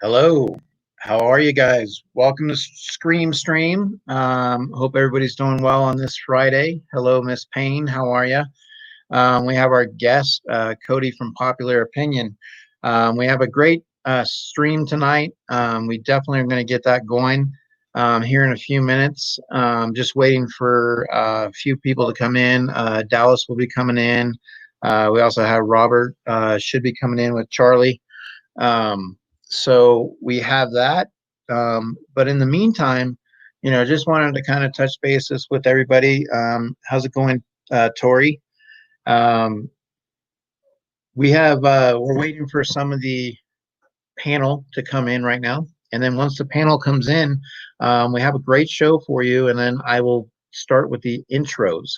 Hello, how are you guys? Welcome to Scream Stream. Hope everybody's doing well on this Friday. Hello, Miss Payne. How are you? We have our guest, Cody from Popular Opinion. We have a great stream tonight. We definitely are going to get that going here in a few minutes. Just waiting for a few people to come in. Dallas will be coming in. We also have Robert should be coming in with Charlie. So we have that. But in the meantime, just wanted to kind of touch bases with everybody. How's it going, Tori? Um, we're waiting for some of the panel to come in right now. And then once the panel comes in, we have a great show for you. And then I will start with the intros.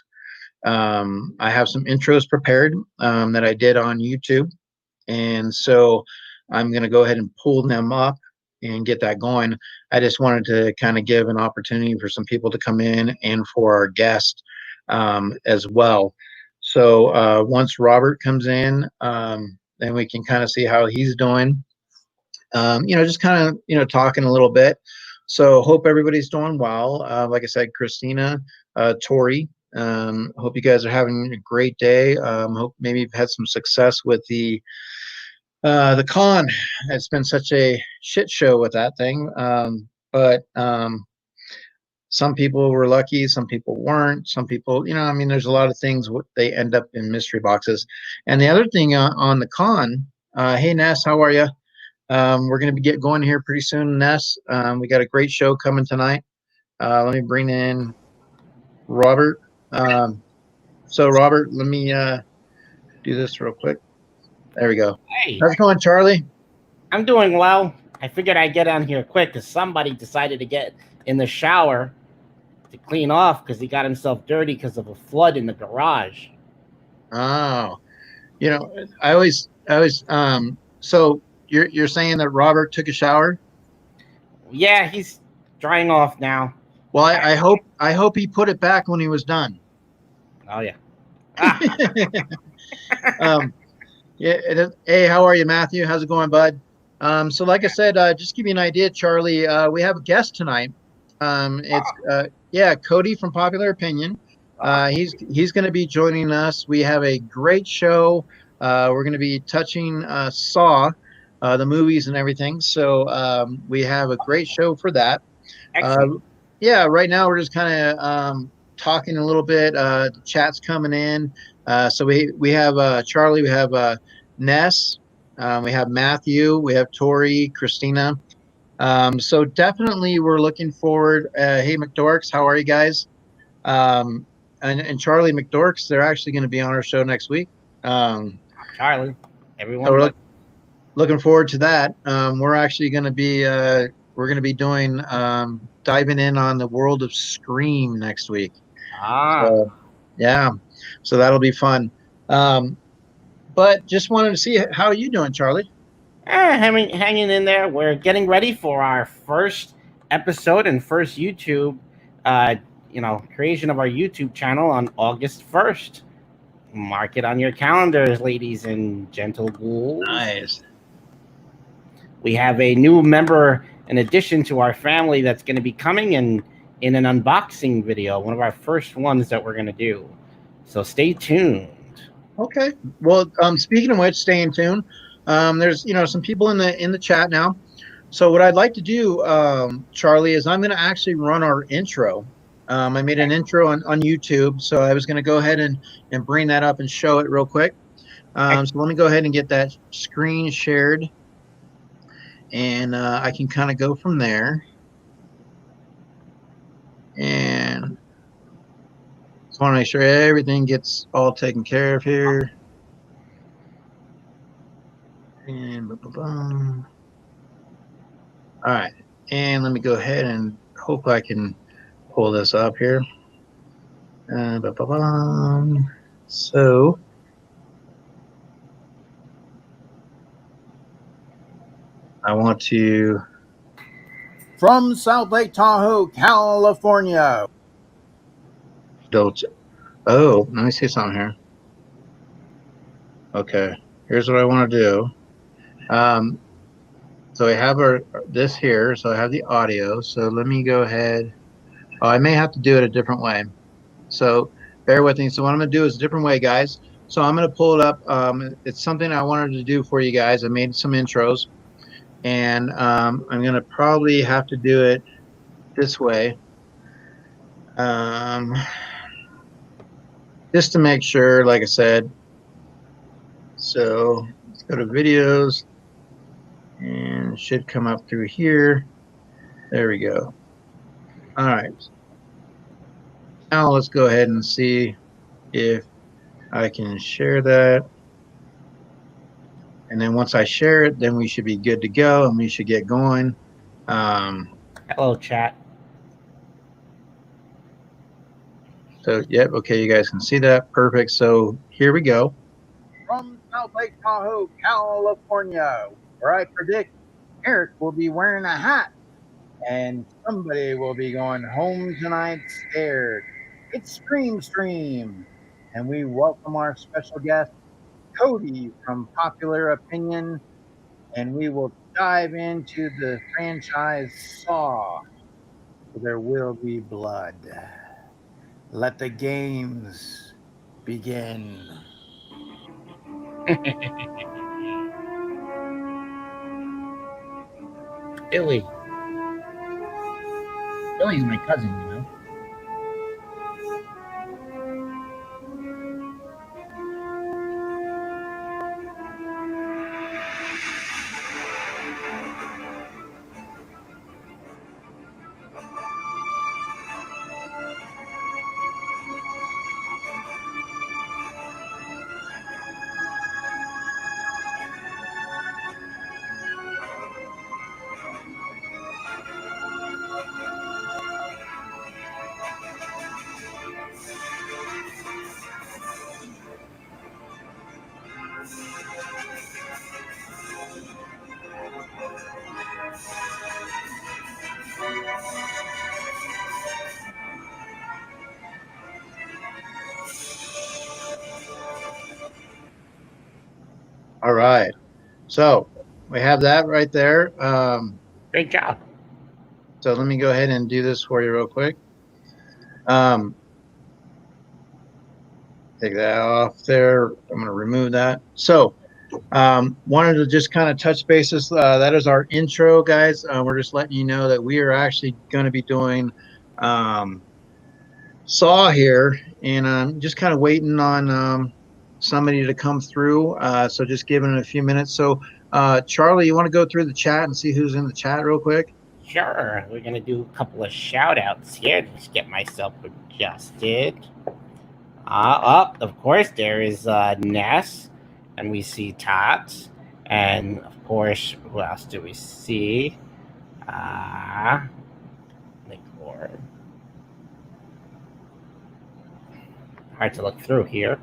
I have some intros prepared that I did on YouTube. And so I'm going to go ahead and pull them up and get that going. I just wanted to kind of give an opportunity for some people to come in and for our guest as well. So once Robert comes in, then we can kind of see how he's doing. Just kind of, talking a little bit. So hope everybody's doing well. Like I said, Christina, Tori, hope you guys are having a great day. Hope maybe you've had some success with the con. It's been such a shit show with that thing. But some people were lucky, some people weren't. Some people, there's a lot of things they end up in mystery boxes. And the other thing on the con, hey Ness, how are you? We're going to get going here pretty soon, Ness. We got a great show coming tonight. Let me bring in Robert. So Robert, let me do this real quick. There we go. Hey, How's it going, Charlie? I'm doing well. I figured I'd get on here quick because somebody decided to get in the shower to clean off because he got himself dirty because of a flood in the garage. Oh, I always, so you're saying that Robert took a shower? Yeah, he's drying off now. Well, I hope he put it back when he was done. Oh yeah. Yeah. Hey, how are you, Matthew? How's it going, bud? So like I said, just give you an idea, Charlie. We have a guest tonight. It's Cody from Popular Opinion. He's going to be joining us. We have a great show. We're going to be touching Saw, the movies and everything. So we have a great show for that. Excellent. Right now we're just kind of talking a little bit. The chat's coming in. So we have Charlie, we have Ness, we have Matthew, we have Tori, Christina. So definitely we're looking forward. Hey McDorks, how are you guys? And Charlie McDorks, they're actually going to be on our show next week. Charlie, So everyone. we're looking forward to that. We're actually going to be doing diving in on the world of Scream next week. So yeah, so that'll be fun. But just wanted to see how you doing, Charlie. Hanging in there. We're getting ready for our first episode and first YouTube, creation of our YouTube channel on August 1st. Mark it on your calendars, ladies and gentle ghouls. Nice. We have a new member in addition to our family that's going to be coming in an unboxing video, one of our first ones that we're going to do. So stay tuned. Okay. Well, speaking of which, stay in tune. There's some people in the chat now. So what I'd like to do, Charlie, is I'm going to actually run our intro. I made an intro on YouTube, so I was going to go ahead and bring that up and show it real quick. So let me go ahead and get that screen shared, and I can kind of go from there. And just want to make sure everything gets all taken care of here. And all right, and let me go ahead and hope I can pull this up here. So I want to from South Lake Tahoe, California. Let me see something here. Okay, here's what I want to do. So I have this here. So I have the audio. So let me go ahead. Oh, I may have to do it a different way. So bear with me. So what I'm going to do is a different way, guys. So I'm going to pull it up. It's something I wanted to do for you guys. I made some intros, and I'm going to probably have to do it this way, just to make sure, like I said. So let's go to videos, and it should come up through here. There we go. All right. Now let's go ahead and see if I can share that. And then once I share it, then we should be good to go and we should get going. Hello, chat. So, yep, okay, you guys can see that. Perfect. So here we go. From South Lake Tahoe, California, where I predict Eric will be wearing a hat and somebody will be going home tonight scared. It's Scream Stream, and we welcome our special guest, Cody from Popular Opinion, and we will dive into the franchise Saw. There will be blood. Let the games begin. Billy. Billy's my cousin, you know. All right. So we have that right there. Great job. So let me go ahead and do this for you real quick. Take that off there. I'm going to remove that. So wanted to just kind of touch bases. That is our intro, guys. We're just letting you know that we are actually going to be doing Saw here, and I'm just kind of waiting on somebody to come through. So just giving it a few minutes. So Charlie, you want to go through the chat and see who's in the chat real quick? Sure. We're going to do a couple of shout outs here. Just get myself adjusted. Up, of course, there is Ness, and we see Tots. And of course, who else do we see? Record. Hard to look through here.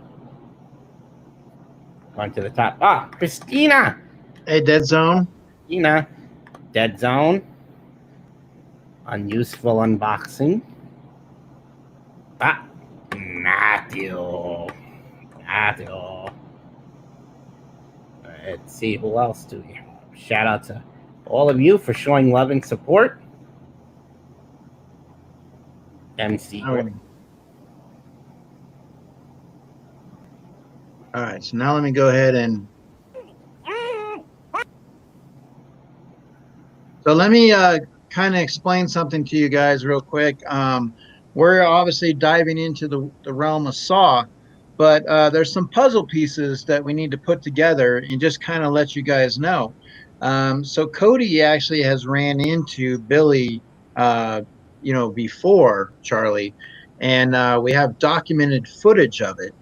Going to the top. Ah, Christina. Hey, Dead Zone. Christina. Dead Zone. Unuseful unboxing. Ah, Matthew. Let's see, who else do we? Shout out to all of you for showing love and support. MC. All right, so now let me go ahead and let me kind of explain something to you guys real quick. We're obviously diving into the realm of Saw, but there's some puzzle pieces that we need to put together and just kind of let you guys know. So Cody actually has ran into Billy, before Charlie, and we have documented footage of it.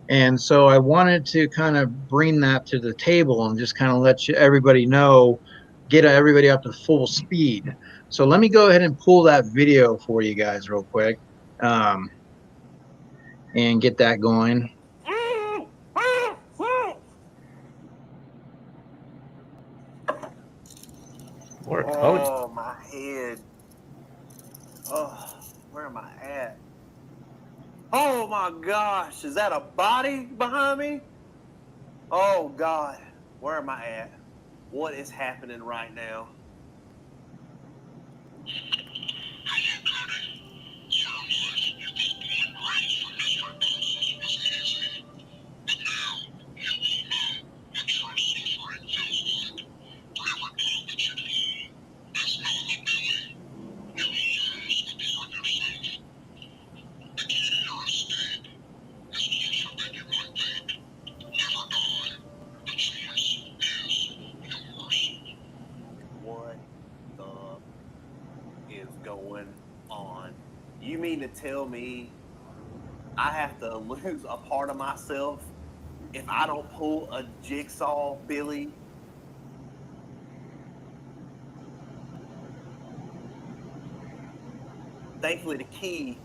And so I wanted to kind of bring that to the table and just kind of let everybody know, get everybody up to full speed. So let me go ahead and pull that video for you guys real quick, and get that going. Oh, my head. Oh, where am I at? Oh my gosh, is that a body behind me? Oh God, where am I at? What is happening right now? What the is going on? You mean to tell me I have to lose a part of myself if I don't pull a jigsaw, Billy? Thankfully, the key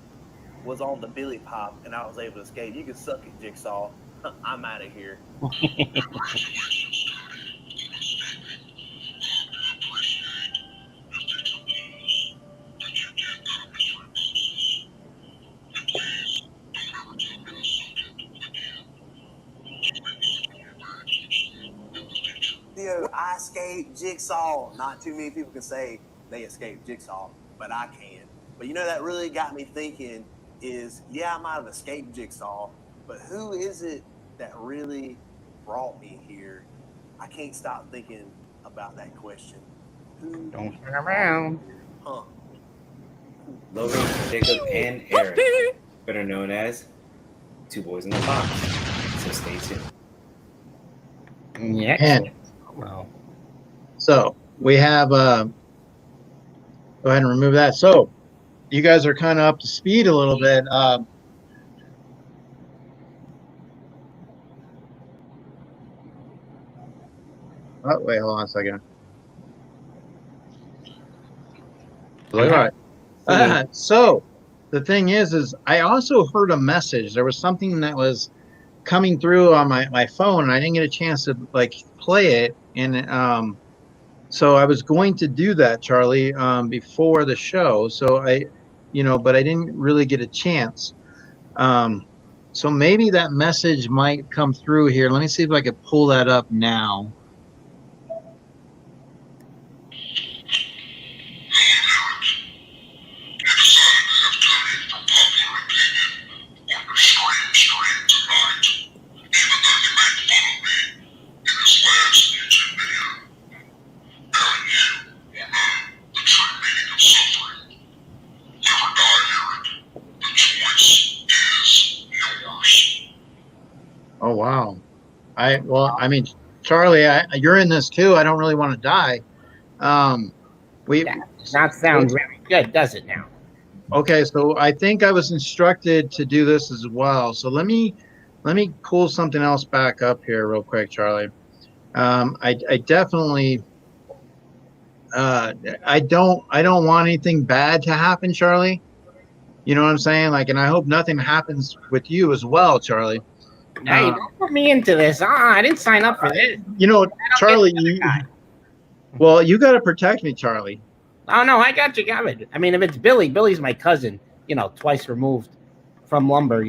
was on the Billy pop, and I was able to escape. You can suck it, Jigsaw. I'm out of here. Dude, I escaped Jigsaw. Not too many people can say they escaped Jigsaw, but I can. But you know, that really got me thinking is, yeah, I might have escaped Jigsaw, but who is it that really brought me here? I can't stop thinking about that question. Who? Don't turn around. Huh. Logan, Jacob, and Eric, better known as Two Boys in the Box. So stay tuned. Yeah. And Well, so we have, go ahead and remove that. So you guys are kind of up to speed a little bit. Oh, wait, hold on a second. All right. So the thing is I also heard a message. There was something that was coming through on my phone, and I didn't get a chance to like play it. And so I was going to do that, Charlie, before the show. So but I didn't really get a chance. So maybe that message might come through here. Let me see if I could pull that up now. Oh, wow. I mean, Charlie, you're in this too. I don't really want to die. That sounds really good, does it now? Okay, so I think I was instructed to do this as well. So let me pull something else back up here real quick, Charlie. I definitely I don't want anything bad to happen, Charlie. You know what I'm saying? Like, and I hope nothing happens with you as well, Charlie. Hey, don't put me into this. I didn't sign up for this. Charlie, well, you got to protect me, Charlie. Oh, no, I got you covered. I mean, if it's Billy, Billy's my cousin, twice removed from lumber,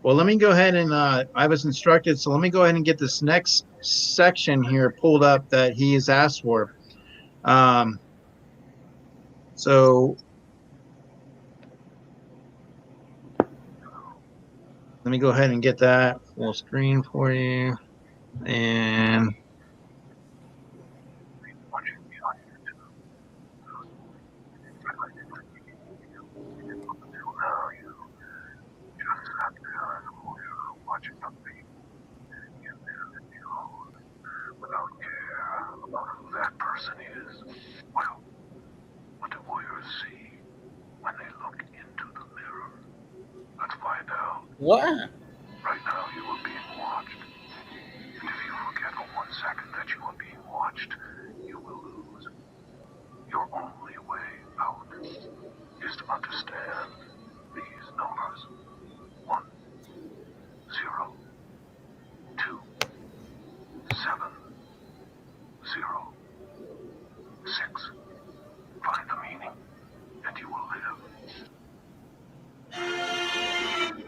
Well, let me go ahead and I was instructed, so let me go ahead and get this next section here pulled up that he's asked for. So let me go ahead and get that full screen for you. And what? Right now you are being watched. And if you forget for 1 second that you are being watched, you will lose. Your only way out is to understand these numbers. 1, 0, 2, 7, 0, 6. Find the meaning, and you will live.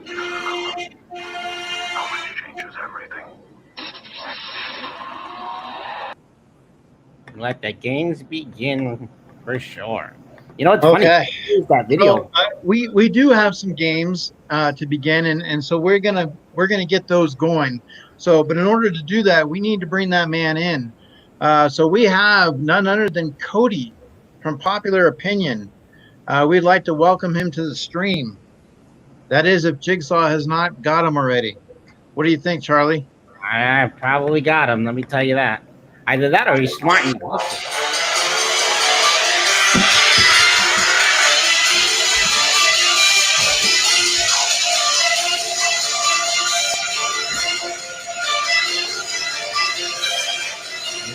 Just remember, knowledge changes everything. Let the games begin for sure. You know, it's funny. Okay. That video. So we do have some games to begin, and so we're gonna get those going. So, but in order to do that, we need to bring that man in. So we have none other than Cody from Popular Opinion. We'd like to welcome him to the stream. That is, if Jigsaw has not got him already. What do you think, Charlie? I probably got him. Let me tell you that. Either that or he's smart and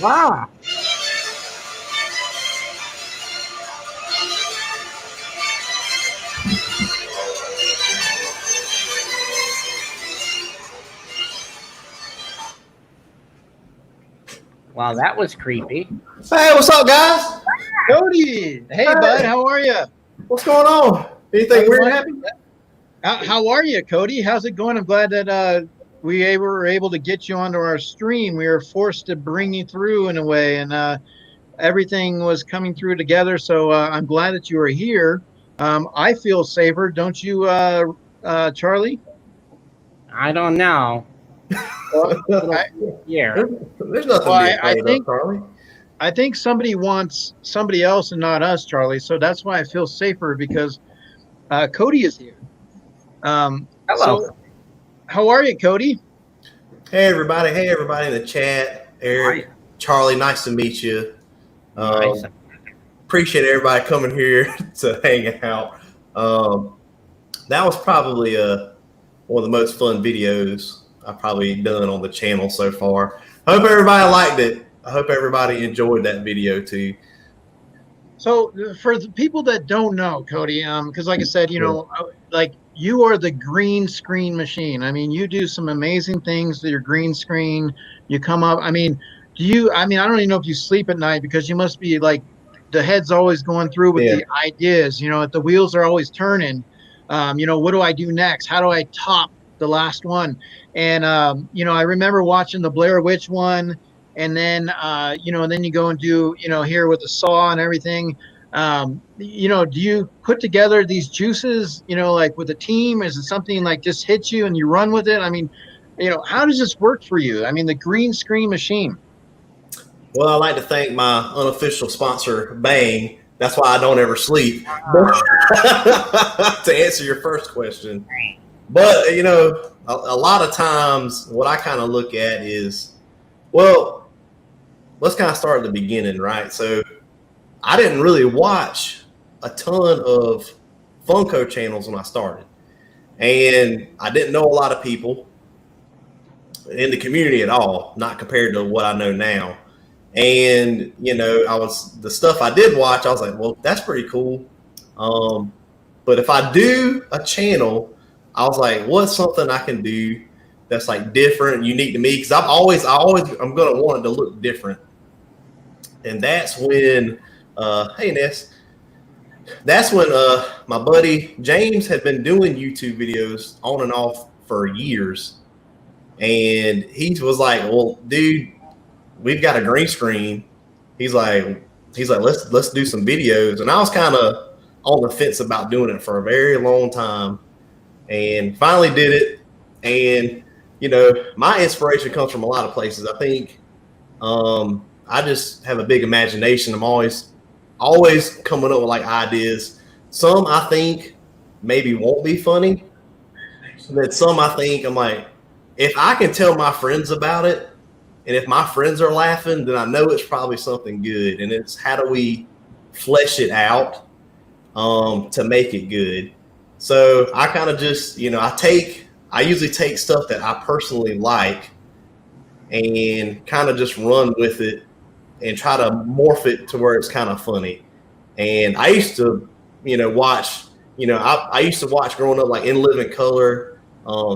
wow. Wow, that was creepy. Hey, what's up, guys? Cody, hey bud, how are you? What's going on? Anything weird happen? How are you, Cody? How's it going? I'm glad that we were able to get you onto our stream. We were forced to bring you through in a way, and everything was coming through together. So I'm glad that you are here. I feel safer, don't you, Charlie? I don't know. Yeah. There's nothing Well, to be afraid of, Charlie. I think somebody wants somebody else and not us, Charlie. So that's why I feel safer because Cody is here. Hello. So how are you, Cody? Hey, everybody. Hey, everybody in the chat. Eric, Charlie, nice to meet you. Nice. Appreciate everybody coming here to hang out. That was probably one of the most fun videos I've probably done on the channel so far. I hope everybody liked it. I hope everybody enjoyed that video too. So for the people that don't know, Cody, because like I said, you know, like you are the green screen machine. I mean, you do some amazing things with your green screen. You come up. I mean, I don't even know if you sleep at night because you must be like the head's always going through with the ideas. You know, the wheels are always turning. You know, what do I do next? How do I top the last one? And you know, I remember watching the Blair Witch one. And then, you know, and then you go and do, you know, here with the saw and everything. You know, do you put together these juices, you know, like with a team? Is it something like just hits you and you run with it? I mean, you know, how does this work for you? I mean, the green screen machine. Well, I'd like to thank my unofficial sponsor, Bang. That's why I don't ever sleep. To answer your first question. But, you know, a lot of times what I kind of look at is, well, let's kind of start at the beginning, right? So I didn't really watch a ton of Funko channels when I started. And I didn't know a lot of people in the community at all, not compared to what I know now. And, you know, the stuff I did watch, I was like, well, that's pretty cool. But if I do a channel, I was like, what's something I can do that's like different, unique to me? Because I'm going to want it to look different. And that's when, hey Ness, that's when my buddy James had been doing YouTube videos on and off for years. And he was like, well, dude, we've got a green screen. He's like, let's do some videos. And I was kind of on the fence about doing it for a very long time. And finally did it. And, you know, my inspiration comes from a lot of places. I think I just have a big imagination. I'm always coming up with like ideas. Some I think maybe won't be funny. But some I think I'm like, if I can tell my friends about it, and if my friends are laughing, then I know it's probably something good. And it's how do we flesh it out to make it good. So I kind of just, you know, I usually take stuff that I personally like and kind of just run with it and try to morph it to where it's kind of funny. And I used to, you know, watch, you know, I used to watch growing up like In Living Color,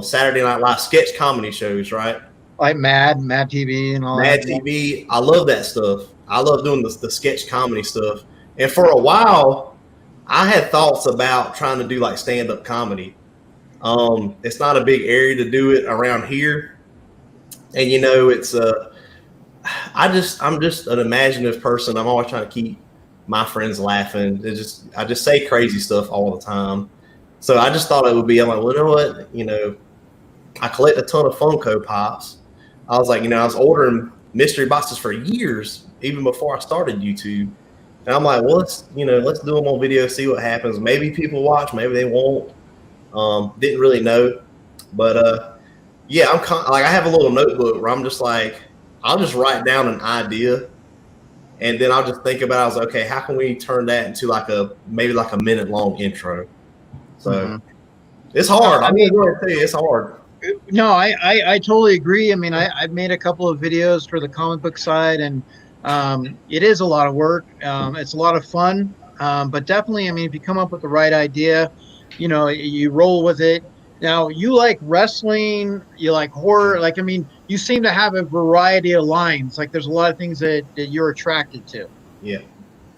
Saturday Night Live sketch comedy shows, right? Like Mad TV and all Mad that. TV. I love that stuff. I love doing the sketch comedy stuff. And for a while, I had thoughts about trying to do like stand-up comedy. It's not a big area to do it around here. And, you know, it's I'm just an imaginative person. I'm always trying to keep my friends laughing. I just say crazy stuff all the time. So I just thought it would be. I'm like, well, you know what? I collect a ton of Funko Pops. I was like, I was ordering mystery boxes for years, even before I started YouTube. And I'm like, well, let's do them on video, see what happens. Maybe people watch, maybe they won't. Didn't really know, but yeah, like I have a little notebook where I'm just like, I'll just write down an idea, and then I'll just think about it. I was like, okay, how can we turn that into maybe like a minute long intro? So it's hard. I'm going to tell you, it's hard. No, I totally agree. I mean, I've made a couple of videos for the comic book side, and it is a lot of work. It's a lot of fun, but definitely, I mean, if you come up with the right idea, you roll with it. Now, you like wrestling, you like horror. Like, I mean, you seem to have a variety of lines. Like, there's a lot of things that you're attracted to. Yeah.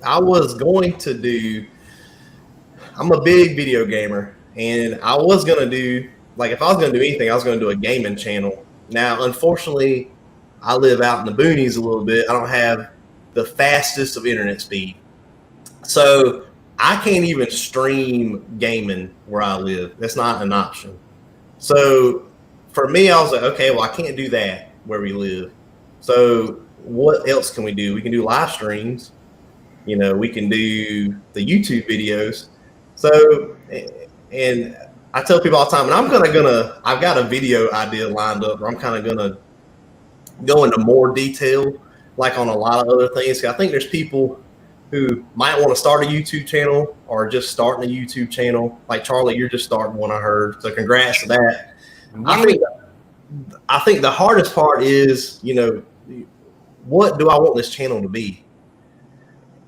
I was going to do, I'm a big video gamer, and I was going to do, like, if I was going to do anything, I was going to do a gaming channel. Now, unfortunately, I live out in the boonies a little bit. I don't have the fastest of internet speed. So I can't even stream gaming where I live. That's not an option. So for me, I was like, okay, well, I can't do that where we live. So what else can we do? We can do live streams. We can do the YouTube videos. So, and I tell people all the time, and I've got a video idea lined up where I'm kind of gonna go into more detail, like on a lot of other things. I think there's people who might want to start a YouTube channel or just starting a YouTube channel. Like Charlie, you're just starting one, I heard. So congrats to that. I think the hardest part is, what do I want this channel to be?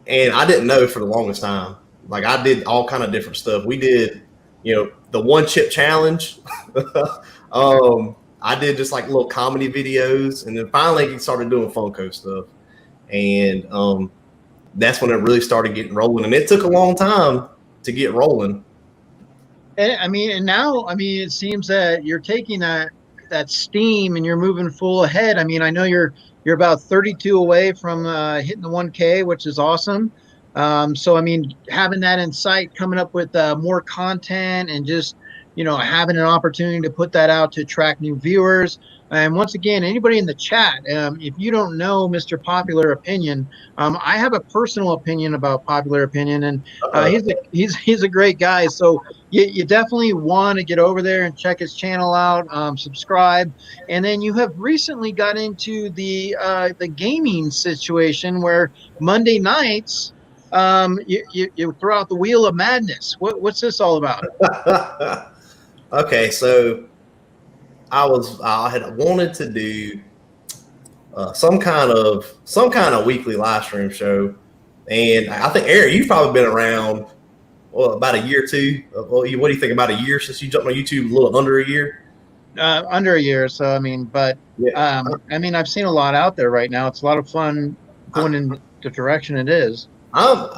And I didn't know for the longest time. Like I did all kind of different stuff. We did, the one chip challenge. I did just like little comedy videos, and then finally started doing Funko stuff. And that's when it really started getting rolling. And it took a long time to get rolling. And now, it seems that you're taking that steam and you're moving full ahead. I mean, I know you're about 32 away from hitting the 1K, which is awesome. So, I mean, having that in sight, coming up with more content and just, having an opportunity to put that out to attract new viewers. And once again, anybody in the chat, if you don't know Mr. Popular Opinion, I have a personal opinion about Popular Opinion, and he's a great guy. So you definitely want to get over there and check his channel out, subscribe. And then you have recently got into the gaming situation where Monday nights, you throw out the wheel of madness. What's this all about? Okay, so I had wanted to do some kind of weekly live stream show, and I think Eric, you've probably been around about a year or two. What do you think, about a year since you jumped on YouTube? A little under a year. Under a year. So yeah. I've seen a lot out there right now. It's a lot of fun going in the direction it is. I'm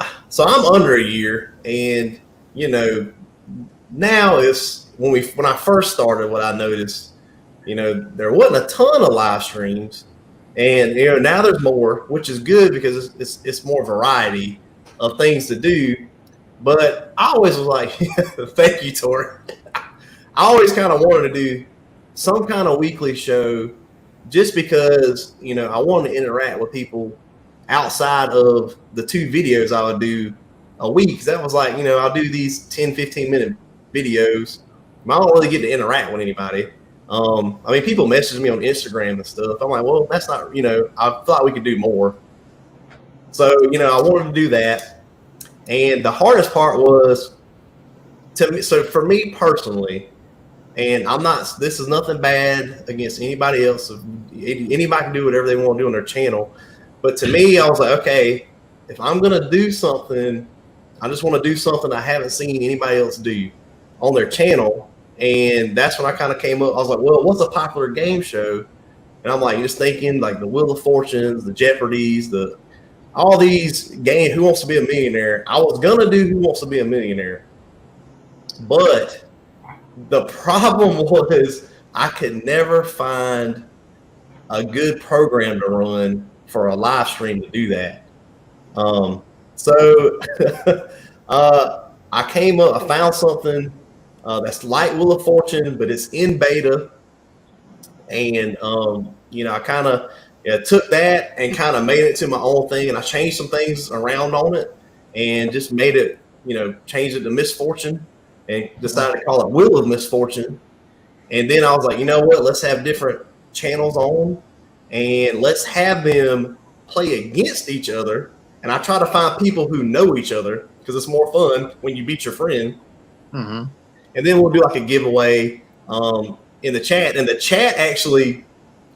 under a year, and now is when I first started, what I noticed, there wasn't a ton of live streams, and now there's more, which is good because it's more variety of things to do. But I always was like, thank you, Tori. I always kind of wanted to do some kind of weekly show, just because I wanted to interact with people outside of the 2 videos I would do a week. That was like, I'll do these 10-15 minute videos. I don't really get to interact with anybody. People message me on Instagram and stuff. I'm like, well, that's not, I thought we could do more. So, I wanted to do that. And the hardest part was so for me personally, and this is nothing bad against anybody else. Anybody can do whatever they want to do on their channel. But to me, I was like, okay, if I'm going to do something, I just want to do something I haven't seen anybody else do on their channel. And that's when I kind of came up. I was like, well, what's a popular game show? And I'm like, just thinking like the Wheel of Fortunes, the Jeopardies, all these games, Who Wants to Be a Millionaire. I was going to do Who Wants to Be a Millionaire. But the problem was I could never find a good program to run for a live stream to do that. So I came up, I found something that's like Wheel of Fortune, but it's in beta. And, I kind of took that and kind of made it to my own thing. And I changed some things around on it and just made it, changed it to Misfortune and decided to call it Wheel of Misfortune. And then I was like, you know what? Let's have different channels on and let's have them play against each other. And I try to find people who know each other because it's more fun when you beat your friend. Mm-hmm. And then we'll do like a giveaway in the chat. And the chat actually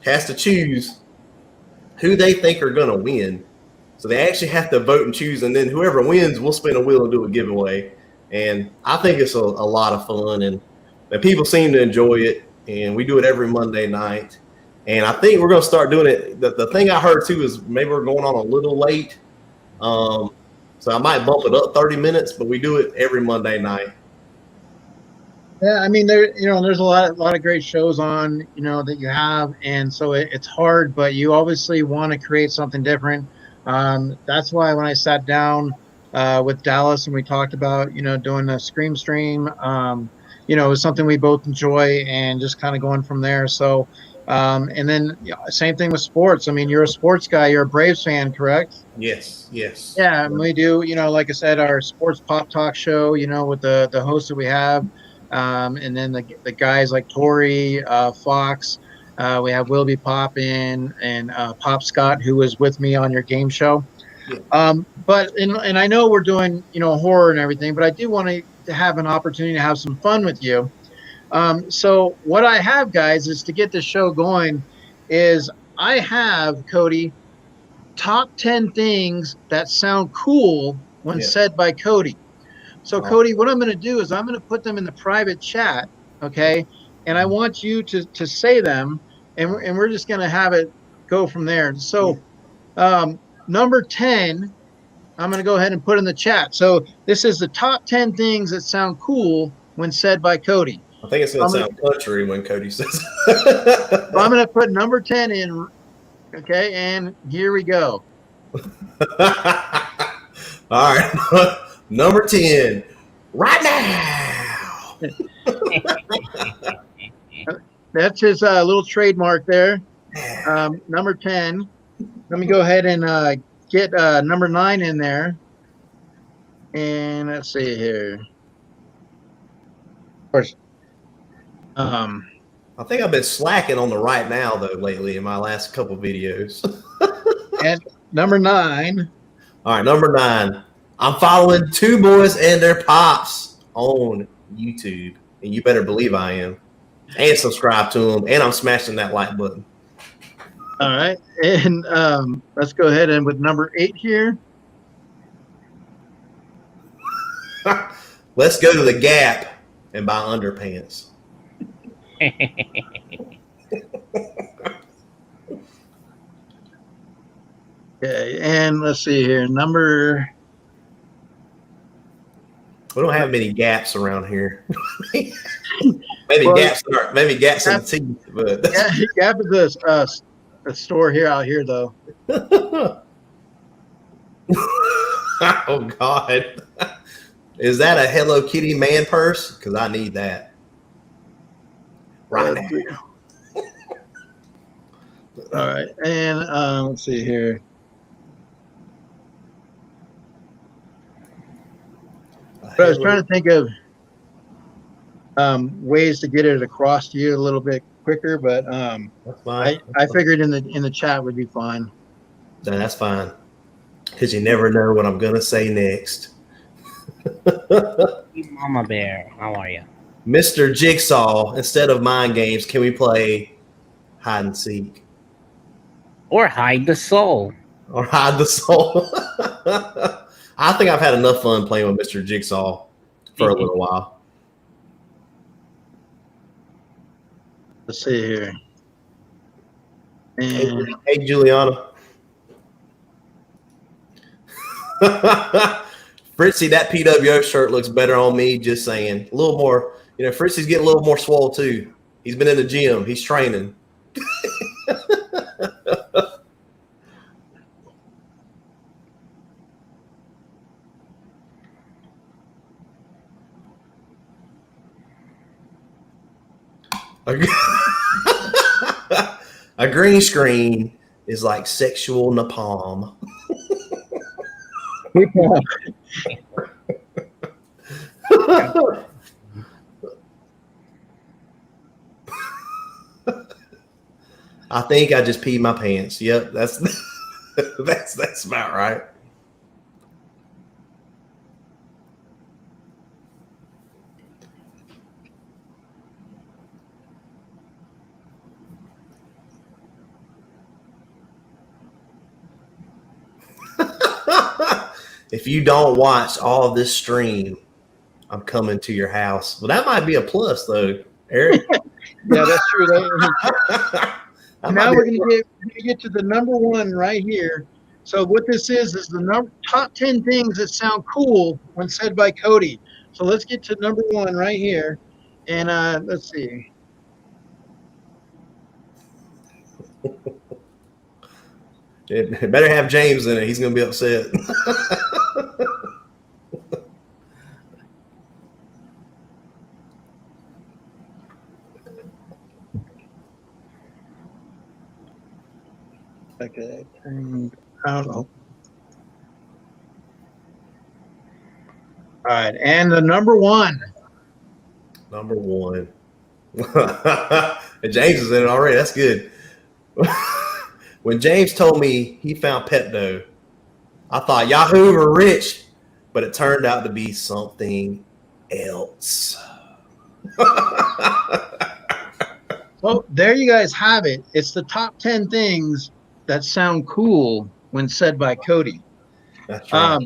has to choose who they think are going to win. So they actually have to vote and choose. And then whoever wins, we'll spin a wheel and do a giveaway. And I think it's a lot of fun. And people seem to enjoy it. And we do it every Monday night. And I think we're going to start doing it. The thing I heard too is maybe we're going on a little late. So I might bump it up 30 minutes, but we do it every Monday night. Yeah, I mean, there's a lot of great shows on, that you have, and so it's hard, but you obviously want to create something different. That's why when I sat down with Dallas and we talked about, doing a Scream stream, it was something we both enjoy and just kind of going from there. So, and then same thing with sports. I mean, you're a sports guy, you're a Braves fan, correct? Yes. Yeah, and we do, like I said, our sports pop talk show, with the hosts that we have. And then the guys like Tori, Fox, we have Wilby Pop in and Pop Scott, who was with me on your game show. Yeah. But I know we're doing, horror and everything, but I do want to have an opportunity to have some fun with you. So what I have, guys, is to get the show going is I have, Cody, top 10 things that sound cool when said by Cody. So, Cody, what I'm going to do is I'm going to put them in the private chat, okay? And I want you to say them, and we're just going to have it go from there. So, number 10, I'm going to go ahead and put in the chat. So, this is the top 10 things that sound cool when said by Cody. I think it's going to sound country when Cody says So I'm going to put number 10 in, okay? And here we go. All right. Number 10, right now. That's his little trademark there. Number 10. Let me go ahead and get number 9 in there. And let's see here. Of course. I think I've been slacking on the right now, though, lately in my last couple videos. And number 9. All right, number 9. I'm following Two Boys and Their Pops on YouTube, and you better believe I am. And subscribe to them, and I'm smashing that like button. All right, and let's go ahead and with number 8 here. Let's go to the Gap and buy underpants. Okay, and let's see here. We don't have many gaps around here. maybe gaps in the teeth, but Gap is a store here out here though. Oh God. Is that a Hello Kitty man purse? Because I need that. Right now. All right. And let's see here. But I was trying to think of ways to get it across to you a little bit quicker, but that's fine. I figured in the chat would be fine. No, that's fine. Because you never know what I'm gonna say next. Mama Bear, how are you? Mr. Jigsaw, instead of mind games, can we play hide and seek? Or hide the soul. Or hide the soul. I think I've had enough fun playing with Mr. Jigsaw for a little while. Let's see here. And hey Juliana. Fritzy, that PWO shirt looks better on me, just saying. A little more, Fritzy's getting a little more swole too. He's been in the gym. He's training. A, a green screen is like sexual napalm. I think I just peed my pants. Yep, that's that's about right. If you don't watch all of this stream, I'm coming to your house. Well, that might be a plus, though, Eric. Yeah, that's true. That might Now be we're gonna get to the number one right here. So what this is the top 10 things that sound cool when said by Cody. So let's get to number one right here, and let's see. it better have James in it. He's going to be upset. Okay, I don't know. All right, and the number one. Number one. And James is in it already. That's good. When James told me he found Pepto, I thought Yahoo were rich, but it turned out to be something else. Well, there you guys have it. It's the top 10 things that sound cool when said by Cody. That's right.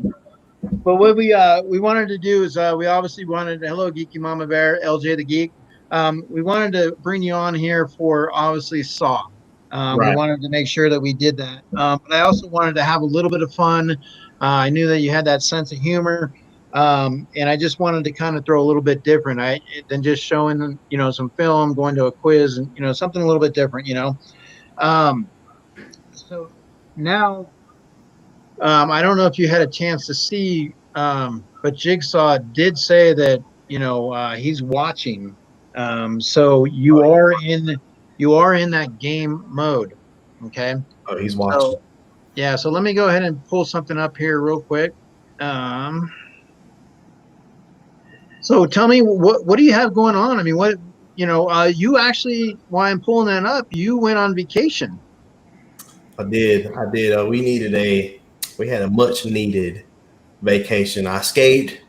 But what we wanted to do is we obviously wanted hello Geeky Mama Bear, LJ the Geek. We wanted to bring you on here for obviously Saw. Right. We wanted to make sure that we did that. But I also wanted to have a little bit of fun. I knew that you had that sense of humor. And I just wanted to kind of throw a little bit different than just showing, some film, going to a quiz and, something a little bit different, So now, I don't know if you had a chance to see, but Jigsaw did say that, he's watching. So you are in that game mode. Okay. Oh, he's watching. Yeah. So let me go ahead and pull something up here real quick. So tell me what do you have going on? I mean, you actually, while I'm pulling that up, you went on vacation. I did. We had a much needed vacation. I escaped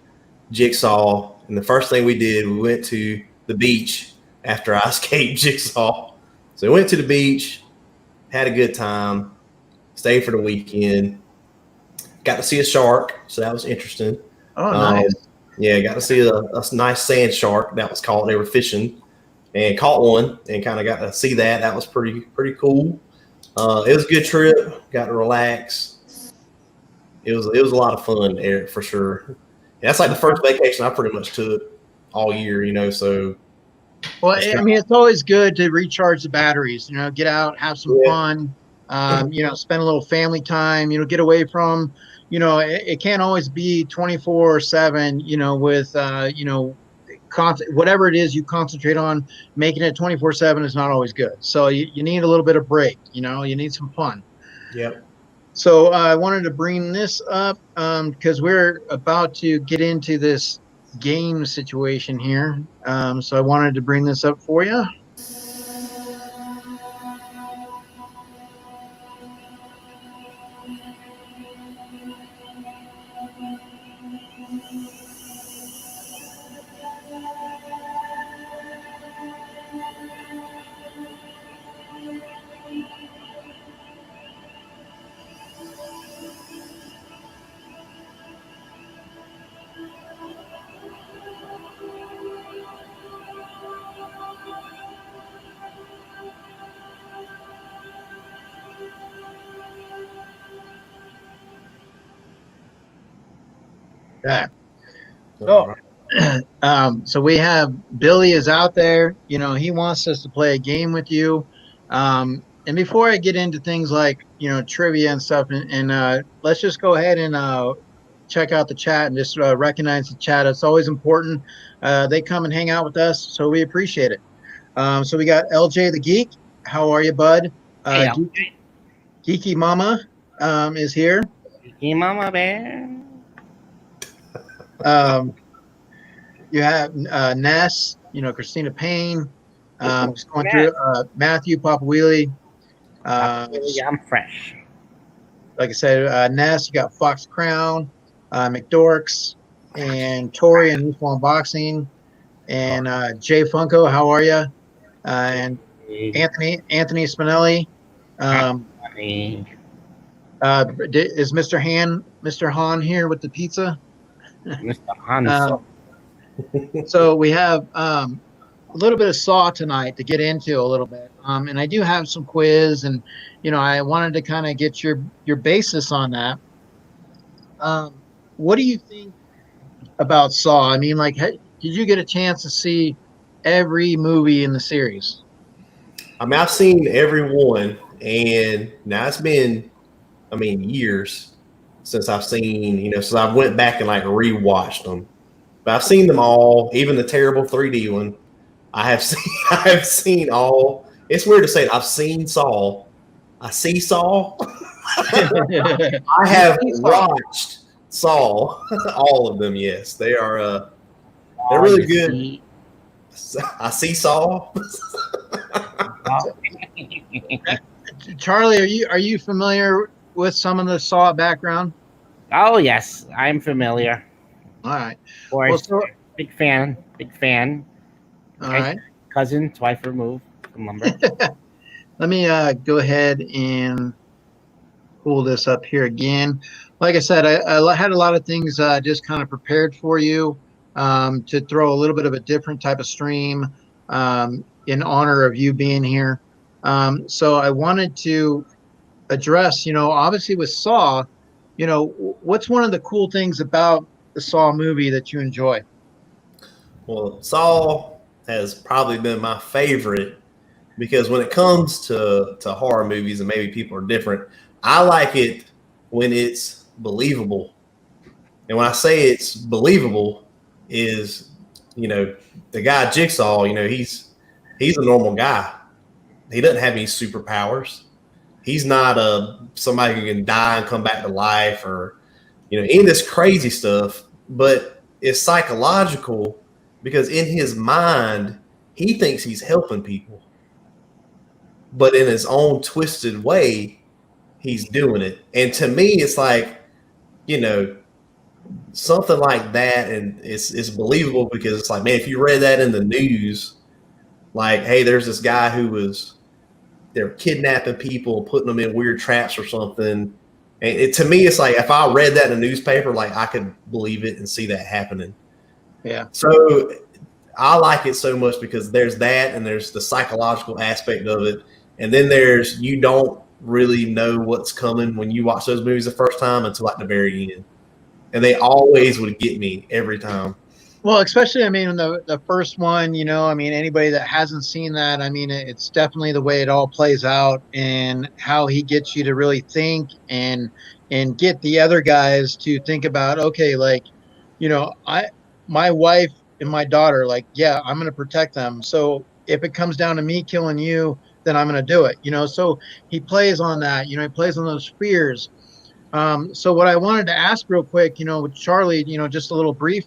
Jigsaw, and the first thing we did, we went to the beach after I escaped Jigsaw. So we went to the beach, had a good time, stayed for the weekend, got to see a shark, so that was interesting. Oh, nice. Yeah, got to see a nice sand shark that was caught. They were fishing and caught one and kind of got to see that. That was pretty cool. It was a good trip. Got to relax. It was a lot of fun, Eric, for sure. And that's like the first vacation I pretty much took all year, so. Well, I mean, it's always good to recharge the batteries, get out, have some fun, spend a little family time, get away from, it can't always be 24/7, with, whatever it is you concentrate on, making it 24/7 is not always good. So you need a little bit of break, you need some fun. Yep. So I wanted to bring this up because we're about to get into this game situation here. So I wanted to bring this up for you. Yeah. So, so we have Billy is out there. He wants us to play a game with you. And before I get into things like trivia and stuff, and let's just go ahead and check out the chat and just recognize the chat. It's always important. They come and hang out with us, so we appreciate it. So we got LJ the Geek. How are you, bud? Hey, Geeky Mama is here. Geeky Mama Bear. Um, you have Ness, Christina Payne. Just going through Matthew Papawheelie. I'm fresh. Like I said, Ness, you got Fox Crown, McDorks, and Tori and Youthful Unboxing, and Jay Funko. How are you? And Anthony Spinelli. Is Mr. Han here with the pizza? Mr. Han. So we have a little bit of Saw tonight to get into a little bit, and I do have some quiz, and I wanted to kind of get your basis on that. What do you think about Saw? I mean, like, did you get a chance to see every movie in the series? I mean, I've seen every one, and now it's been, years since I've seen, since I went back and like rewatched them. But I've seen them all, even the terrible 3D one. I have seen all. It's weird to say it. I've seen Saw. I see Saw. I have watched Saw. All of them. Yes, they are. They're really good. I see Saw. Charlie, are you familiar with some of the Saw background? Oh yes, I'm familiar. All right. Of course, big fan. All right. Cousin, twice removed from lumber. Let me go ahead and pull this up here again. Like I said, I had a lot of things just kind of prepared for you to throw a little bit of a different type of stream in honor of you being here. So I wanted to address, obviously with Saw, what's one of the cool things about the Saw movie that you enjoy? Well, Saw has probably been my favorite because when it comes to horror movies, and maybe people are different, I like it when it's believable. And when I say it's believable is, the guy Jigsaw, he's a normal guy. He doesn't have any superpowers. He's not somebody who can die and come back to life or, any of this crazy stuff. But it's psychological because in his mind, he thinks he's helping people. But in his own twisted way, he's doing it. And to me, it's like, something like that. And it's believable because it's like, man, if you read that in the news, like, hey, there's this guy they're kidnapping people, putting them in weird traps or something. And to me, it's like if I read that in a newspaper, like I could believe it and see that happening. Yeah. So I like it so much because there's that and there's the psychological aspect of it. And then you don't really know what's coming when you watch those movies the first time until like the very end. And they always would get me every time. Well, especially, in the first one, anybody that hasn't seen that, it's definitely the way it all plays out and how he gets you to really think and get the other guys to think about, okay, like, my wife and my daughter, like, yeah, I'm going to protect them. So if it comes down to me killing you, then I'm going to do it, so he plays on that, he plays on those fears. So what I wanted to ask real quick, with Charlie, just a little brief,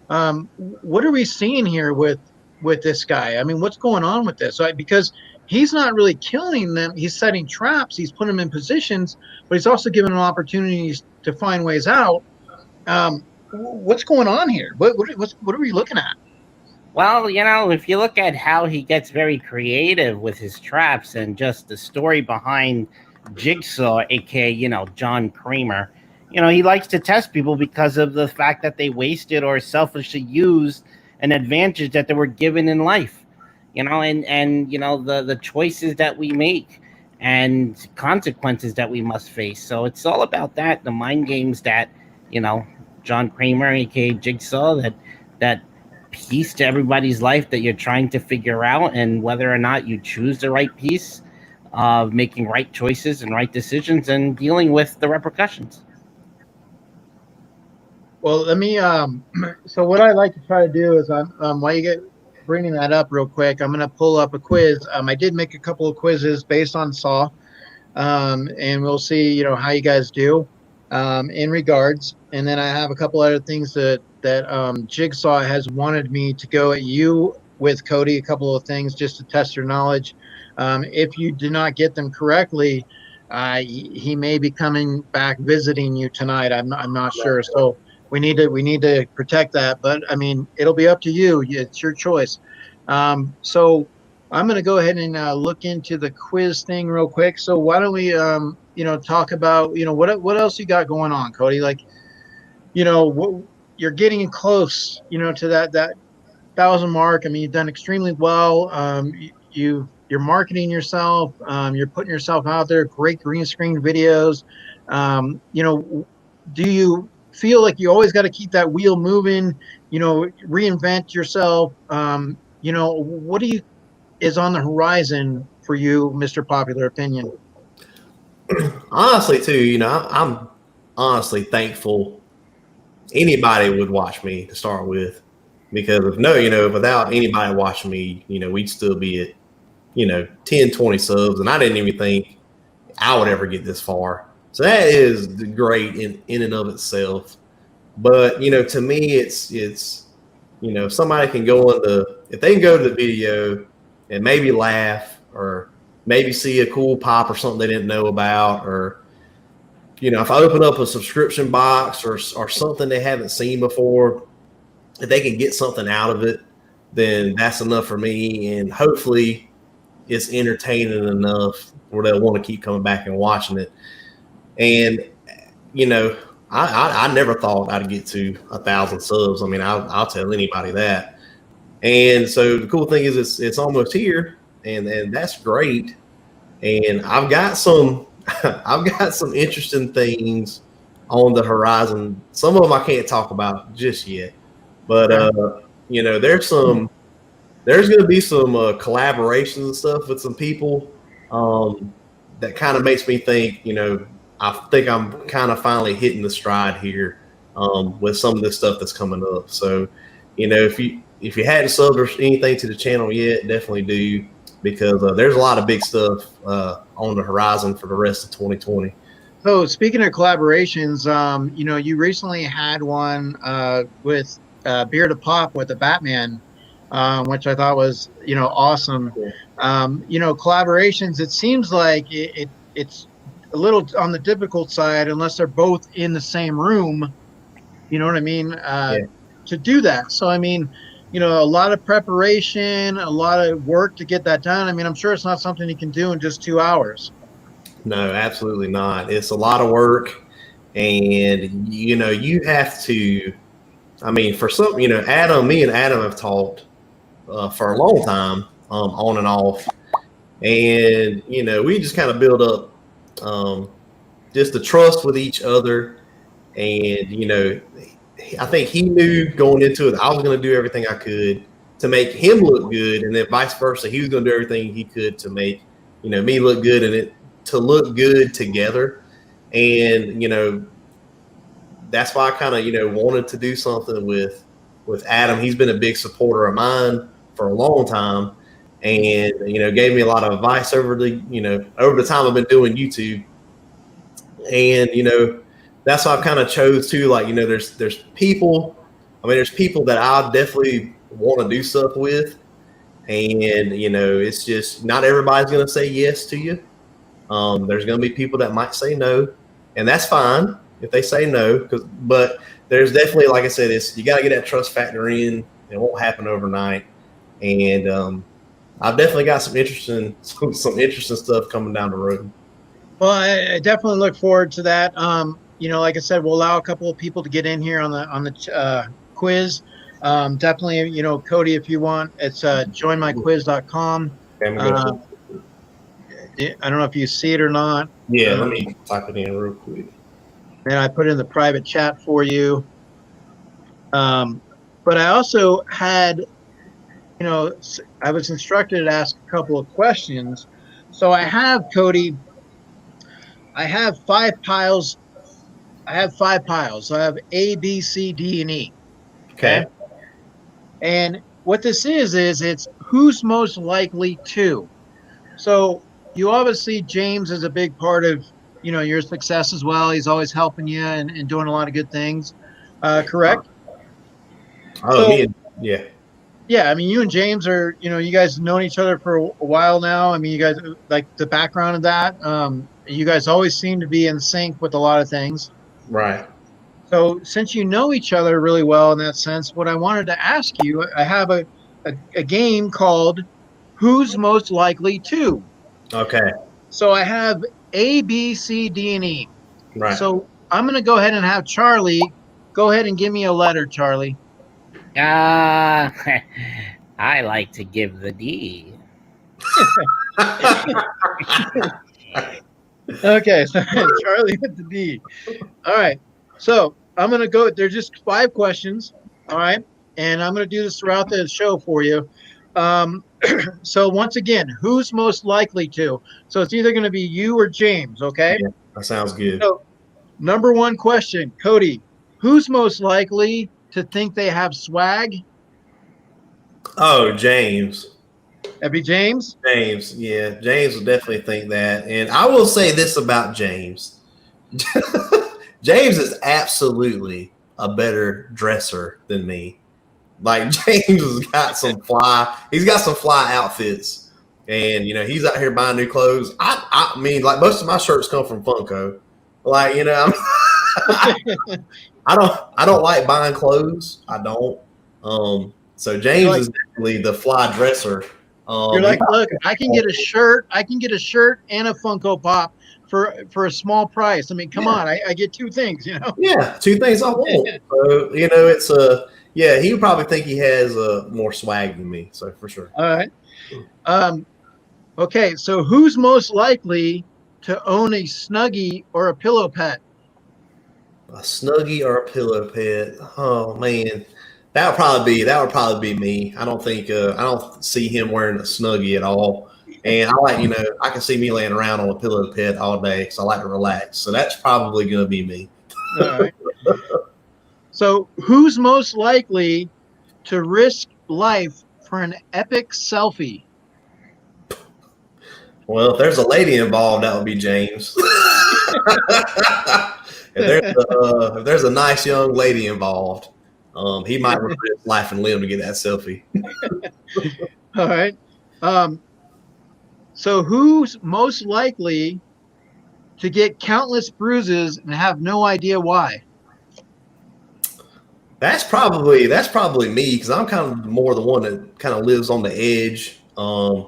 what are we seeing here with this guy? What's going on with this? Because he's not really killing them. He's setting traps. He's putting them in positions, but he's also giving them opportunities to find ways out. What's going on here? What are we looking at? Well, if you look at how he gets very creative with his traps and just the story behind Jigsaw, aka, John Kramer, he likes to test people because of the fact that they wasted or selfishly used an advantage that they were given in life, and the choices that we make and consequences that we must face. So it's all about that, the mind games that, John Kramer, aka Jigsaw, that piece to everybody's life that you're trying to figure out, and whether or not you choose the right piece of making right choices and right decisions and dealing with the repercussions. Well, let me. So what I like to try to do is, while you get bringing that up real quick, I'm going to pull up a quiz. I did make a couple of quizzes based on Saw, and we'll see, how you guys do in regards. And then I have a couple other things that Jigsaw has wanted me to go at you with, Cody, a couple of things just to test your knowledge. If you do not get them correctly, he may be coming back visiting you tonight. I'm not sure. So we need to protect that. But I mean, it'll be up to you. It's your choice. So I'm going to go ahead and look into the quiz thing real quick. So why don't we talk about what else you got going on, Cody? Like you're getting close to that 1,000 mark. I mean, you've done extremely well. You're marketing yourself. You're putting yourself out there. Great green screen videos. Do you feel like you always got to keep that wheel moving? Reinvent yourself. What do you is on the horizon for you, Mr. Popular Opinion? Honestly, too, I'm honestly thankful anybody would watch me to start with, because without anybody watching me, we'd still be at 10, 20 subs, and I didn't even think I would ever get this far. So that is great in and of itself. But to me, it's somebody can if they can go to the video and maybe laugh, or maybe see a cool pop or something they didn't know about, or if I open up a subscription box or something they haven't seen before, if they can get something out of it, then that's enough for me. And hopefully it's entertaining enough where they'll want to keep coming back and watching it. And, I never thought I'd get to 1,000 subs. I mean, I'll tell anybody that. And so the cool thing is it's almost here, and that's great. And I've got some interesting things on the horizon. Some of them I can't talk about just yet, but there's going to be some collaborations and stuff with some people that kind of makes me think, I think I'm kind of finally hitting the stride here with some of this stuff that's coming up. So, if you hadn't subbed or anything to the channel yet, definitely do, because there's a lot of big stuff on the horizon for the rest of 2020. So speaking of collaborations, you recently had one with Beer to Pop with the Batman, which I thought was, awesome. Collaborations, it seems like it's a little on the difficult side unless they're both in the same room, you know what I mean, to do that. So, I mean, a lot of preparation, a lot of work to get that done. I mean, I'm sure it's not something you can do in just 2 hours. No, absolutely not. It's a lot of work, and you have to. I mean, for some, me and Adam have talked for a long time, on and off, and we just kind of build up just the trust with each other, and I think he knew going into it I was going to do everything I could to make him look good, and then vice versa, he was going to do everything he could to make me look good, and it to look good together. And that's why I kind of wanted to do something with Adam. He's been a big supporter of mine for a long time, and gave me a lot of advice over the time I've been doing YouTube. And that's why I kind of chose to, there's people. I mean, there's people that I definitely want to do stuff with, and it's just not everybody's going to say yes to you. There's going to be people that might say no, and that's fine if they say no. But there's definitely, like I said, you got to get that trust factor in. It won't happen overnight, and I've definitely got some interesting stuff coming down the road. Well, I definitely look forward to that. Like I said, we'll allow a couple of people to get in here on the quiz. Definitely, Cody, if you want, it's joinmyquiz.com. I don't know if you see it or not. Yeah, let me type it in real quick. And I put it in the private chat for you. But I also had, I was instructed to ask a couple of questions. So I have, Cody, I have 5 piles. I have A, B, C, D, and E. Okay. And what this is it's who's most likely to. So you obviously, James is a big part of, your success as well. He's always helping you and doing a lot of good things. Correct? Oh, So yeah. yeah, I mean, you and James are, you guys have known each other for a while now. I mean, you guys like the background of that. You guys always seem to be in sync with a lot of things. Right. So since you know each other really well in that sense, what I wanted to ask you, I have a game called Who's Most Likely To. Okay. So I have A, B, C, D, and E. Right. So I'm going to go ahead and have Charlie go ahead and give me a letter, Charlie. Uh, I like to give the D. Okay, so Charlie with the D. All right. So I'm going to go. There's just 5 questions. All right. And I'm going to do this throughout the show for you. Um, so once again, who's most likely to? So it's either going to be you or James. Okay. Yeah, that sounds good. So number one question, Cody, who's most likely to think they have swag? Oh, James. That'd be James. James, yeah, James will definitely think that. And I will say this about James. James is absolutely a better dresser than me. Like James has got he's got some fly outfits. And he's out here buying new clothes. I mean, like most of my shirts come from Funko. Like, I don't like buying clothes. I don't. So James is definitely the fly dresser. You're like, look, I can get a shirt. I can get a shirt and a Funko Pop for a small price. I mean, come on, I get 2 things, Yeah, 2 things I want. So it's he would probably think he has more swag than me. So for sure. All right. Okay, so who's most likely to own a Snuggie or a pillow pet? A Snuggie or a pillow pet? Oh man. That would probably be me. I don't see him wearing a Snuggie at all. And I can see me laying around on a pillow pet all day because I like to relax. So that's probably going to be me. All right. So who's most likely to risk life for an epic selfie? Well, if there's a lady involved, that would be James. If there's a nice young lady involved, he might risk his life and limb to get that selfie. All right. So who's most likely to get countless bruises and have no idea why? That's probably me because I'm kind of more the one that kind of lives on the edge. I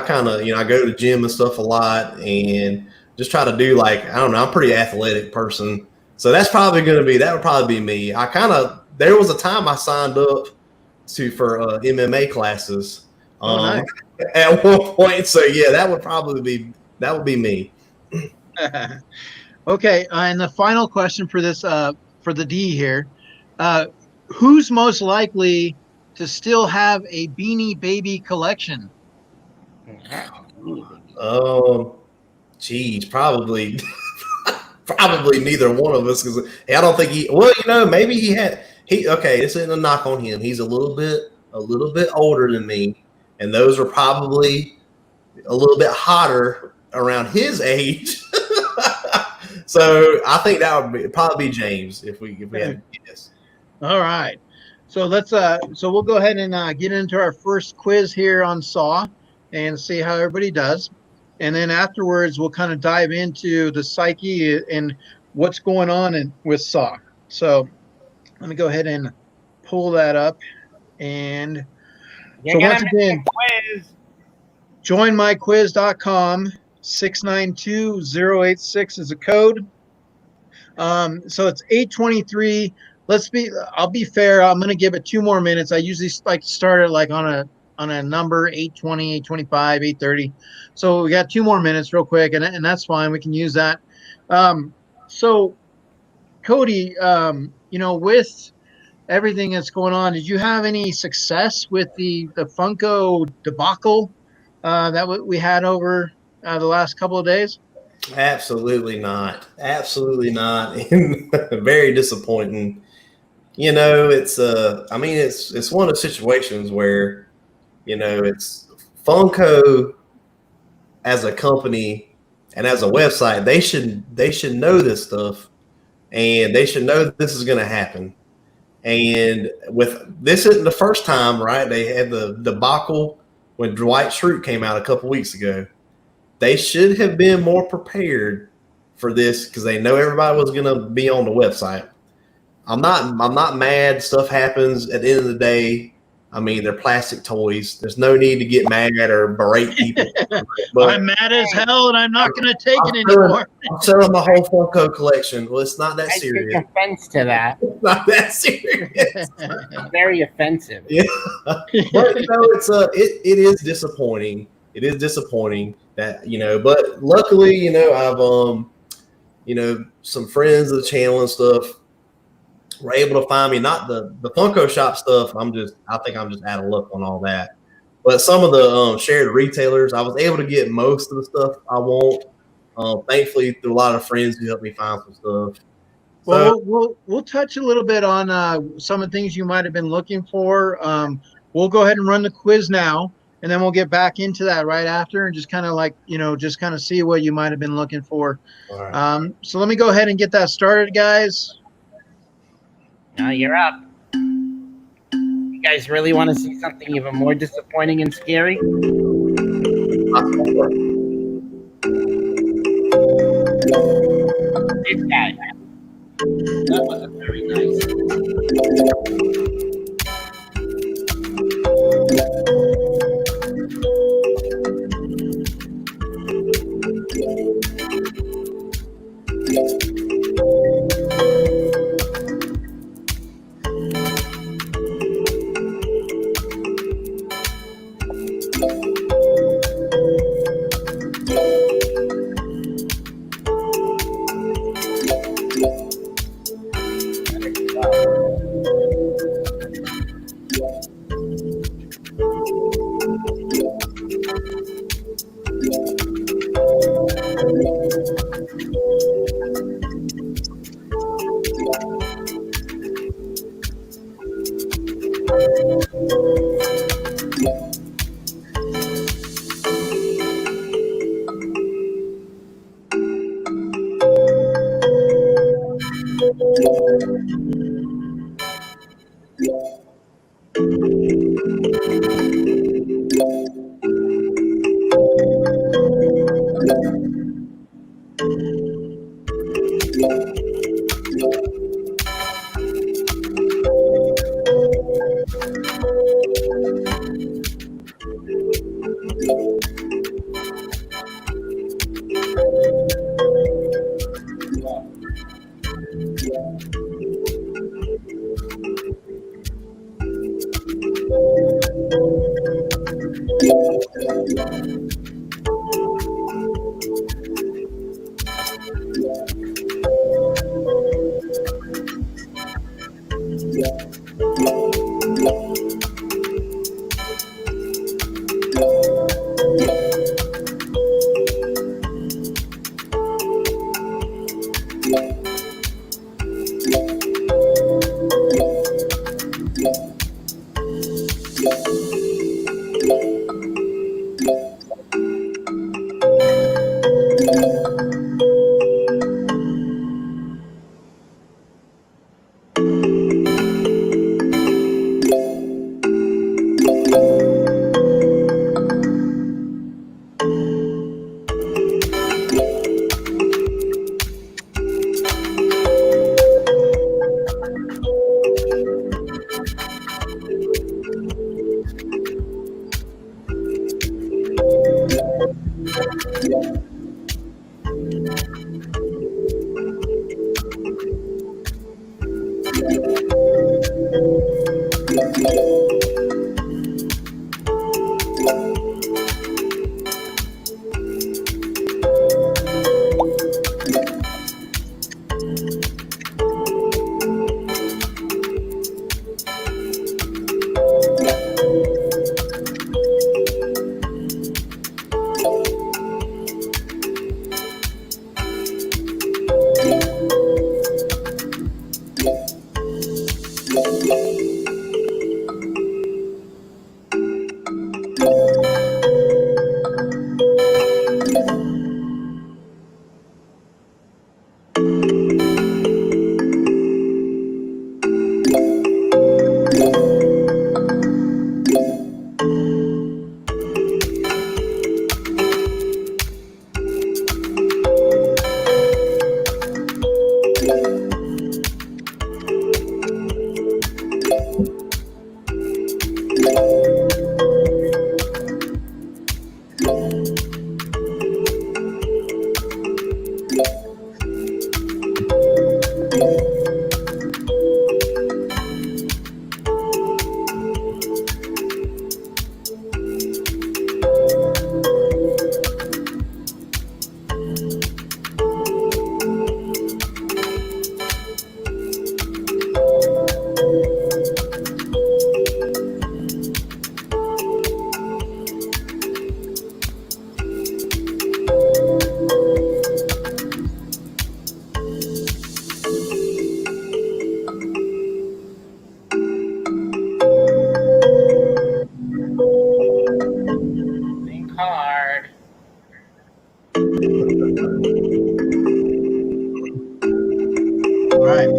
kind of I go to the gym and stuff a lot and just try to do like I don't know. I'm a pretty athletic person, so that would probably be me. There was a time I signed up for MMA classes. Nice. At one point, so yeah, that would be me. Okay, and the final question for this for the D here. Who's most likely to still have a Beanie Baby collection? Geez, probably neither one of us because I don't think maybe he had okay, this isn't a knock on him. He's a little bit older than me, and those are probably a little bit hotter around his age. So I think that would probably be James if we had to guess. All right. So let's so we'll go ahead and get into our first quiz here on Saw and see how everybody does. And then afterwards we'll kind of dive into the psyche and what's going on with Saw. So let me go ahead and pull that up. And so once again, joinmyquiz.com 692086 is a code. So it's 8:23. I'll be fair. I'm going to give it 2 more minutes. I usually like to start it like on a number 8:20, 8:25, 8:30. So we got 2 more minutes real quick and that's fine. We can use that. So Cody, with everything that's going on, did you have any success with the Funko debacle that we had over the last couple of days? Absolutely not. And very disappointing. I mean, it's one of the situations where, it's Funko as a company and as a website, they should know this stuff, and they should know that this is going to happen. And with this isn't the first time, right? They had the debacle when Dwight Schrute came out a couple weeks ago. They should have been more prepared for this because they know everybody was going to be on the website. I'm not mad. Stuff happens. At the end of the day, I mean, they're plastic toys. There's no need to get mad or berate people. But I'm mad as hell, and I'm not going to take it selling- anymore. I'm selling my whole Funko collection. Well, it's not that I serious. take offense to that. It's not that serious. It's very offensive. Yeah. But it is disappointing. It is disappointing that but luckily I've some friends of the channel and stuff were able to find me. Not the Funko Shop stuff. I think I'm just out of luck on all that. But some of the shared retailers, I was able to get most of the stuff I want. Thankfully, through a lot of friends who helped me find some stuff. Well, we'll touch a little bit on some of the things you might have been looking for. We'll go ahead and run the quiz now, and then we'll get back into that right after, and just kind of see what you might have been looking for. All right. So let me go ahead and get that started, guys. Now you're up. You guys really want to see something even more disappointing and scary? This guy. That wasn't very nice.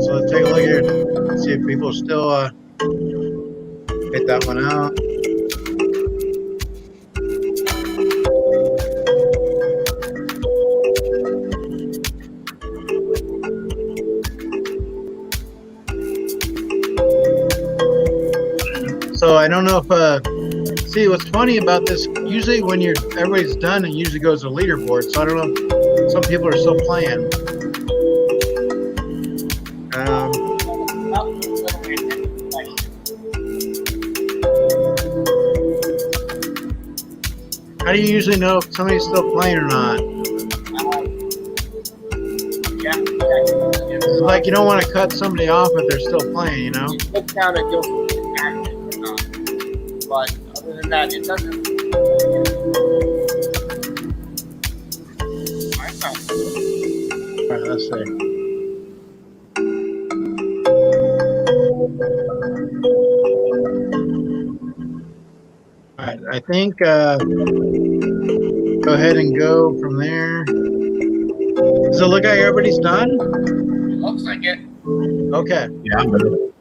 So let's take a look here. Let's see if people still hit that one out. So I don't know if see what's funny about this. Usually when everybody's done, it usually goes to leaderboard. So I don't know if some people are still playing. How do you usually know if somebody's still playing or not? It's like you don't want to cut somebody off if they're still playing, you know? Look down and you'll active or not. But other than that, it doesn't. All right, let's see. All right, I think go ahead and go from there. Does it look like everybody's done? It looks like it. Okay. Yeah, I'm ready.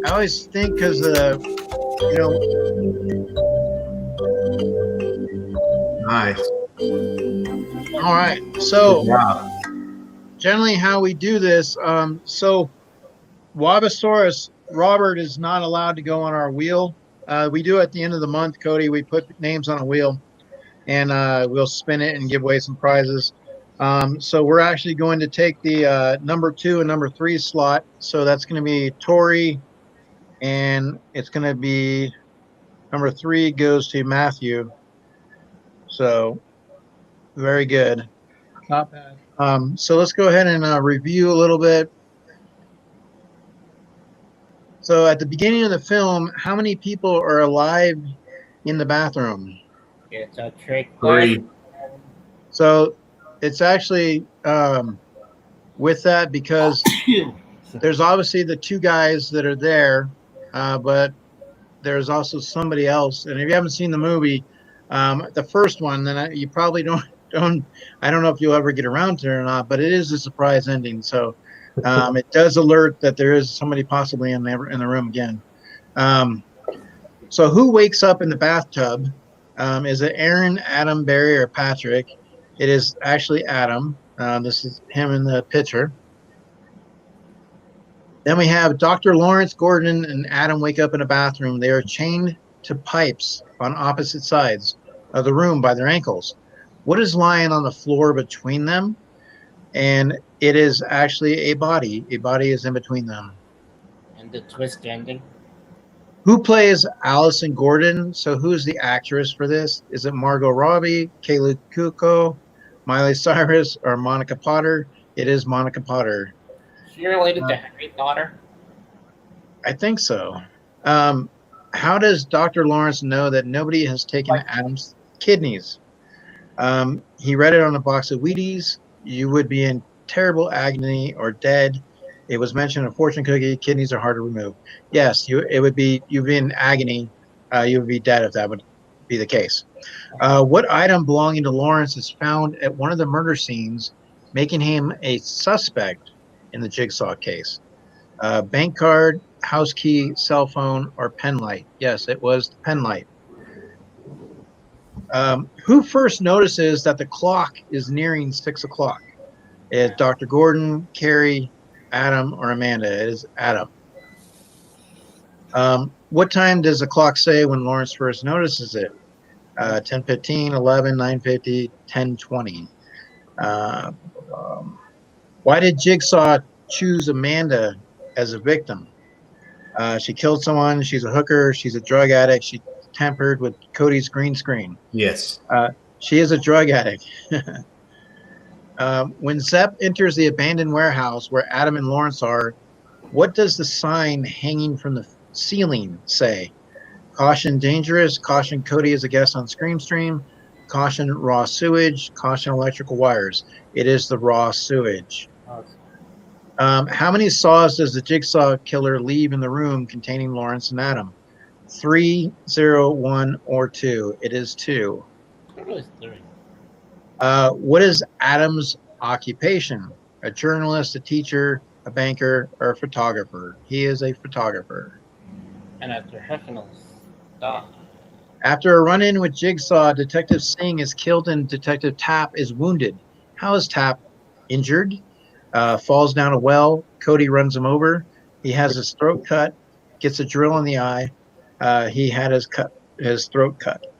I always think because you know. Nice. All right. So Wow. generally, how we do this. So Wabosaurus Robert is not allowed to go on our wheel. We do at the end of the month, Cody. We put names on a wheel, and we'll spin it and give away some prizes. So we're actually going to take the number 2 and number 3 slot. So that's going to be Tori, and it's going to be number 3 goes to Matthew. So very good. Not bad. So let's go ahead and review a little bit. So at the beginning of the film, how many people are alive in the bathroom? It's a trick 3. question. So it's actually with that because there's obviously the 2 guys that are there, but there's also somebody else. And if you haven't seen the movie, the first one, then you probably don't. I don't know if you'll ever get around to it or not, but it is a surprise ending. So it does alert that there is somebody possibly in the room again. So who wakes up in the bathtub? Is it Aaron, Adam, Barry, or Patrick? It is actually Adam. This is him in the picture. Then we have Dr. Lawrence, Gordon, and Adam wake up in a bathroom. They are chained to pipes on opposite sides of the room by their ankles. What is lying on the floor between them? And it is actually a body. A body is in between them. And the twist ending. Who plays Allison Gordon? So who's the actress for this? Is it Margot Robbie, Kaylee Cuoco, Miley Cyrus, or Monica Potter? It is Monica Potter. Is she related to Harry Potter? I think so. How does Dr. Lawrence know that nobody has taken Adam's kidneys? He read it on a box of Wheaties. You would be in terrible agony or dead. It was mentioned in a fortune cookie. Kidneys are hard to remove. Yes, you'd be in agony. You would be dead if that would be the case. What item belonging to Lawrence is found at one of the murder scenes, making him a suspect in the Jigsaw case? Bank card, house key, cell phone, or pen light? Yes, it was the pen light. Who first notices that the clock is nearing 6 o'clock? Is Dr. Gordon, Carrie, Adam, or Amanda? It is Adam. What time does the clock say when Lawrence first notices it? 10:15, 11, 9:50, 10:20. Why did Jigsaw choose Amanda as a victim? She killed someone. She's a hooker. She's a drug addict. She tampered with Cody's green screen. Yes. She is a drug addict. When Zepp enters the abandoned warehouse where Adam and Lawrence are, what does the sign hanging from the ceiling say? Caution dangerous, caution Cody is a guest on Scream Stream, caution raw sewage, caution electrical wires. It is the raw sewage. How many saws does the Jigsaw killer leave in the room containing Lawrence and Adam? 3, 0, 1, or 2? It is 2. What is Adam's occupation? a journalist, a teacher, a banker, or a photographer? He is a photographer. And after Heffinel's die. After a run-in with Jigsaw, Detective Singh is killed and Detective Tapp is wounded. How is Tapp injured? Falls down a well. Cody runs him over. He has his throat cut, gets a drill in the eye. He had his throat cut.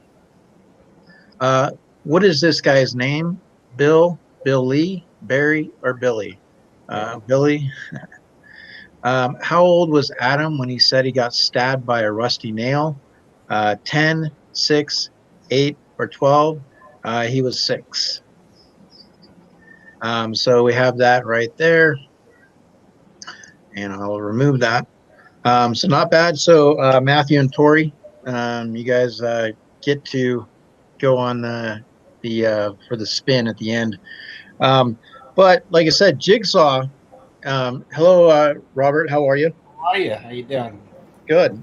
What is this guy's name? Bill Lee, Barry, or Billy? Billy. How old was Adam when he said he got stabbed by a rusty nail? 10, 6, 8, or 12? He was 6. So we have that right there. And I'll remove that. So not bad. So Matthew and Tori, you guys get to go on the for the spin at the end. But like I said, Jigsaw. Hello, Robert. How are you? How are you? How you doing? Good.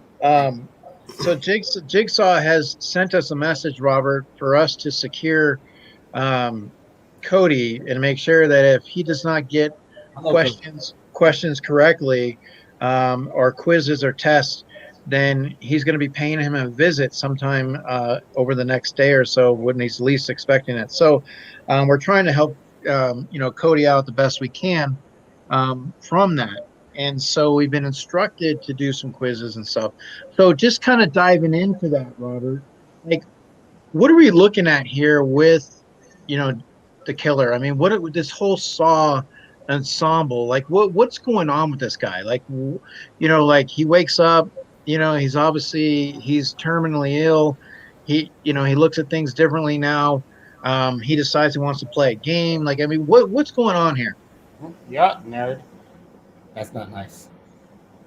So Jigsaw has sent us a message, Robert, for us to secure um, Cody and make sure that if he does not get Hello, Coach. questions correctly, or quizzes or tests, then he's going to be paying him a visit sometime over the next day or so when he's least expecting it. So we're trying to help Cody out the best we can from that. And so we've been instructed to do some quizzes and stuff. So just kind of diving into that, Robert, like what are we looking at here with, you know, the killer? I mean, this whole Saw ensemble, like what's going on with this guy? Like, like he wakes up, he's terminally ill. He looks at things differently now. He decides he wants to play a game. Like, I mean, what's going on here? Yeah, nerd. That's not nice.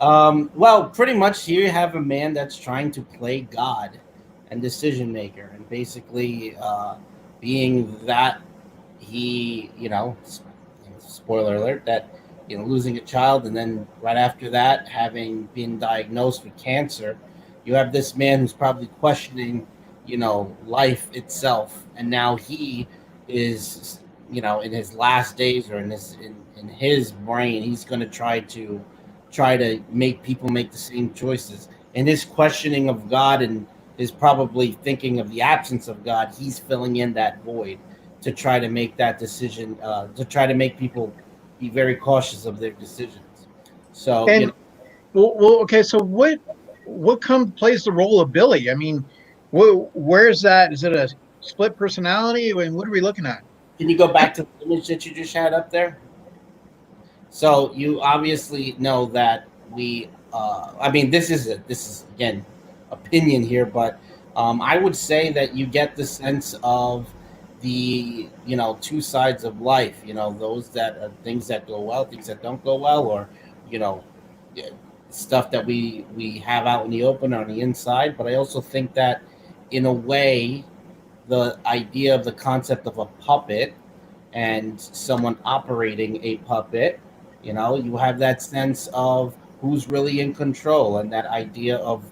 Well, pretty much here you have a man that's trying to play God and decision maker, and basically being that he, spoiler alert, that losing a child, and then right after that having been diagnosed with cancer, you have this man who's probably questioning, life itself, and now he is, in his last days, or in his brain, he's going to try to make people make the same choices. And his questioning of God and is probably thinking of the absence of God, he's filling in that void to try to make that decision, to try to make people be very cautious of their decisions. So, And okay, so what plays the role of Billy? I mean, where's that? Is it a split personality? I mean, what are we looking at? can you go back to the image that you just had up there? So you obviously know that I mean, this is again opinion here, but I would say that you get the sense of the two sides of life. Those that are things that go well, things that don't go well, or you know yeah, stuff that we have out in the open on the inside. But I also think that in a way, the idea of the concept of a puppet and someone operating a puppet, you have that sense of who's really in control, and that idea of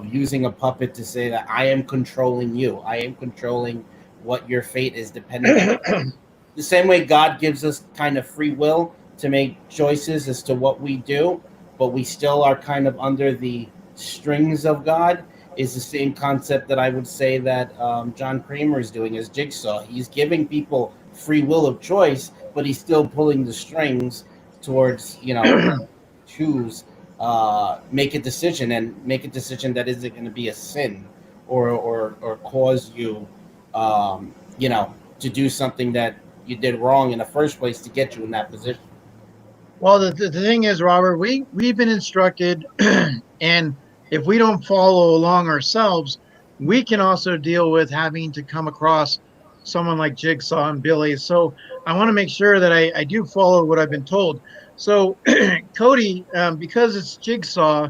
using a puppet to say that I am controlling you, I am controlling what your fate is dependent on. The same way God gives us kind of free will to make choices as to what we do, but we still are kind of under the strings of God, is the same concept that I would say that John Kramer is doing as Jigsaw. He's giving people free will of choice, but he's still pulling the strings towards, choose, make a decision, and make a decision that isn't going to be a sin, or cause you, to do something that you did wrong in the first place to get you in that position. Well, the thing is, Robert, we've been instructed, and if we don't follow along ourselves, we can also deal with having to come across someone like Jigsaw and Billy. So I want to make sure that I do follow what I've been told. So Cody, because it's Jigsaw,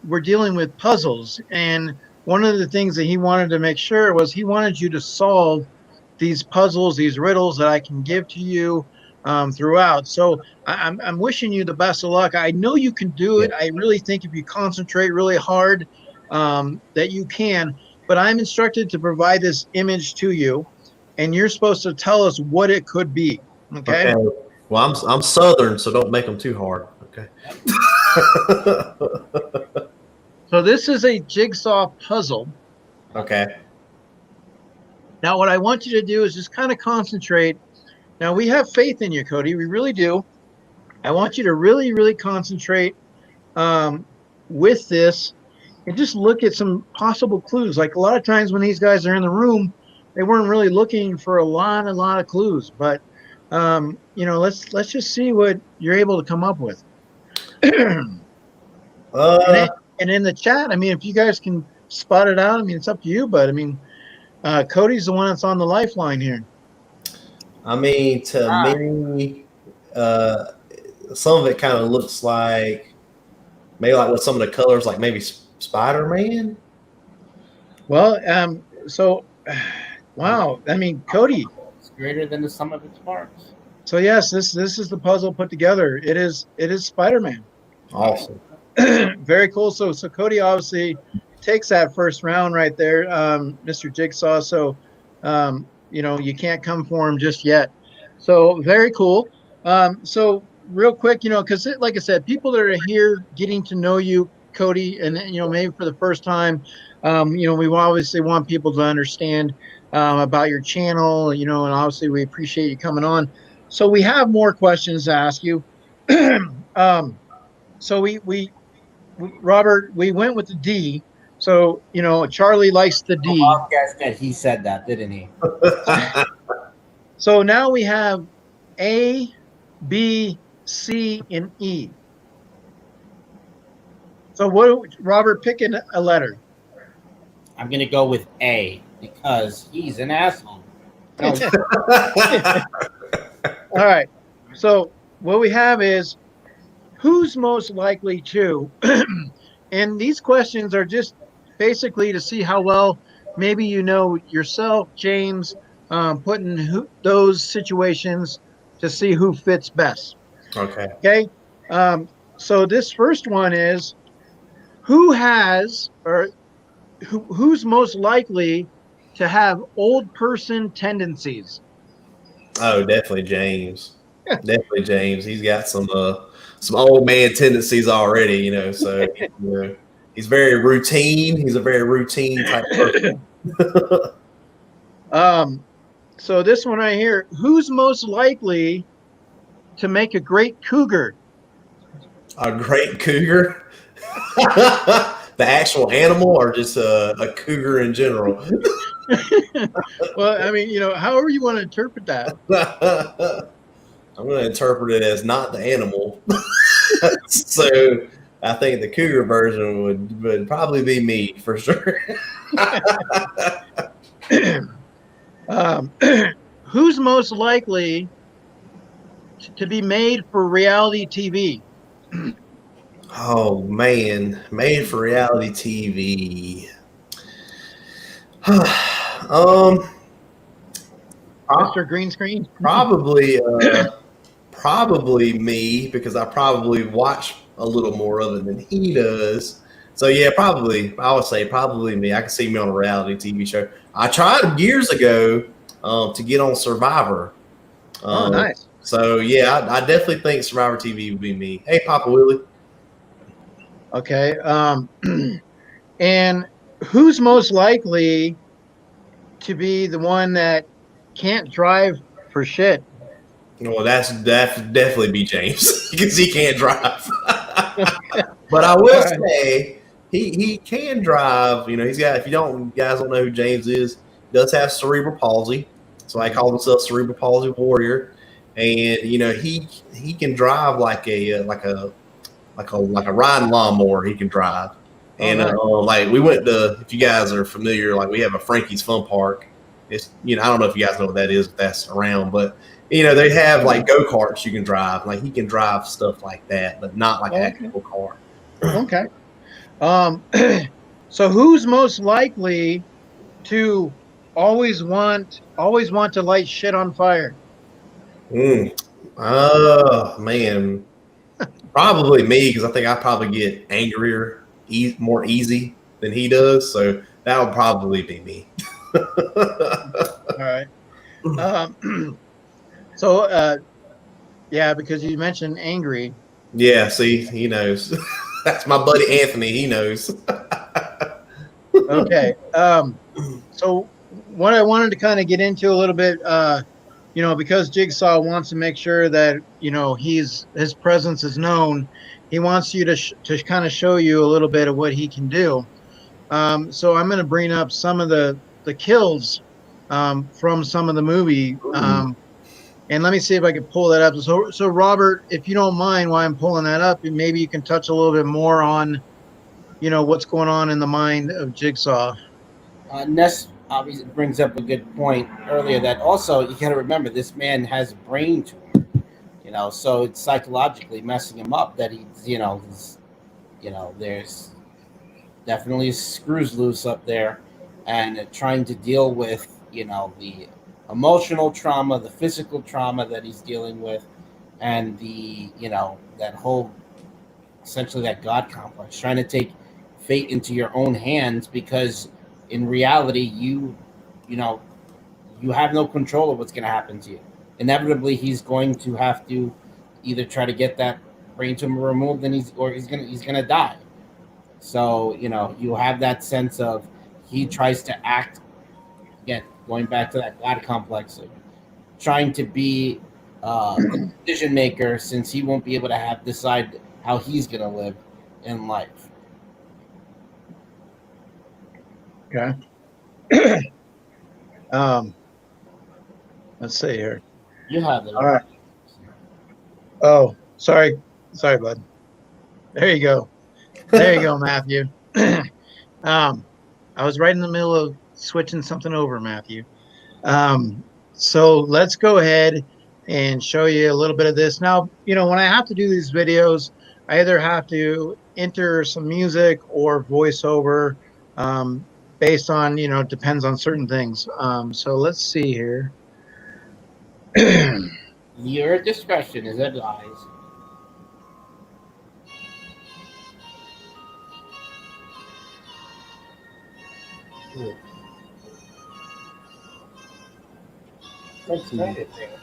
we're dealing with puzzles, and one of the things that he wanted to make sure was he wanted you to solve these puzzles, these riddles that I can give to you throughout. So I'm wishing you the best of luck. I know you can do it. I really think if you concentrate really hard, that you can. But I'm instructed to provide this image to you, and you're supposed to tell us what it could be. Okay. Okay. Well, I'm Southern, so don't make them too hard. Okay. So this is a jigsaw puzzle. Okay. Now, what I want you to do is just kind of concentrate. Now, we have faith in you, Cody. We really do. I want you to really, really concentrate with this and just look at some possible clues. Like a lot of times when these guys are in the room, they weren't really looking for a lot of clues. But let's just see what you're able to come up with. and, Uh, and in the chat, I mean, if you guys can spot it out, I mean, it's up to you. But I mean, Cody's the one that's on the lifeline here. I mean, to me, some of it kind of looks like maybe like with some of the colors, like maybe Spider-Man. Well, wow. I mean, Cody. It's greater than the sum of its parts. So yes, this is the puzzle put together. It is Spider-Man. Awesome. Very cool. So Cody obviously takes that first round right there, Mr. Jigsaw. So you can't come for him just yet. So very cool. So real quick, because like I said, people that are here getting to know you, Cody, and maybe for the first time, we obviously want people to understand about your channel, and obviously we appreciate you coming on. So we have more questions to ask you. So Robert, we went with the D. So Charlie likes the D. That he said that, didn't he? So now we have A, B, C, and E. So Robert, pick a letter. I'm gonna go with A because he's an asshole. All right. So what we have is who's most likely to, and these questions are just basically to see how well maybe you know yourself, James, putting those situations to see who fits best. Okay. Okay. So this first one is who's most likely to have old person tendencies? Oh, definitely James. Definitely James. He's got some old man tendencies already, So he's very routine. He's a very routine type person. So this one right here, who's most likely to make a great cougar? A great cougar? The actual animal or just a cougar in general? Well, I mean, however you want to interpret that. I'm going to interpret it as not the animal. So I think the cougar version would probably be me for sure. Who's most likely to be made for reality TV? Oh man, made for reality TV. Mr. Green Screen? Probably me, because I probably watch a little more of it than he does. So yeah, I would say probably me. I can see me on a reality TV show. I tried years ago to get on Survivor. Oh, nice. So yeah, I definitely think Survivor TV would be me. Hey, Papa Willie. Okay. And who's most likely to be the one that can't drive for shit? Well, that's definitely be James because he can't drive. But I will say he can drive. He's got. If you guys don't know who James is, he does have cerebral palsy. So I call himself cerebral palsy warrior, and he can drive like a riding lawnmower. He can drive, and like we went to. If you guys are familiar, like we have a Frankie's Fun Park. It's I don't know if you guys know what that is, if that's around, but they have like go-karts you can drive. Like he can drive stuff like that, but not like an actual car. Okay. So who's most likely to always want to light shit on fire? Oh man, probably me, because I think I probably get angrier more easy than he does. So that would probably be me. All right. So Yeah, because you mentioned angry. Yeah, see, he knows. That's my buddy Anthony. He knows. Okay. So what I wanted to kind of get into a little bit, because Jigsaw wants to make sure that his presence is known. He wants you to kind of show you a little bit of what he can do. So I'm going to bring up some of the kills from some of the movie. And let me see if I can pull that up. So Robert, if you don't mind, while I'm pulling that up, maybe you can touch a little bit more on what's going on in the mind of Jigsaw. Ness obviously brings up a good point earlier that also you got to remember this man has a brain tumor, so it's psychologically messing him up that there's definitely screws loose up there, and trying to deal with the emotional trauma, the physical trauma that he's dealing with, and the that whole essentially that God complex, trying to take fate into your own hands because in reality you know you have no control of what's going to happen to you. Inevitably, he's going to have to either try to get that brain tumor removed, and he's gonna die. So you have that sense of he tries to act again, going back to that God complex, of trying to be the decision maker since he won't be able to have decide how he's gonna live in life. Okay. um, let's see here. You have it. All right. Oh, sorry, bud. There you go. There you go, Matthew. um, I was right in the middle of switching something over, Matthew. So let's go ahead and show you a little bit of this. Now, when I have to do these videos, I either have to enter some music or voiceover, um, based on, depends on certain things. So let's see here. Your discretion is advised. Ooh, like Stranger Things.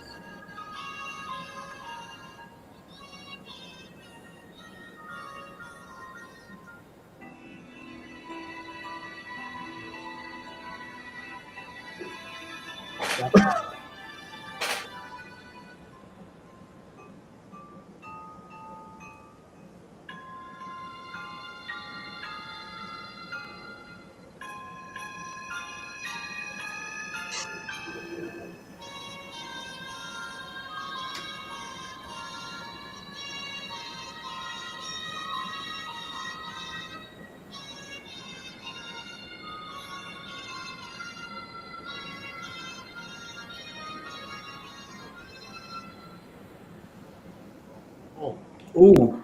Oh, Ooh.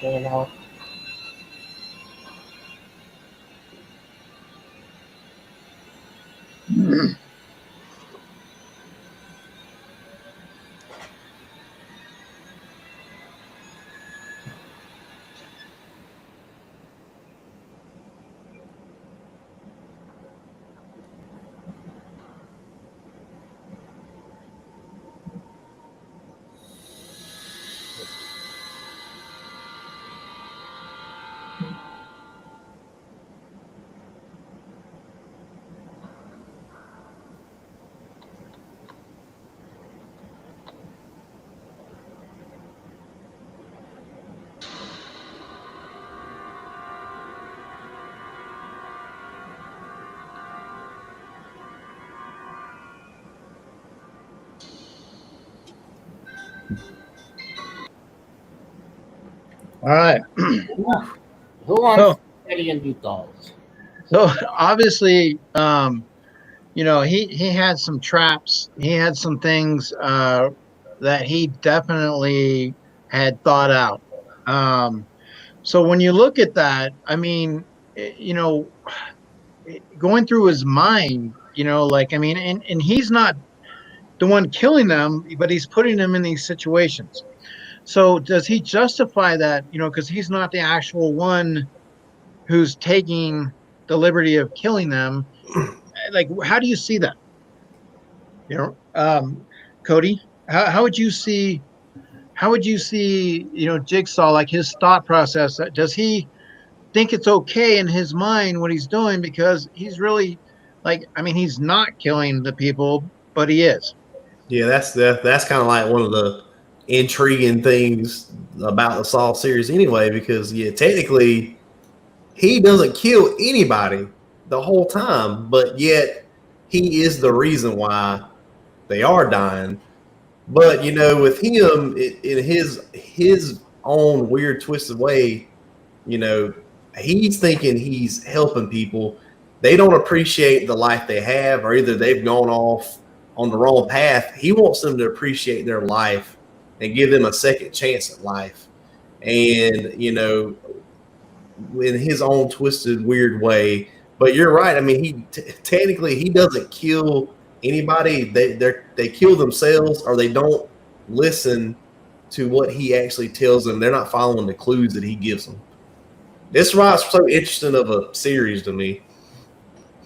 you know. All right. Who wants So, Eddie and meatballs? so obviously, he had some traps. He had some things that he definitely had thought out. So when you look at that, I mean, going through his mind, like, I mean, and he's not the one killing them, but he's putting them in these situations. So does he justify that, because he's not the actual one who's taking the liberty of killing them? Like, how do you see that? Cody, how would you see Jigsaw, like his thought process? Does he think it's okay in his mind what he's doing, because he's really, like, I mean, he's not killing the people, but he is. Yeah, that's kind of like one of the intriguing things about the Saw series, anyway. Because yeah, technically, he doesn't kill anybody the whole time, but yet he is the reason why they are dying. But with him, in his own weird, twisted way, you know, he's thinking he's helping people. They don't appreciate the life they have, or either they've gone off on the wrong path. He wants them to appreciate their life and give them a second chance at life. And, in his own twisted, weird way. But you're right. I mean, technically he doesn't kill anybody. They kill themselves, or they don't listen to what he actually tells them. They're not following the clues that he gives them. This is why it's so interesting of a series to me.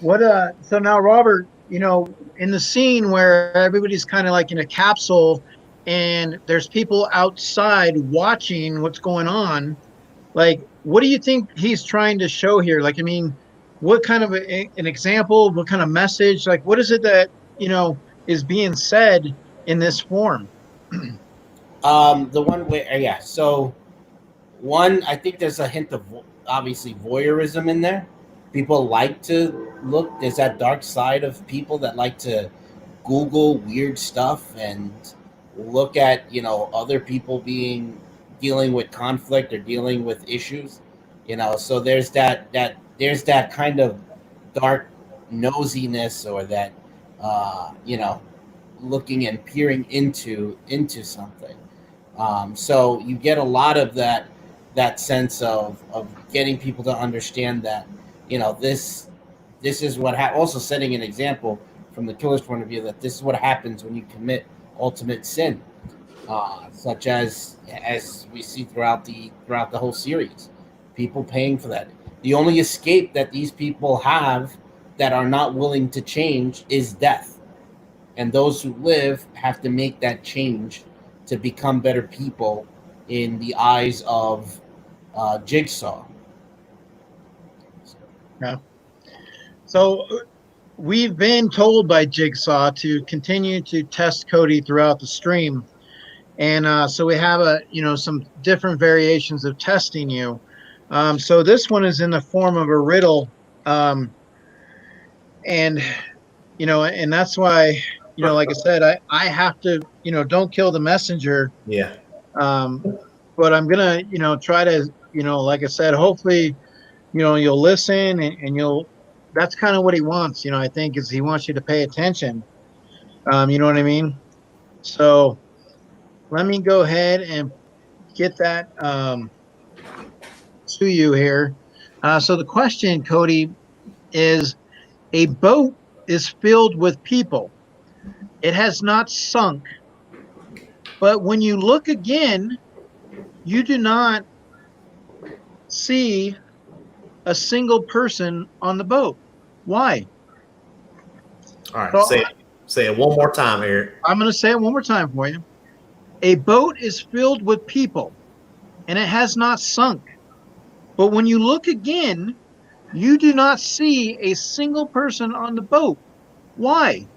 So now, Robert, in the scene where everybody's kind of like in a capsule and there's people outside watching what's going on, like, what do you think he's trying to show here? Like, I mean, what kind of an example, what kind of message, like, what is it that, is being said in this form? The one where yeah. So one, I think there's a hint of obviously voyeurism in there. People like to look. There's that dark side of people that like to Google weird stuff and look at other people dealing with conflict or dealing with issues. So there's that kind of dark nosiness, or that looking and peering into something. So you get a lot of that sense of getting people to understand that this is what also setting an example from the killer's point of view, that this is what happens when you commit ultimate sin, such as we see throughout the whole series, people paying for that. The only escape that these people have that are not willing to change is death, and those who live have to make that change to become better people in the eyes of Jigsaw. Yeah. So we've been told by Jigsaw to continue to test Cody throughout the stream. And so we have some different variations of testing you. So this one is in the form of a riddle. And that's why, like I said, I have to, don't kill the messenger. Yeah. But I'm going to, try to, like I said, hopefully, you'll listen, and that's kind of what he wants, I think, is he wants you to pay attention. You know what I mean? So let me go ahead and get that to you here. So the question, Cody, is: a boat is filled with people. It has not sunk, but when you look again, you do not see a single person on the boat. Why? All right. So Say it one more time, Eric. I'm going to say it one more time for you. A boat is filled with people, and it has not sunk. But when you look again, you do not see a single person on the boat. Why?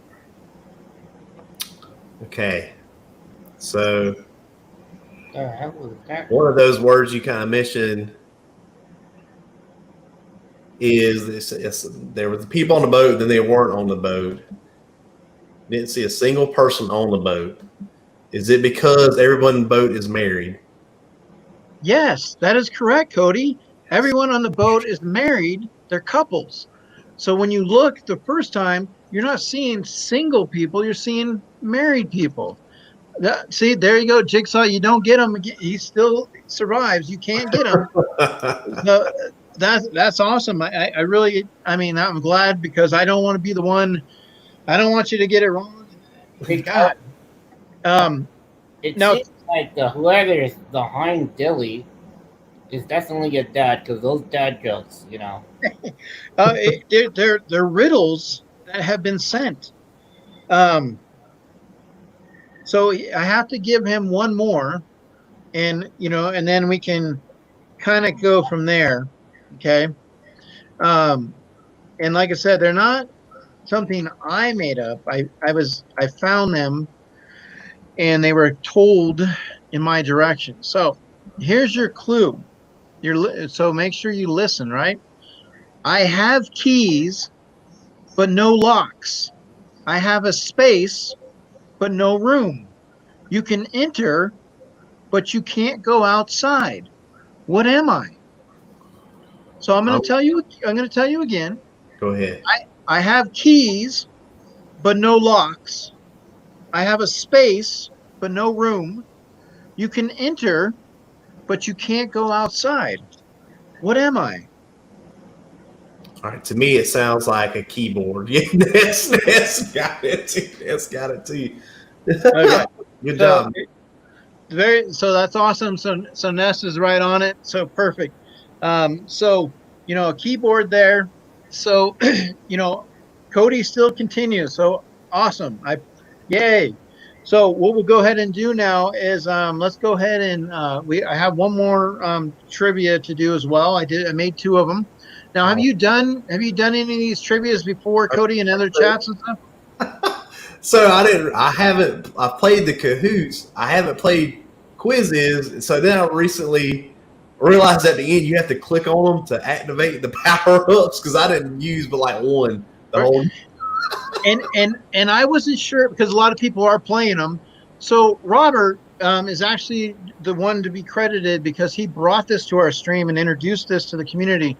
Okay. So Hell was that? one of those words you kind of mentioned is there were the people on the boat, then they weren't on the boat. Didn't see a single person on the boat. Is it because everyone in the boat is married? Yes, that is correct, Cody. Everyone on the boat is married. They're couples. So when you look the first time, you're not seeing single people. You're seeing married people. See, there you go, Jigsaw. You don't get him. He still survives. You can't get him. So that's awesome. I really, I mean, I'm glad because I don't want to be the one. I don't want you to get it wrong. And God, um, It now seems like whoever is behind Dilly is definitely a dad because those dad jokes, you know. they're riddles that have been sent. Um, so I have to give him one more, and and then we can kind of go from there. Okay. Um, and like I said, they're not something I made up. I found them and they were told in my direction. So here's your clue. So make sure you listen, right? I have keys, but no locks. I have a space, but no room. You can enter, but you can't go outside. What am I? So I'm going Oh, to tell you. I'm going to tell you again. go ahead. I have keys, but no locks. I have a space, but no room. You can enter, but you can't go outside. What am I? All right. To me, it sounds like a keyboard. Yeah, that's got it. That's got it too. Okay. Good So job. so that's awesome. So Ness is right on it. So perfect. So a keyboard there. So Cody still continues. So awesome. Yay. So what we'll go ahead and do now is let's go ahead and I have one more trivia to do as well. I made two of them. Now have you done any of these trivias before, Cody, and other chats and stuff? So I haven't. I've played the Cahoots. I haven't played quizzes. So then I recently realized at the end you have to click on them to activate the power ups because I didn't use but like one the Right. whole. And I wasn't sure because a lot of people are playing them. So Robert is actually the one to be credited because he brought this to our stream and introduced this to the community.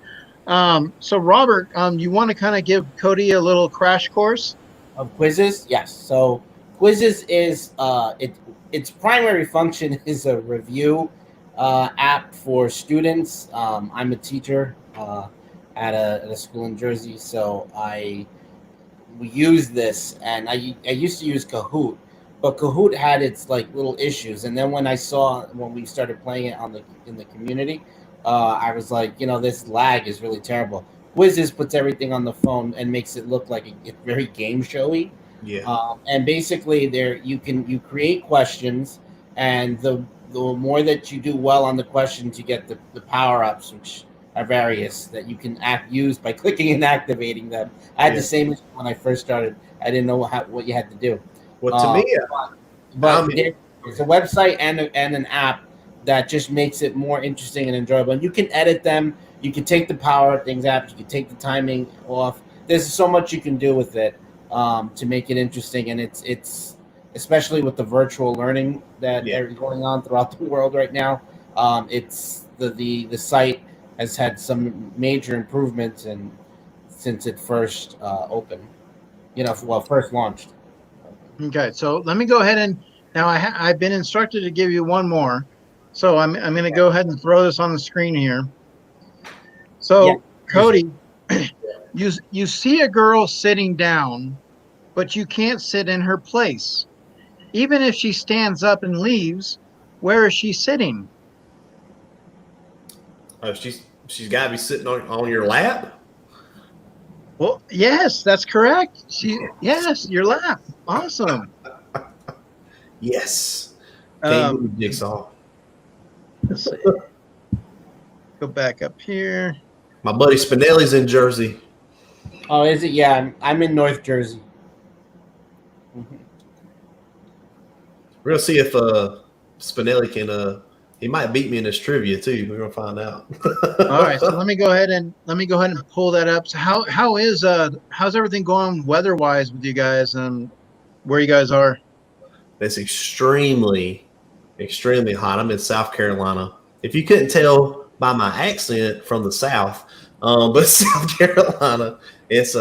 So Robert, you want to kind of give Cody a little crash course? Of quizzes, yes. So quizzes is its primary function is a review app for students. I'm a teacher at a school in Jersey, so we use this, and I used to use Kahoot, but Kahoot had its like little issues, and then when we started playing it in the community, I was like, this lag is really terrible. Quizzes puts everything on the phone and makes it look like it's very game showy. Yeah. And basically, there you create questions, and the more that you do well on the questions, you get the power ups, which are various that you can use by clicking and activating them. I had Yeah. the same issue when I first started. I didn't know what you had to do. Well, to me, But there's a website and an app that just makes it more interesting and enjoyable. And you can edit them. You can take the power things out. You can take the timing off. There's so much you can do with it to make it interesting. And it's especially with the virtual learning that is going on throughout the world right now. It's the site has had some major improvements and since it first opened. First launched. Okay, so let me go ahead and now I've been instructed to give you one more. So I'm going to go ahead and throw this on the screen here. So Cody, you see a girl sitting down, but you can't sit in her place. Even if she stands up and leaves, where is she sitting? Oh, she's got to be sitting on your lap. Well, yes, that's correct. Yes, your lap. Awesome. Yes. Can't move, Jigsaw. Let's see. Go back up here. My buddy Spinelli's in Jersey. Oh, is it? Yeah, I'm in North Jersey. We're gonna see if Spinelli can. He might beat me in this trivia too. We're gonna find out. All right, so let me go ahead and pull that up. So how's everything going weather wise with you guys and where you guys are? that's extremely, extremely hot. I'm in South Carolina. If you couldn't tell by my accent from the South, but South Carolina, it's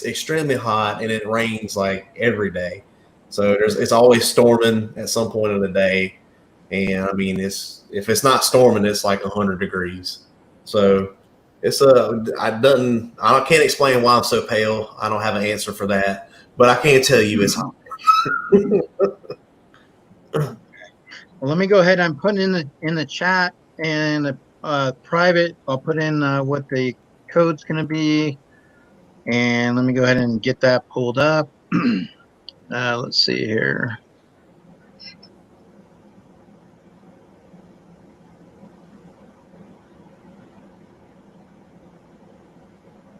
extremely hot and it rains like every day. So it's always storming at some point of the day, and I mean if it's not storming, it's like 100 degrees. So it's I can't explain why I'm so pale. I don't have an answer for that, but I can tell you it's hot. Well, let me go ahead. I'm putting in the chat and private. I'll put in what the code's going to be, and let me go ahead and get that pulled up. Let's see here.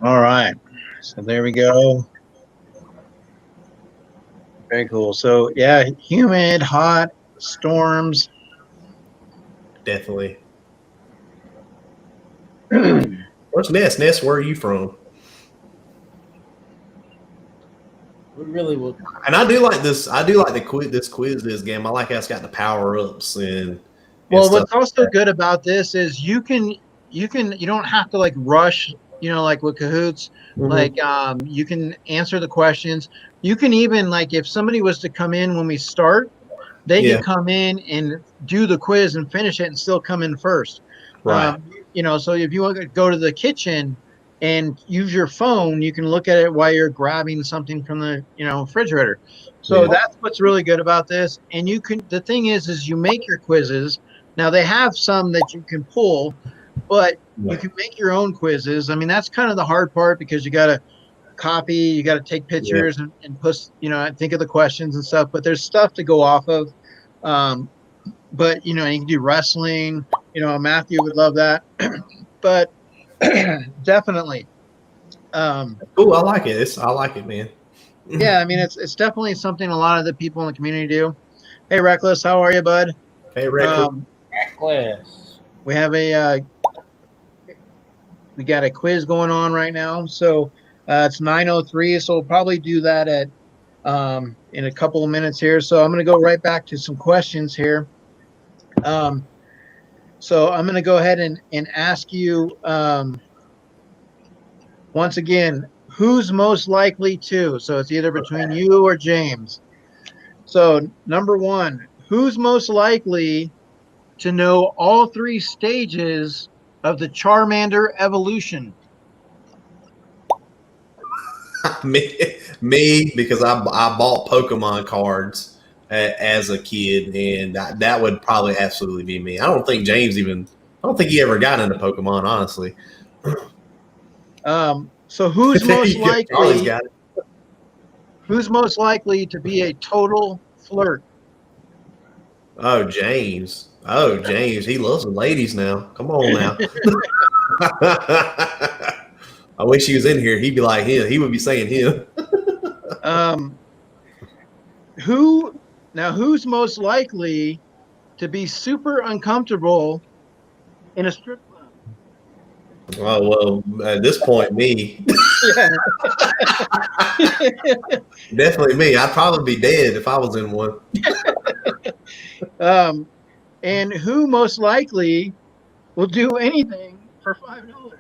All right, so there we go. Very cool. So yeah, humid, hot, storms. Definitely. Where's Ness? Ness, where are you from? We really would. And I do like this. I do like this quiz game. I like how it's got the power ups and Well, stuff. what's also good about this is you don't have to like rush, like with Kahoots. Mhm. Like you can answer the questions. You can even like if somebody was to come in when we start, they Yeah. can come in and do the quiz and finish it and still come in first. Right. So if you want to go to the kitchen and use your phone, you can look at it while you're grabbing something from the, refrigerator. So Yeah. that's what's really good about this. And the thing is you make your quizzes. Now they have some that you can pull, but you can make your own quizzes. I mean, that's kind of the hard part because you got to copy, you got to take pictures and put, think of the questions and stuff, but there's stuff to go off of. But you can do wrestling, Matthew would love that. But definitely. Cool. I like it. I like it, man. Yeah, I mean it's definitely something a lot of the people in the community do. Hey Reckless, how are you, bud? Hey, Reckless. Reckless. We have we got a quiz going on right now. So it's 9:03, so we'll probably do that at in a couple of minutes here. So I'm going to go right back to some questions here. So I'm going to go ahead and ask you once again, who's most likely to? So it's either between you or James. So number one, who's most likely to know all three stages of the Charmander evolution? me, because I bought Pokemon cards as a kid, and that would probably absolutely be me. I don't think he ever got into Pokemon, honestly. So who's most Charlie's likely? got it. Who's most likely to be a total flirt? Oh, James. Oh, James. He loves the ladies now. Come on now. I wish he was in here. He'd be like him. He would be saying him. Who's most likely to be super uncomfortable in a strip club? Oh, well, at this point, me. Yeah. Definitely me. I'd probably be dead if I was in one. And who most likely will do anything for $5?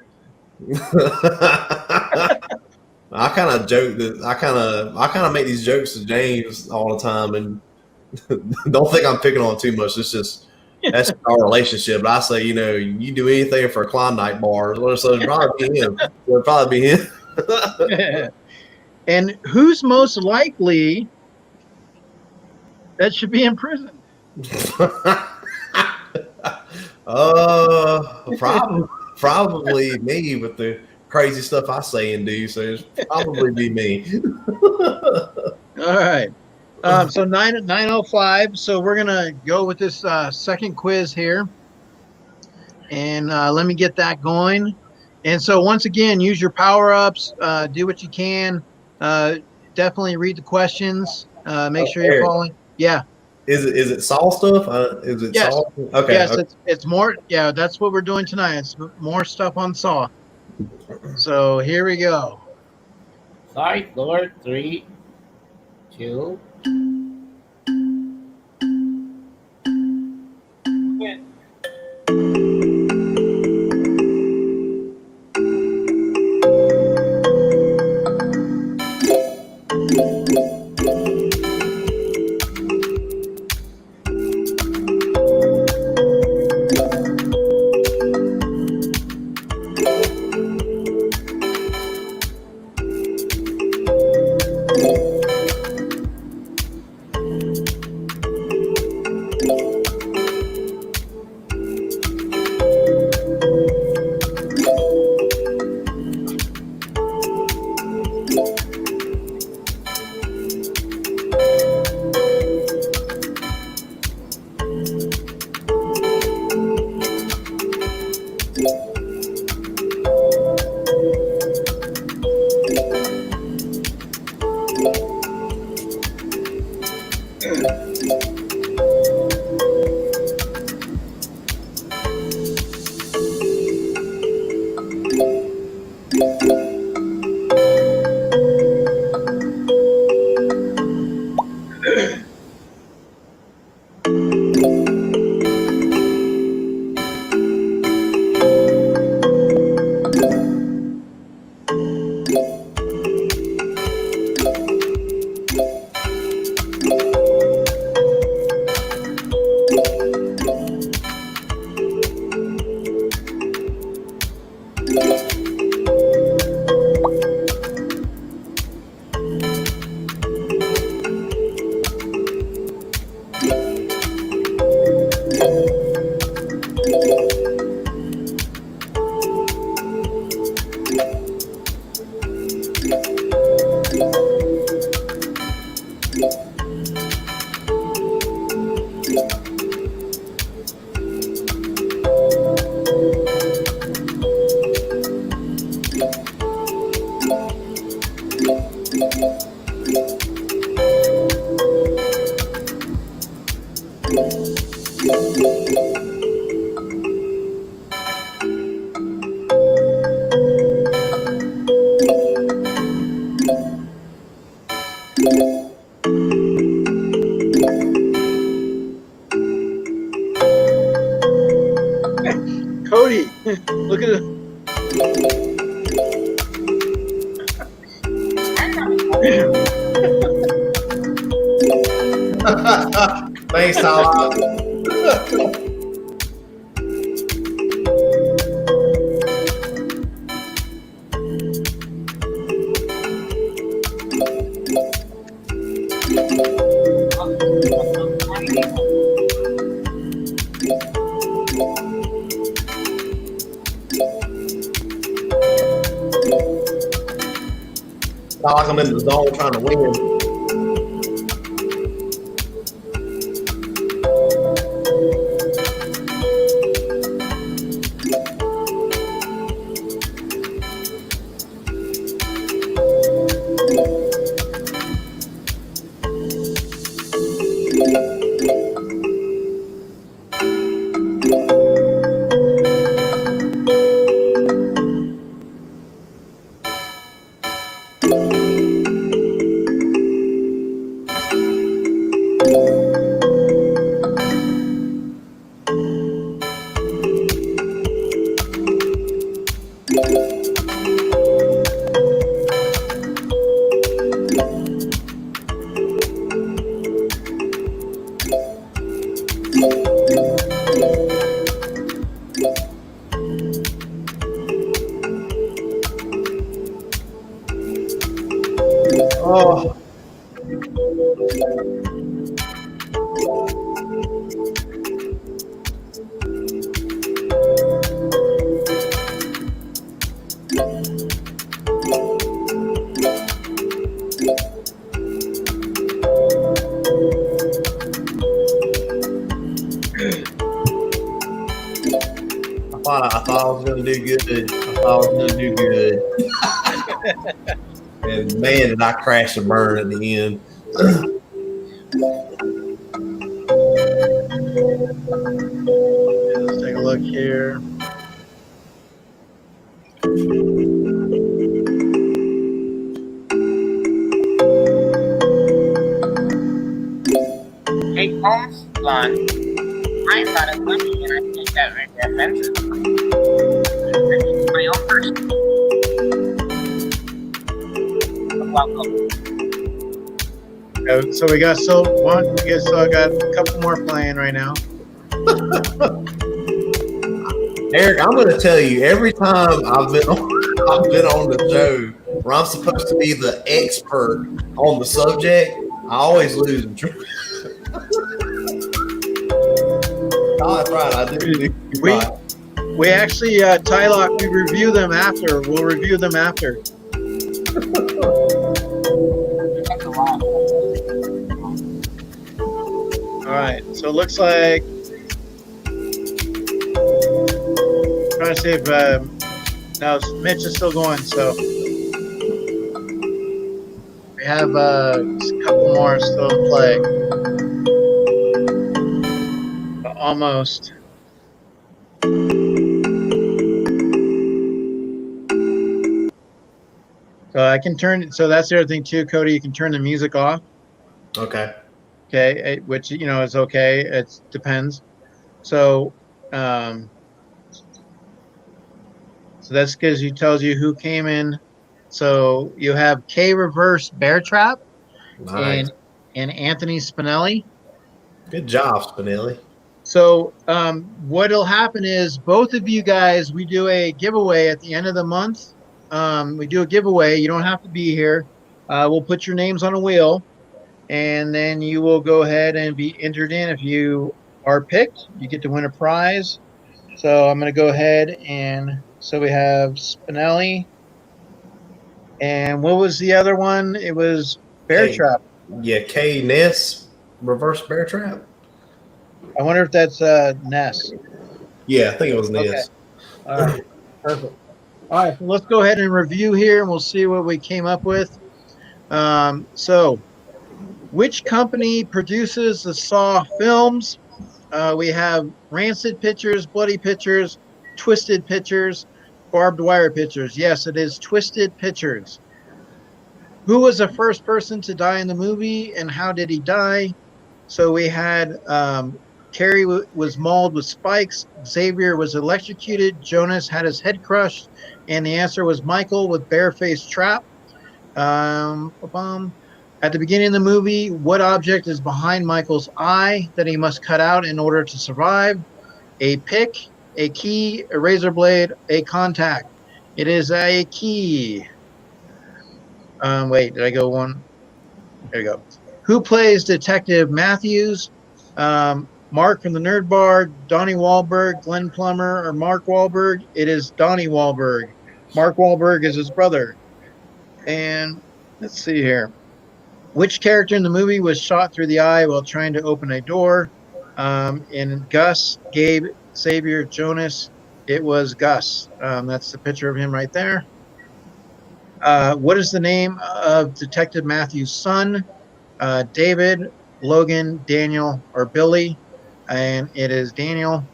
I kind of joke that I kind of make these jokes to James all the time, and don't think I'm picking on too much. It's just that's our relationship. But I say, you do anything for a Klondike bar. So it'd probably be him. It'd probably be him. And who's most likely that should be in prison? Probably me with the crazy stuff I say and do. So it's probably be me. All right. So 9:05. So we're gonna go with this second quiz here, and let me get that going. And so once again, use your power ups. Do what you can. Definitely read the questions. Make sure you're following. Yeah. Is it Saw stuff? Is it Yes. Saw? Okay. Yes, Okay. it's more. Yeah, that's what we're doing tonight. It's more stuff on Saw. So here we go. Sorry, Lord. 3, 2. Cody, look at it. Thanks, Tyler. Not like I'm in the zone trying to win. Oh. I thought I was going to do good. I thought I was going to do good. And man, did I crash and burn at the end. Let's take a look here. Hey, Holmes, Lon. I thought it was me, and I think that very offensive. My own person. Welcome. So we got still one. I guess I got a couple more playing right now. Eric, I'm going to tell you, every time I've been on the show where I'm supposed to be the expert on the subject, I always lose. Oh, that's right. I do. We actually, Tylock, we review them after. We'll review them after. All right. So it looks like. trying to see if no, Mitch is still going. So we have a couple more still in play. Almost. So I can turn. So that's the other thing too, Cody. You can turn the music off. Okay. Okay, which is okay. It depends. So, so that's because you tells you who came in. So you have K Reverse Bear Trap Nice. and Anthony Spinelli. Good job, Spinelli. So what'll happen is both of you guys, we do a giveaway at the end of the month. We do a giveaway. You don't have to be here. We'll put your names on a wheel, and then you will go ahead and be entered in. If you are picked, you get to win a prize. So I'm going to go ahead and so we have Spinelli. And what was the other one? It was Bear K, Trap. yeah, K Ness reverse bear trap. I wonder if that's Ness. Yeah, I think it was Okay. Ness. All right. Perfect. All right. So let's go ahead and review here and we'll see what we came up with. So, which company produces the Saw films? We have Rancid Pictures, Bloody Pictures, Twisted Pictures, Barbed Wire Pictures. Yes, it is Twisted Pictures. Who was the first person to die in the movie and how did he die? So we had Carrie was mauled with spikes, Xavier was electrocuted, Jonas had his head crushed, and the answer was Michael with barefaced trap. At the beginning of the movie, what object is behind Michael's eye that he must cut out in order to survive? A pick, a key, a razor blade, a contact. It is a key. Wait, did I go one? There you go. Who plays Detective Matthews? Mark from the Nerd Bar, Donnie Wahlberg, Glenn Plummer, or Mark Wahlberg? It is Donnie Wahlberg. Mark Wahlberg is his brother. And let's see here. Which character in the movie was shot through the eye while trying to open a door? In Gus, Gabe, Xavier, Jonas, it was Gus. That's the picture of him right there. What is the name of Detective Matthews' son? David, Logan, Daniel, or Billy? And it is Daniel.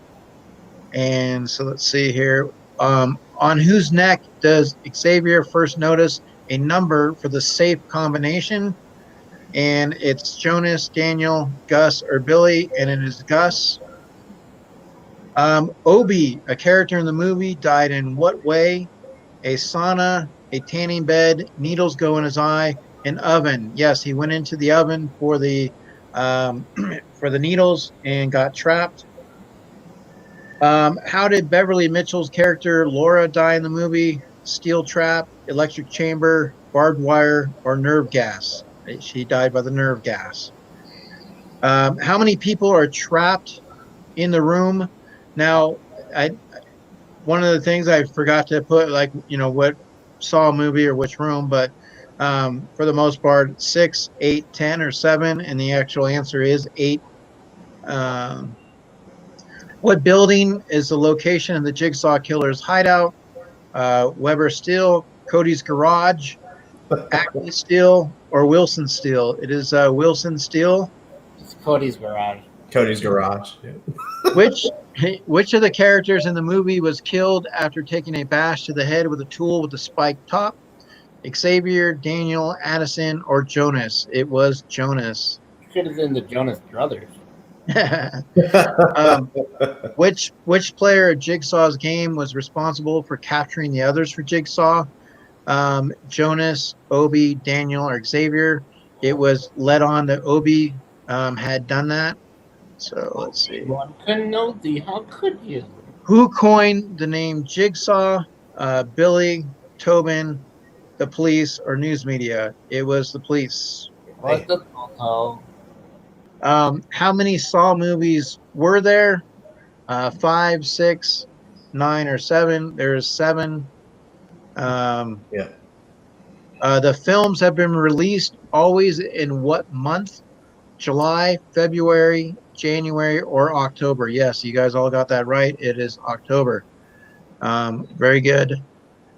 And so let's see here. On whose neck does Xavier first notice a number for the safe combination? And it's Jonas, Daniel, Gus, or Billy, and it is Gus. Obi, a character in the movie, died in what way? A sauna, a tanning bed, needles go in his eye, an oven. Yes, he went into the oven for the for the needles and got trapped. How did Beverly Mitchell's character Laura die in the movie? Steel trap, electric chamber, barbed wire, or nerve gas? She died by the nerve gas. How many people are trapped in the room? Now, I one of the things I forgot to put, like, what Saw movie or which room, but for the most part, 6, 8, 10, or 7, and the actual answer is 8. What building is the location of the Jigsaw Killer's hideout? Weber Steel, Cody's Garage, Acme Steel, or Wilson Steel? It is Wilson Steel. It's Cody's garage. Cody's garage. Yeah. Which which of the characters in the movie was killed after taking a bash to the head with a tool with a spiked top? Xavier, Daniel, Addison, or Jonas? It was Jonas. Should have been the Jonas Brothers. um, which player of Jigsaw's game was responsible for capturing the others for Jigsaw? Jonas, Obi, Daniel, or Xavier? It was led on that Obi had done that. So let's see. One couldn't know thee. How could you? Who coined the name Jigsaw? Billy, Tobin, the police, or news media? It was the police. What the Toto? How many Saw movies were there? 5, 6, 9, or 7? There's 7. Yeah. The films have been released always in what month? July, February, January, or October? Yes, you guys all got that right. It is October. Very good.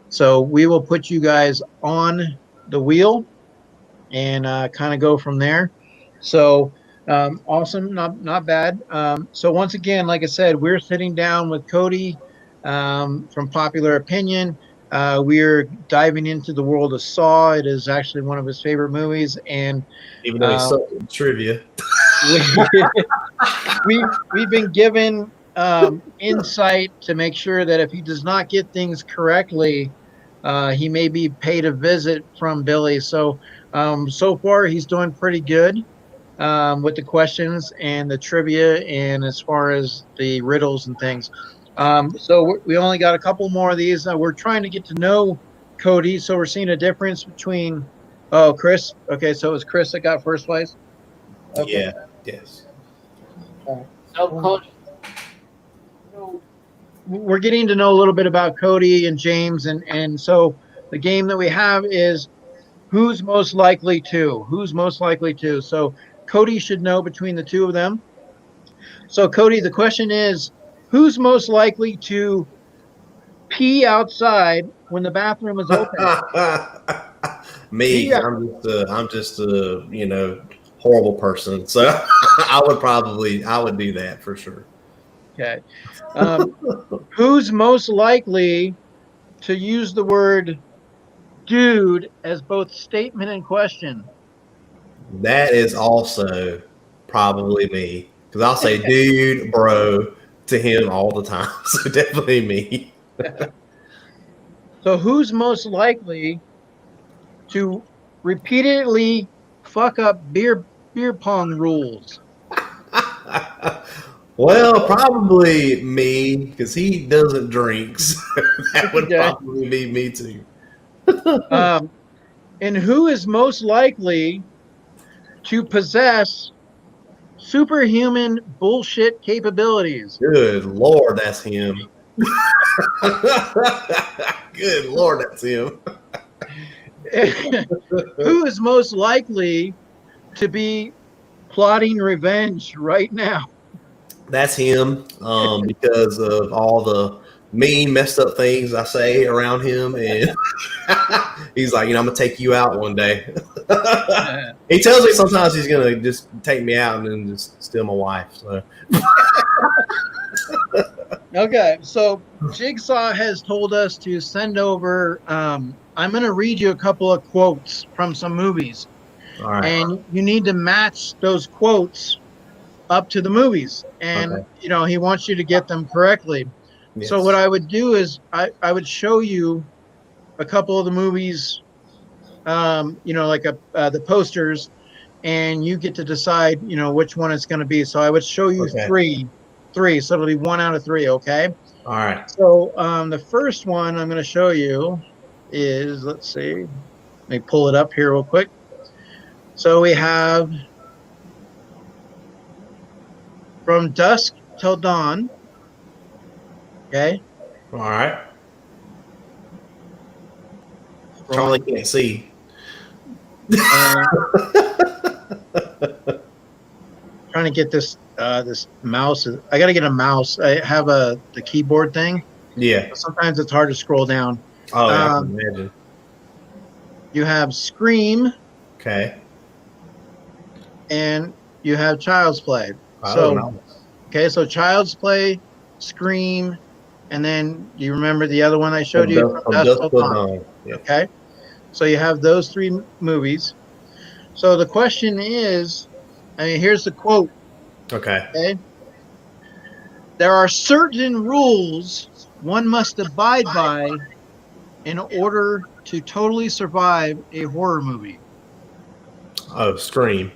So we will put you guys on the wheel and kind of go from there. So awesome, not bad. So once again, like I said, we're sitting down with Cody from Popular Opinion. We're diving into the world of Saw. It is actually one of his favorite movies, and Even though he's so trivia. we, we've been given insight to make sure that if he does not get things correctly, he may be paid a visit from Billy. So so far he's doing pretty good with the questions and the trivia, and as far as the riddles and things. So we only got a couple more of these. We're trying to get to know Cody, so we're seeing a difference between. Oh, Chris. Okay, so it was Chris that got first place. Okay. Yeah. Yes. So, Coach, We're getting to know a little bit about Cody and James, and so the game that we have is who's most likely to. Who's most likely to. So Cody should know between the two of them. So Cody, the question is, who's most likely to pee outside when the bathroom is open? Me, Pee out- I'm just a horrible person. So I would do that for sure. Okay. Who's most likely to use the word dude as both statement and question? That is also probably me because I'll say dude, bro to him all the time. So definitely me. So who's most likely to repeatedly fuck up beer pong rules? Well, probably me because he doesn't drink. So that would Okay. probably be me too. Um, and who is most likely to possess superhuman bullshit capabilities? Good Lord, that's him. Good Lord, that's him. Who is most likely to be plotting revenge right now? That's him because of all the mean, messed up things I say around him. And he's like, I'm going to take you out one day. He tells me sometimes he's going to just take me out and then just steal my wife. So. Okay, so Jigsaw has told us to send over. I'm going to read you a couple of quotes from some movies, All right. and you need to match those quotes up to the movies. And Okay. he wants you to get them correctly. Yes. So what I would do is I would show you a couple of the movies, like the posters, and you get to decide, which one it's going to be. So I would show you Okay. three. So it'll be 1 out of 3. Okay. All right. So the first one I'm going to show you is, let's see, let me pull it up here real quick. So we have From Dusk Till Dawn. Okay. All right. Charlie can't see. Trying to get this mouse. I got to get a mouse. I have the keyboard thing. Yeah. Sometimes it's hard to scroll down. Oh, I can imagine. You have Scream. Okay. And you have Child's Play. Oh, nice. Okay, so Child's Play, Scream, and then do you remember the other one I showed you? From Dusk Till Dawn. Yeah. Okay, so you have those 3 movies. So the question is, here's the quote. Okay. There are certain rules one must abide by in order to totally survive a horror movie. Oh, Scream.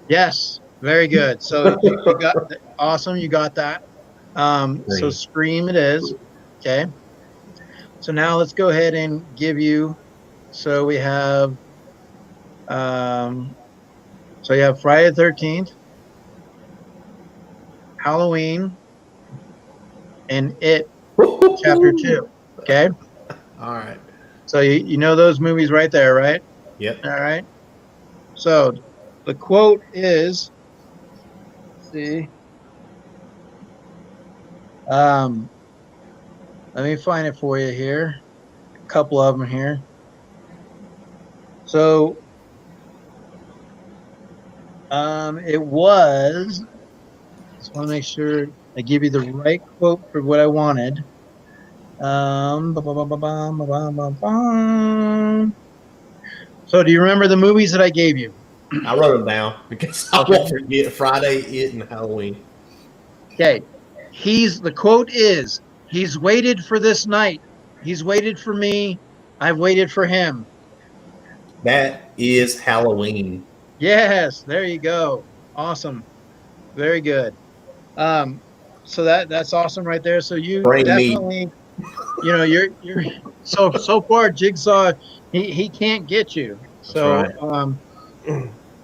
Yes, very good. So you got awesome. You got that. So Scream it is. Okay. So now let's go ahead and give you. So we have. So you have Friday the 13th, Halloween, and It Chapter 2. Okay. All right. So you know those movies right there, right? Yep. All right. So the quote is, let's see. Let me find it for you here. A couple of them here. So it was. Just want to make sure I give you the right quote for what I wanted. So do you remember the movies that I gave you? I wrote them down because I Okay. won't forget Friday, It, and Halloween. Okay. The quote is, he's waited for this night. He's waited for me. I've waited for him. That is Halloween. Yes, there you go. Awesome. Very good. So that's awesome right there. So you Bring me. definitely, you're so far Jigsaw, he can't get you. That's So right.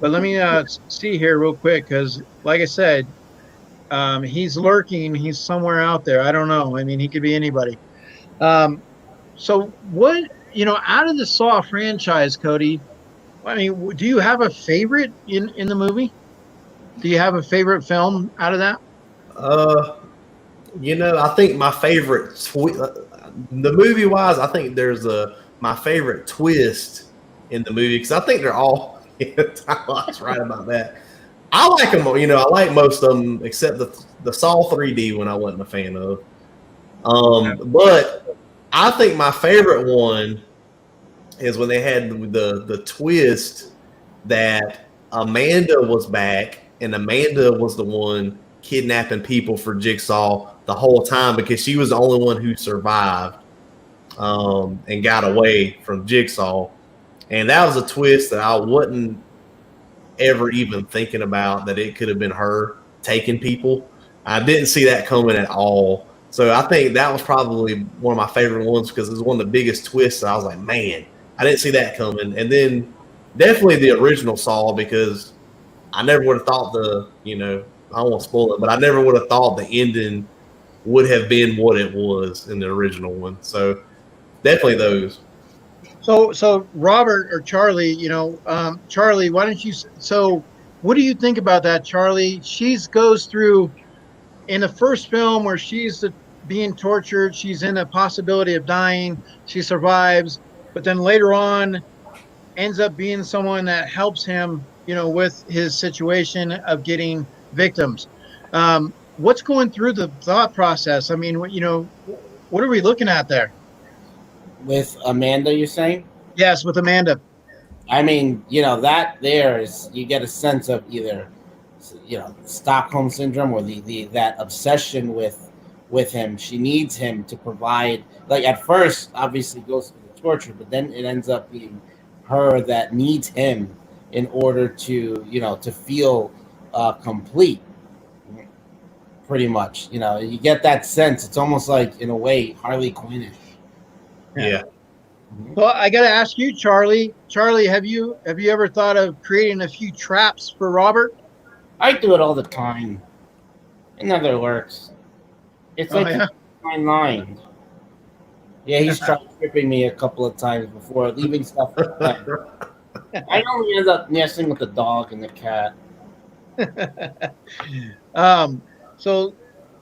but let me see here real quick, because like I said, he's lurking, he's somewhere out there. I don't know. I mean, he could be anybody. So what, out of the Saw franchise, Cody, I mean, do you have a favorite in the movie? Do you have a favorite film out of that? I think my favorite the movie wise, I think there's my favorite twist in the movie because I think they're all. Tyler's right about that. I like them. I like most of them except the Saw 3D one I wasn't a fan of. But I think my favorite one is when they had the twist that Amanda was back and Amanda was the one kidnapping people for Jigsaw the whole time because she was the only one who survived and got away from Jigsaw. And that was a twist that I wasn't ever even thinking about, that it could have been her taking people. I didn't see that coming at all. So I think that was probably one of my favorite ones because it was one of the biggest twists. I was like, man, I didn't see that coming. And then definitely the original Saw, because I never would have thought I don't want to spoil it, but I never would have thought the ending would have been what it was in the original one. So definitely those. So Robert or Charlie, Charlie, why don't you? So what do you think about that, Charlie? She goes through in the first film where she's being tortured. She's in a possibility of dying. She survives, but then later on ends up being someone that helps him, with his situation of getting victims. What's going through the thought process? I mean, what are we looking at there? With Amanda, you're saying? Yes, with Amanda. I mean, that there is, you get a sense of either, Stockholm syndrome or that obsession with him. She needs him to provide. Like at first, obviously goes through the torture, but then it ends up being her that needs him in order to to feel complete. Pretty much, you get that sense. It's almost like in a way Harley Quinn-ish. Yeah. Well, I got to ask you, Charlie. Charlie, have you ever thought of creating a few traps for Robert? I do it all the time. It never works. It's like yeah? fine line. Yeah, he's tried tripping me a couple of times before, leaving stuff. I only end up nesting with the dog and the cat. So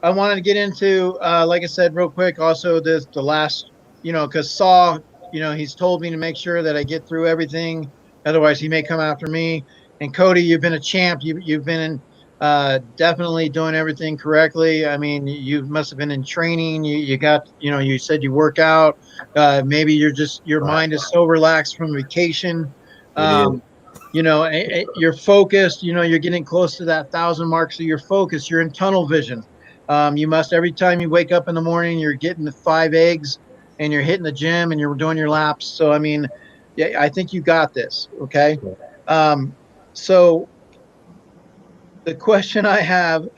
I wanted to get into, like I said, real quick. Also, the last, because Saw, he's told me to make sure that I get through everything. Otherwise, he may come after me. And Cody, you've been a champ. You've been definitely doing everything correctly. I mean, you must have been in training. You got, you said you work out. Maybe your mind is so relaxed from vacation. You're focused. You're getting close to that 1,000 mark. So you're focused. You're in tunnel vision. You must, every time you wake up in the morning, you're getting the 5 eggs and you're hitting the gym and you're doing your laps. So, I mean, yeah, I think you got this. Okay. So the question I have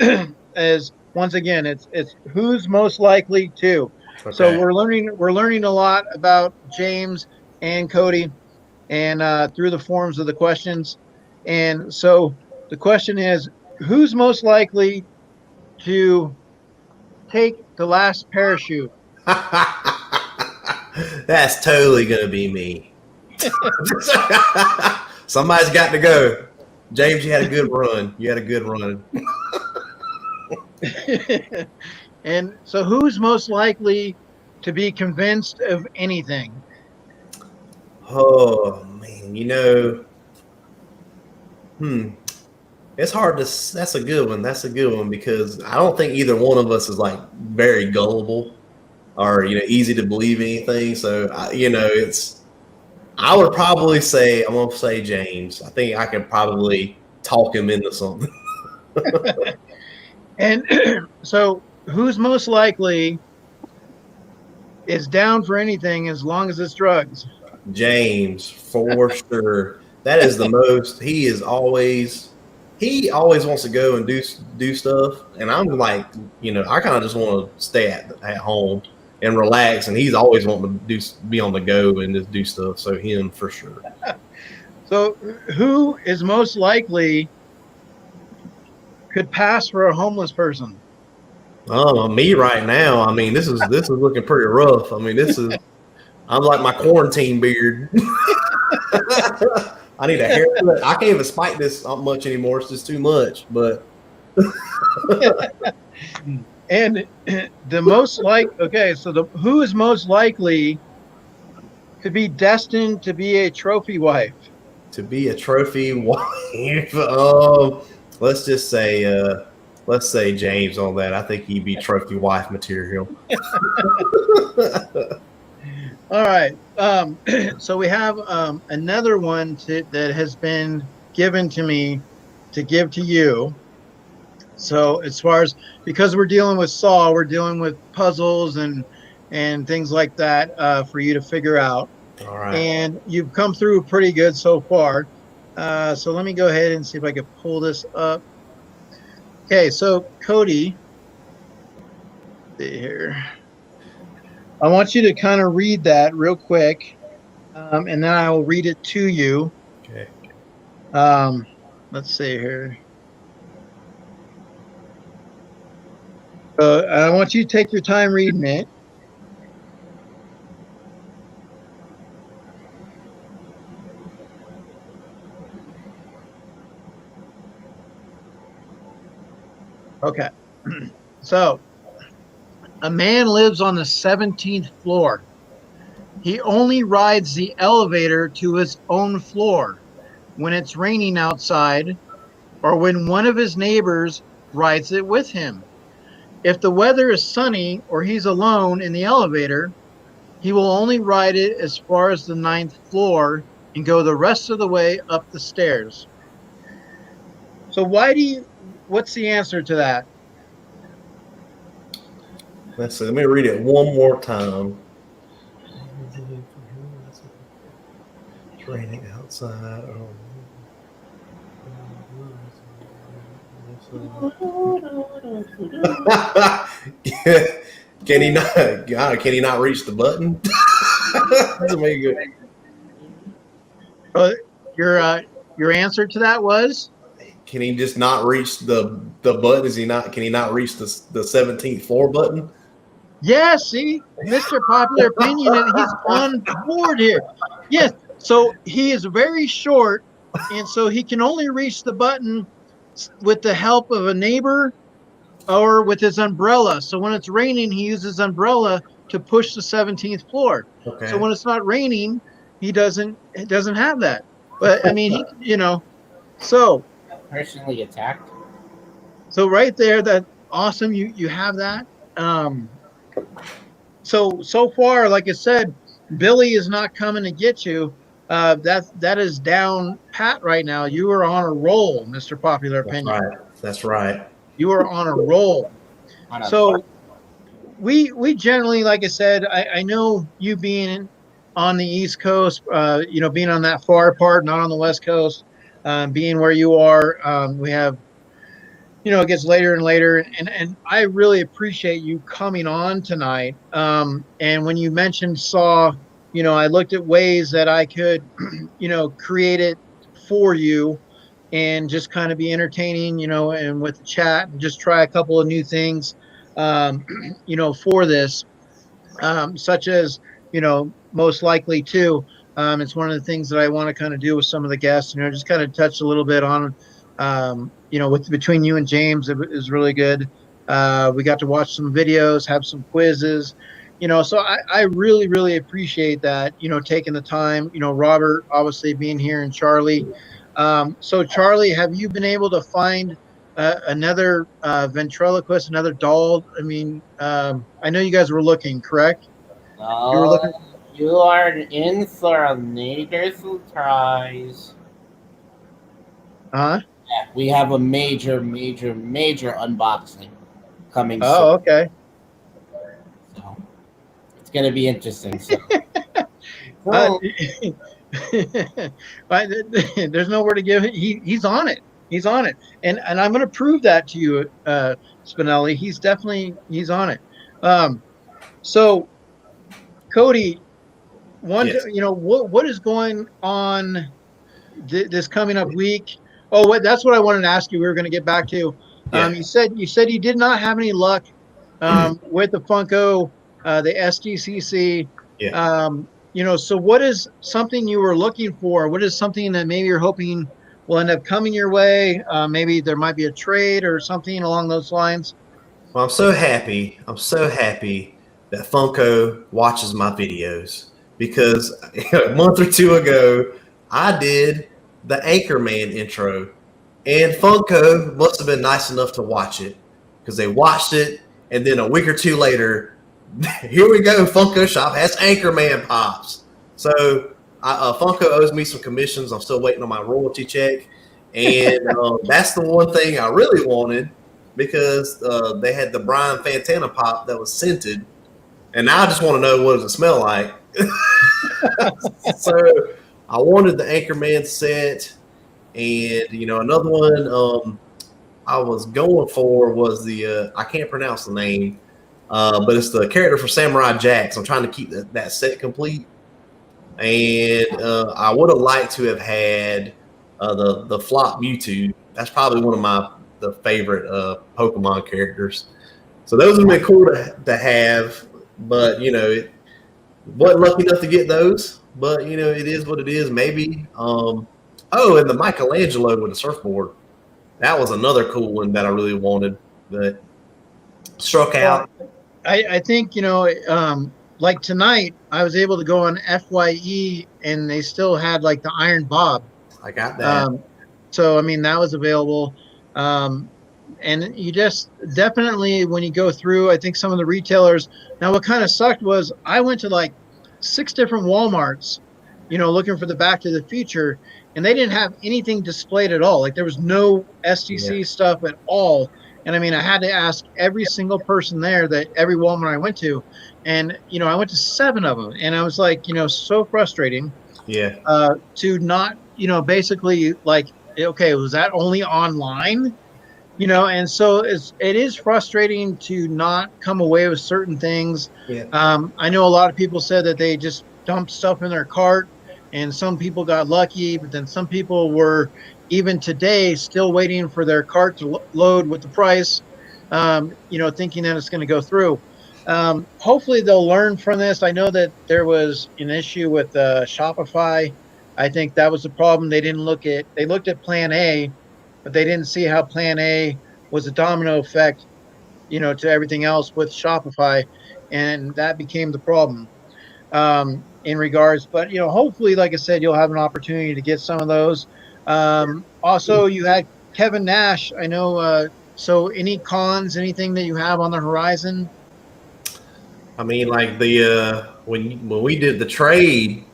is, once again, it's who's most likely to. Okay. So we're learning a lot about James and Cody, and through the forms of the questions. And so the question is, who's most likely to take the last parachute? That's totally gonna be me. Somebody's got to go. James, you had a good run. And so who's most likely to be convinced of anything? Oh man, it's hard to. That's a good one. That's a good one because I don't think either one of us is like very gullible or easy to believe anything. So it's. I would probably say I'm gonna say James. I think I could probably talk him into something. And so, who's most likely is down for anything as long as it's drugs? James, for sure. That is the most. He always wants to go and do stuff, and I'm like, I kind of just want to stay at home and relax. And he's always wanting to be on the go and just do stuff. So him for sure. So, who is most likely could pass for a homeless person? Me right now. I mean, this is looking pretty rough. I mean, I'm like my quarantine beard. I need a haircut. I can't even spike this much anymore. It's just too much. But And the most who is most likely to be destined to be a trophy wife? to be a trophy wife, let's just say, let's say James on that. I think he'd be trophy wife material. All right. So we have another one that has been given to me to give to you. So as far as, because we're dealing with Saw, we're dealing with puzzles and things like that for you to figure out. All right. And you've come through pretty good so far. So let me go ahead and see if I can pull this up. Okay, so Cody, see here. I want you to kind of read that real quick, and then I will read it to you. Okay. Let's see here. I want you to take your time reading it. Okay. So, a man lives on the 17th floor. He only rides the elevator to his own floor when it's raining outside or when one of his neighbors rides it with him. If the weather is sunny or he's alone in the elevator, he will only ride it as far as the 9th floor and go the rest of the way up the stairs. So what's the answer to that? Let's see. Let me read it one more time. It's raining outside. Can he not? God, can he not reach the button? Doesn't make it good. Your answer to that was? Can he just not reach the button? Is he not? Can he not reach the 17th floor button? Yeah, see, Mr. Popular Opinion, and he's on board here. Yes, so he is very short, and so he can only reach the button with the help of a neighbor or with his umbrella. So when it's raining, he uses umbrella to push the 17th floor. Okay. So when it's not raining, he doesn't have that. But I mean, so Personally attacked. So right there, that awesome. You have that. So far, like I said, Billy is not coming to get you. That is down pat right now. You are on a roll, Mr. Popular Opinion. That's right. You are on a roll. So we generally, like I said, I know you being on the East Coast, being on that far part, not on the West Coast, being where you are, we have, it gets later and later, and I really appreciate you coming on tonight. And when you mentioned Saw, I looked at ways that I could, create it for you and just kind of be entertaining, and with the chat and just try a couple of new things, for this, such as, most likely too. It's one of the things that I want to kind of do with some of the guests, just kind of touch a little bit on, with between you and James, it is really good. We got to watch some videos, have some quizzes, So I really, really appreciate that, taking the time, Robert obviously being here and Charlie. So Charlie, have you been able to find another ventriloquist, another doll? I mean, I know you guys were looking, correct? You were looking. Oh, you are in for a major surprise. Huh? We have a major, major, major unboxing coming soon. Oh, okay. So it's going to be interesting. So, Uh, so but there's nowhere to give it. He's on it. He's on it, and I'm going to prove that to you, Spinelli. He's on it. So Cody, Yes. what is going on this coming up week? Oh, that's what I wanted to ask you. We were going to get back to. Yeah. You said you did not have any luck with the Funko, the SDCC. Yeah. So what is something you were looking for? What is something that maybe you're hoping will end up coming your way? Maybe there might be a trade or something along those lines. Well, I'm so happy. I'm so happy that Funko watches my videos because a month or two ago, I did the Anchorman intro, and Funko must have been nice enough to watch it because they watched it, and then a week or two later, here we go. Funko Shop has Anchorman pops. So Funko owes me some commissions. I'm still waiting on my royalty check, and that's the one thing I really wanted because they had the Brian Fantana pop that was scented, and now I just want to know what does it smell like. So I wanted the Anchorman set, and another one I was going for was the I can't pronounce the name, but it's the character from Samurai Jack. So I'm trying to keep that set complete, and I would have liked to have had the Flop Mewtwo. That's probably one of the favorite Pokemon characters. So those would have been cool to have, but wasn't lucky enough to get those. But it is what it is. Maybe. And the Michelangelo with the surfboard. That was another cool one that I really wanted that struck out. I think like tonight I was able to go on FYE and they still had like the Iron Bob. I got that. So I mean that was available. And you just definitely when you go through, I think some of the retailers. Now what kind of sucked was I went to like 6 different Walmarts, looking for the Back to the Future, and they didn't have anything displayed at all. Like there was no STC stuff at all. And I mean, I had to ask every single person there that every Walmart I went to, and I went to 7 of them, and I was like, so frustrating. Yeah. To not, basically like, okay, was that only online? And so it is frustrating to not come away with certain things. Yeah. I know a lot of people said that they just dumped stuff in their cart, and some people got lucky, but then some people were even today still waiting for their cart to load with the price, thinking that it's going to go through. Hopefully they'll learn from this. I know that there was an issue with Shopify. I think that was the problem. They looked at plan A, but they didn't see how plan A was a domino effect, to everything else with Shopify. And that became the problem in regards. But, hopefully, like I said, you'll have an opportunity to get some of those. Also, you had Kevin Nash. I know. So any cons, anything that you have on the horizon? I mean, like when we did the trade,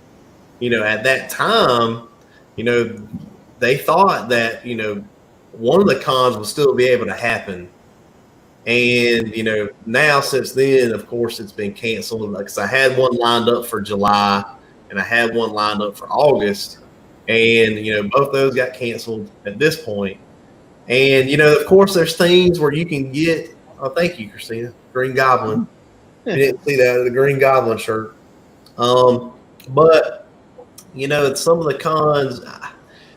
at that time, they thought that one of the cons would still be able to happen, and now since then, of course, it's been canceled. Because I had one lined up for July, and I had one lined up for August, and both those got canceled at this point. And of course, there's things where you can get. Oh, thank you, Christina. Green Goblin. You didn't see that, the Green Goblin shirt. But some of the cons.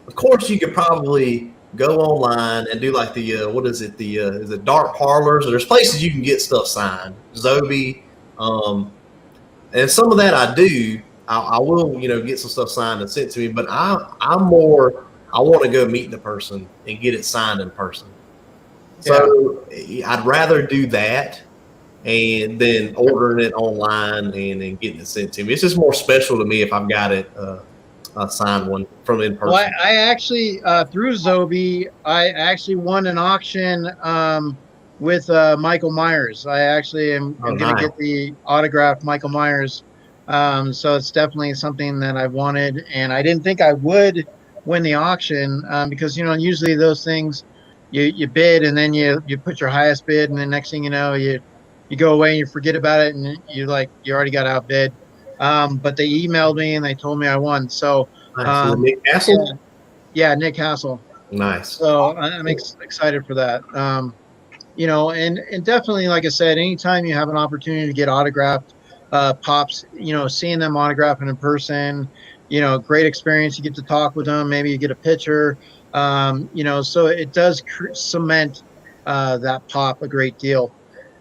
Of course, you could probably go online and do like the what is it? Is it dark parlors? There's places you can get stuff signed. Zobi, and some of that I do. I will get some stuff signed and sent to me. But I'm more. I want to go meet the person and get it signed in person. So I'd rather do that and then ordering it online and then getting it sent to me. It's just more special to me if I've got it a signed one from in Well, person. I actually through Zobi, I actually won an auction with Michael Myers. I actually Oh, am going to nice. get the autographed Michael Myers. So it's definitely something that I wanted, and I didn't think I would win the auction because usually those things you bid and then you put your highest bid, and then next thing you know you go away and you forget about it, and you already got outbid. But they emailed me and they told me I won. So. Nice. Is it Um, Nick yeah, Castle? yeah, Nick Hassel. Nice. So I'm excited for that. And definitely, like I said, anytime you have an opportunity to get autographed pops, seeing them autographed in person, great experience. You get to talk with them. Maybe you get a picture. So it does cement that pop a great deal.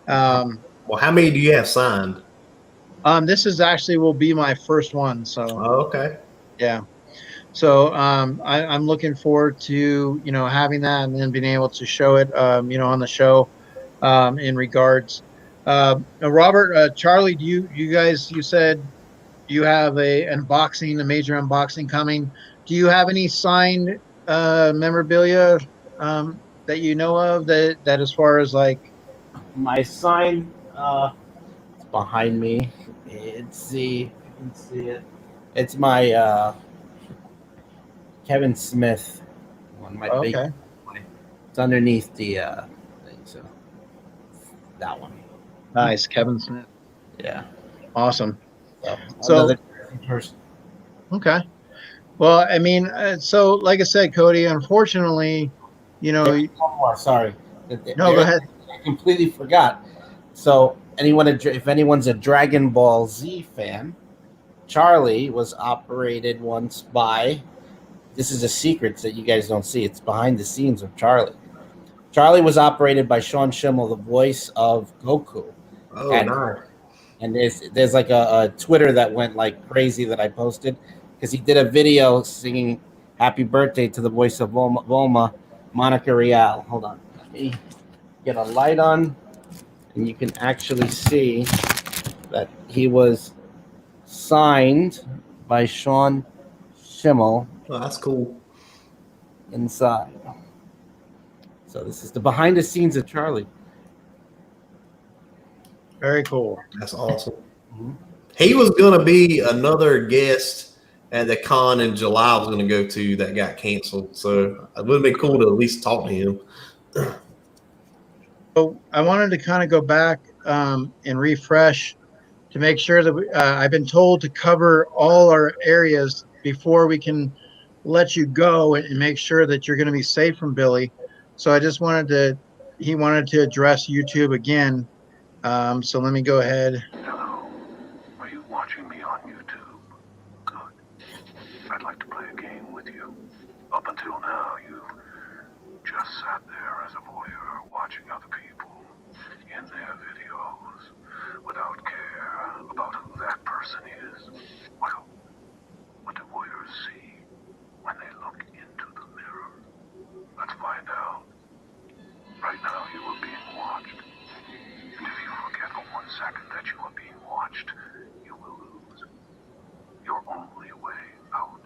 Um, Well, how many do you have signed? this is actually will be my first one. So Oh, okay. yeah. So I'm looking forward to having that and then being able to show it on the show in regards. Robert, Charlie, you guys you said you have a major unboxing coming. Do you have any signed memorabilia that you know of that as far as like My sign it's behind me. Let's see if you can see it. It's my Kevin Smith one, my big okay, one. It's underneath the thing, so that one. nice, Kevin Smith, Yeah. awesome. So So another person. okay. Well, I mean, so like I said, Cody, unfortunately, you know, There's one more. Sorry, no, go ahead. I completely forgot. So if anyone's a Dragon Ball Z fan, Charlie was operated once by. This is a secret that you guys don't see. It's behind the scenes of Charlie. Charlie was operated by Sean Schimmel, the voice of Goku. Oh, And nice. there's like a Twitter that went like crazy that I posted because he did a video singing "Happy Birthday" to the voice of Volma, Monica Rial. Hold on, let me get a light on, and you can actually see that he was signed by Sean Schimmel Oh, that's cool. inside. So this is the behind the scenes of Charlie. Very cool. That's awesome. Mhm. He was going to be another guest at the con in July I was going to go to that got canceled. So it would have been cool to at least talk to him. So I wanted to kind of go back and refresh to make sure that I've been told to cover all our areas before we can let you go and make sure that you're going to be safe from Billy. So I just he wanted to address YouTube again. So let me go ahead. Hello. Are you watching me on YouTube? Good. I'd like to play a game with you. Up until now, you've just sat there as a voyeur watching other people in their videos without care about who that person is. Well, what do voyeurs see when they look into the mirror? Let's find out. Right now, you are being watched. And if you forget for 1 second that you are being watched, you will lose. Your only way out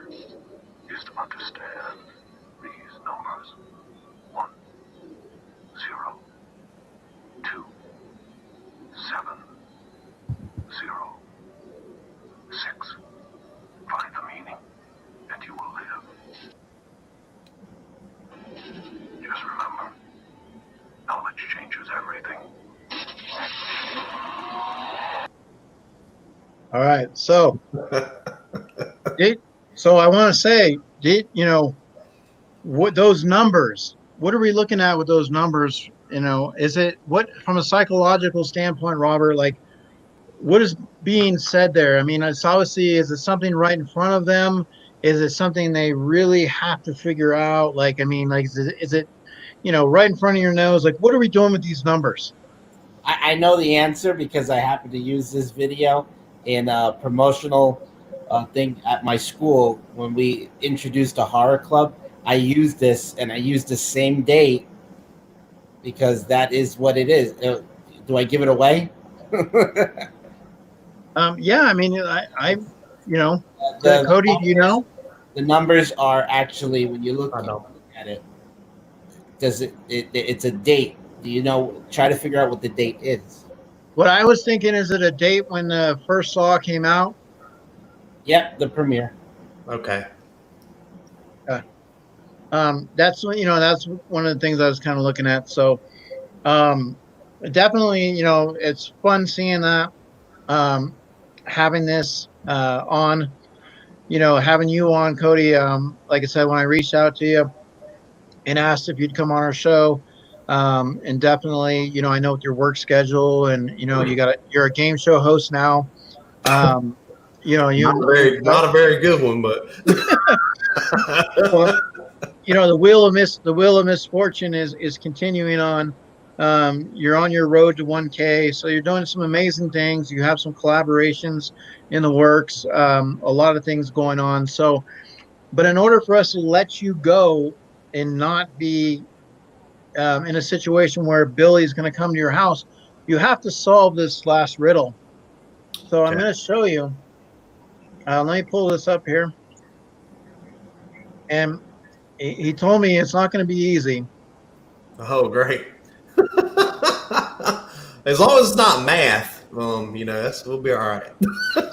is to understand these numbers. 1, 0, 2, 7, 0, 6. Find the meaning, and you will live. Just remember, knowledge changes everything. All right. So I want to say, what those numbers? What are we looking at with those numbers? Is it what from a psychological standpoint, Robert? Like, what is being said there? I mean, it's obviously, is it something right in front of them? Is it something they really have to figure out? Like, I mean, like, is it right in front of your nose? Like, what are we doing with these numbers? I know the answer because I happen to use this video in a promotional thing at my school when we introduced a horror club. I used this and I used the same date because that is what it is. Do I give it away? Yeah, I mean, I you know, The Cody, do you know? the numbers are actually when you look I don't. at it. Does it's a date? Do you know? Try to figure out what the date is. What I was thinking is it a date when the first Saw came out? Yep, the premiere. Okay. Uh, that's what that's one of the things I was kind of looking at. So, um, definitely, it's fun seeing that. Um, having this on, having you on, Cody. Like I said, when I reached out to you and asked if you'd come on our show, and definitely, I know with your work schedule and you're a game show host now. Um, Not a very good one, but well, the wheel of misfortune is continuing on. You're on your road to 1K, so you're doing some amazing things. You have some collaborations in the works, a lot of things going on. So, but in order for us to let you go and not be in a situation where Billy's going to come to your house, you have to solve this last riddle. So I'm okay. going to show you. Let me pull this up here, and he told me it's not going to be easy. Oh, great. As long as it's not math, we'll be all right.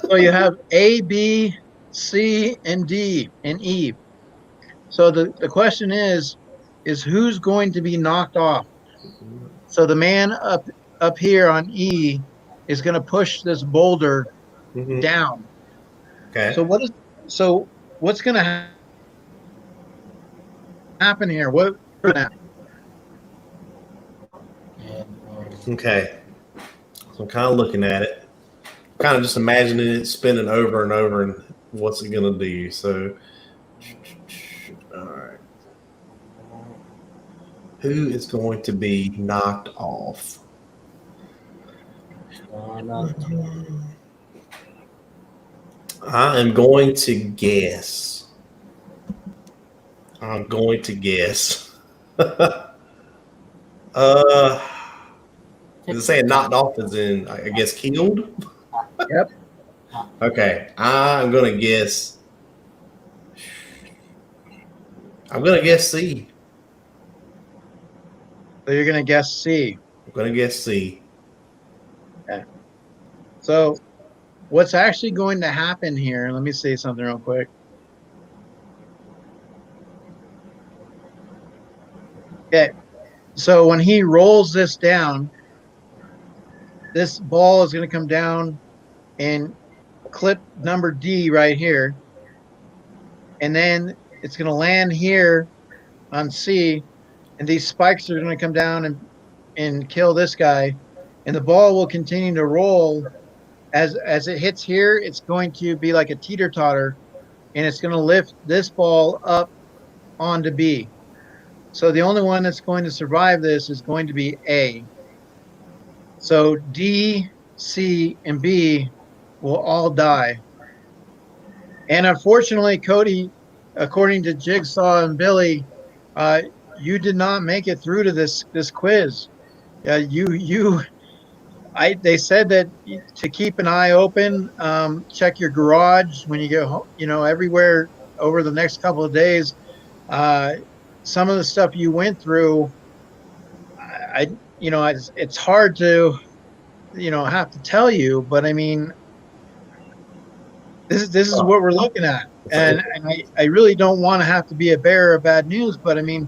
So you have A, B, C, and D, and E. So the question is who's going to be knocked off? So the man up here on E is going to push this boulder Mhm. down. So Okay. what's going to happen here? What Okay. So I'm kind of looking at it, kind of just imagining it spinning over and over, and what's it gonna do? So, all right, who is going to be knocked off? I am going to guess. I'm going to guess. uh, is it saying knocked off as in, I guess, killed? Yep. Okay, I'm gonna guess. I'm gonna guess C. So you're going to guess C. I'm gonna guess C. Okay. So what's actually going to happen here? Let me say something real quick. Okay. So when he rolls this down, this ball is going to come down and clip number D right here. And then it's going to land here on C. And these spikes are going to come down and kill this guy. And the ball will continue to roll. As it hits here, it's going to be like a teeter totter and it's going to lift this ball up onto B. So the only one that's going to survive this is going to be A. So D, C, and B will all die. And unfortunately, Cody, according to Jigsaw and Billy, uh, you did not make it through to this quiz. They said that to keep an eye open, check your garage when you get home, everywhere over the next couple of days. Uh, some of the stuff you went through, it's hard to, have to tell you, but I mean, this is what we're looking at. And I really don't want to have to be a bearer of bad news, but I mean,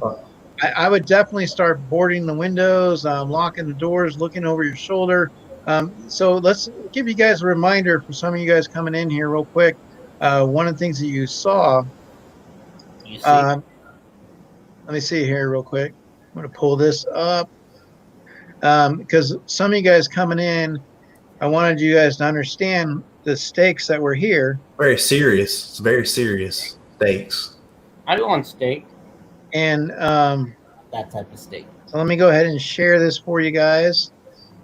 I would definitely start boarding the windows, locking the doors, looking over your shoulder. So let's give you guys a reminder for some of you guys coming in here real quick. One of the things that you saw, You see, let me see here real quick. I'm going to pull this up because some of you guys coming in, I wanted you guys to understand the stakes that were here. Very serious. It's very serious stakes. I go on steak. And That type of steak. so let me go ahead and share this for you guys.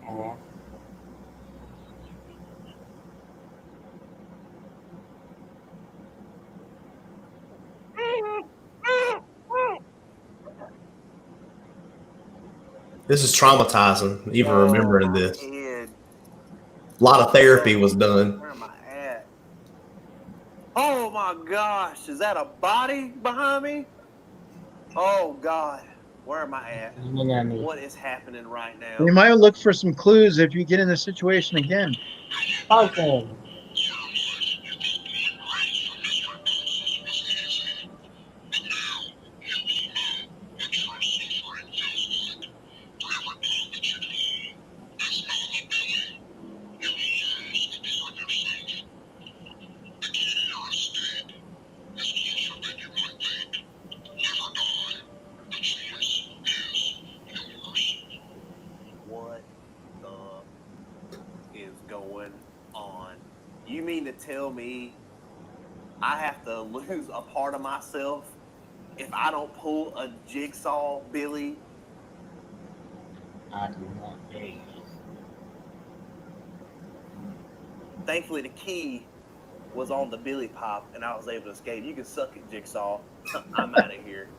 Uh, This is traumatizing, even remembering this. Kid. A lot of therapy was done. Where am I at? Oh my gosh, is that a body behind me? Oh God, where am I at? What is happening right now? You might look for some clues if you get in this situation again. Okay. What the is going on? You mean to tell me I have to lose a part of myself if I don't pull a jigsaw, Billy? I do not believe. Thankfully, the key was on the Billy Pop, and I was able to escape. You can suck it, Jigsaw. I'm out of here.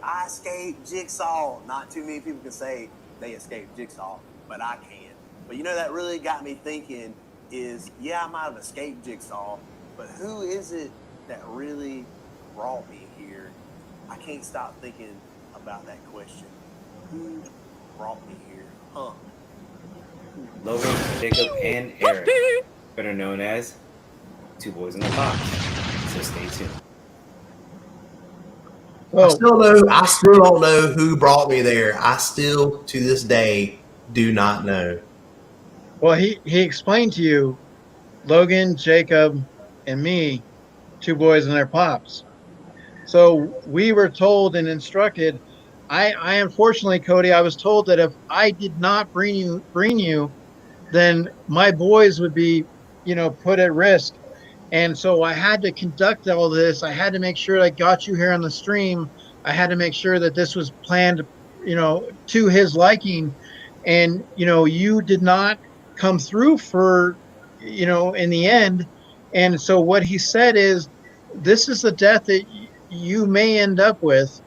I escaped Jigsaw. Not too many people can say they escaped Jigsaw, but I can. But you know, that really got me thinking is, yeah, I might have escaped Jigsaw, but who is it that really brought me here? I can't stop thinking about that question. Who brought me here? Huh? Logan, Jacob, and Eric, better known as Two Boys in the Box. So stay tuned. Well, I still don't know who brought me there. I still, to this day, do not know. well, he explained to you, Logan, Jacob, and me, two boys and their pops. So we were told and instructed. I unfortunately, Cody, I was told that if I did not bring you, then my boys would be, put at risk. And so I had to conduct all this. I had to make sure I got you here on the stream. I had to make sure that this was planned, to his liking. And, you did not come through for, in the end. And so what he said is, this is the death that you may end up with.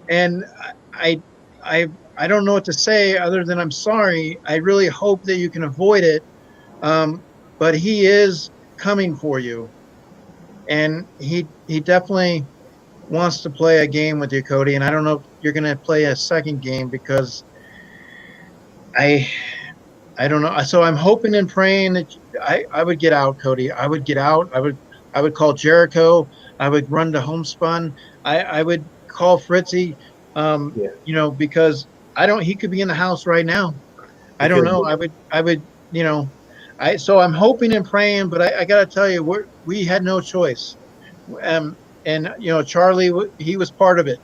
And I, I, I don't know what to say other than I'm sorry. I really hope that you can avoid it. But he is coming for you, and he definitely wants to play a game with you, Cody. And I don't know if you're going to play a second game because I I don't know. So I'm hoping and praying that I would get out, Cody. I would get out. I would call Jericho. I would run to Homespun. I would call Fritzy. Because I don't. He could be in the house right now. I don't know. I would. So I'm hoping and praying, but I got to tell you, we had no choice. And Charlie, he was part of it.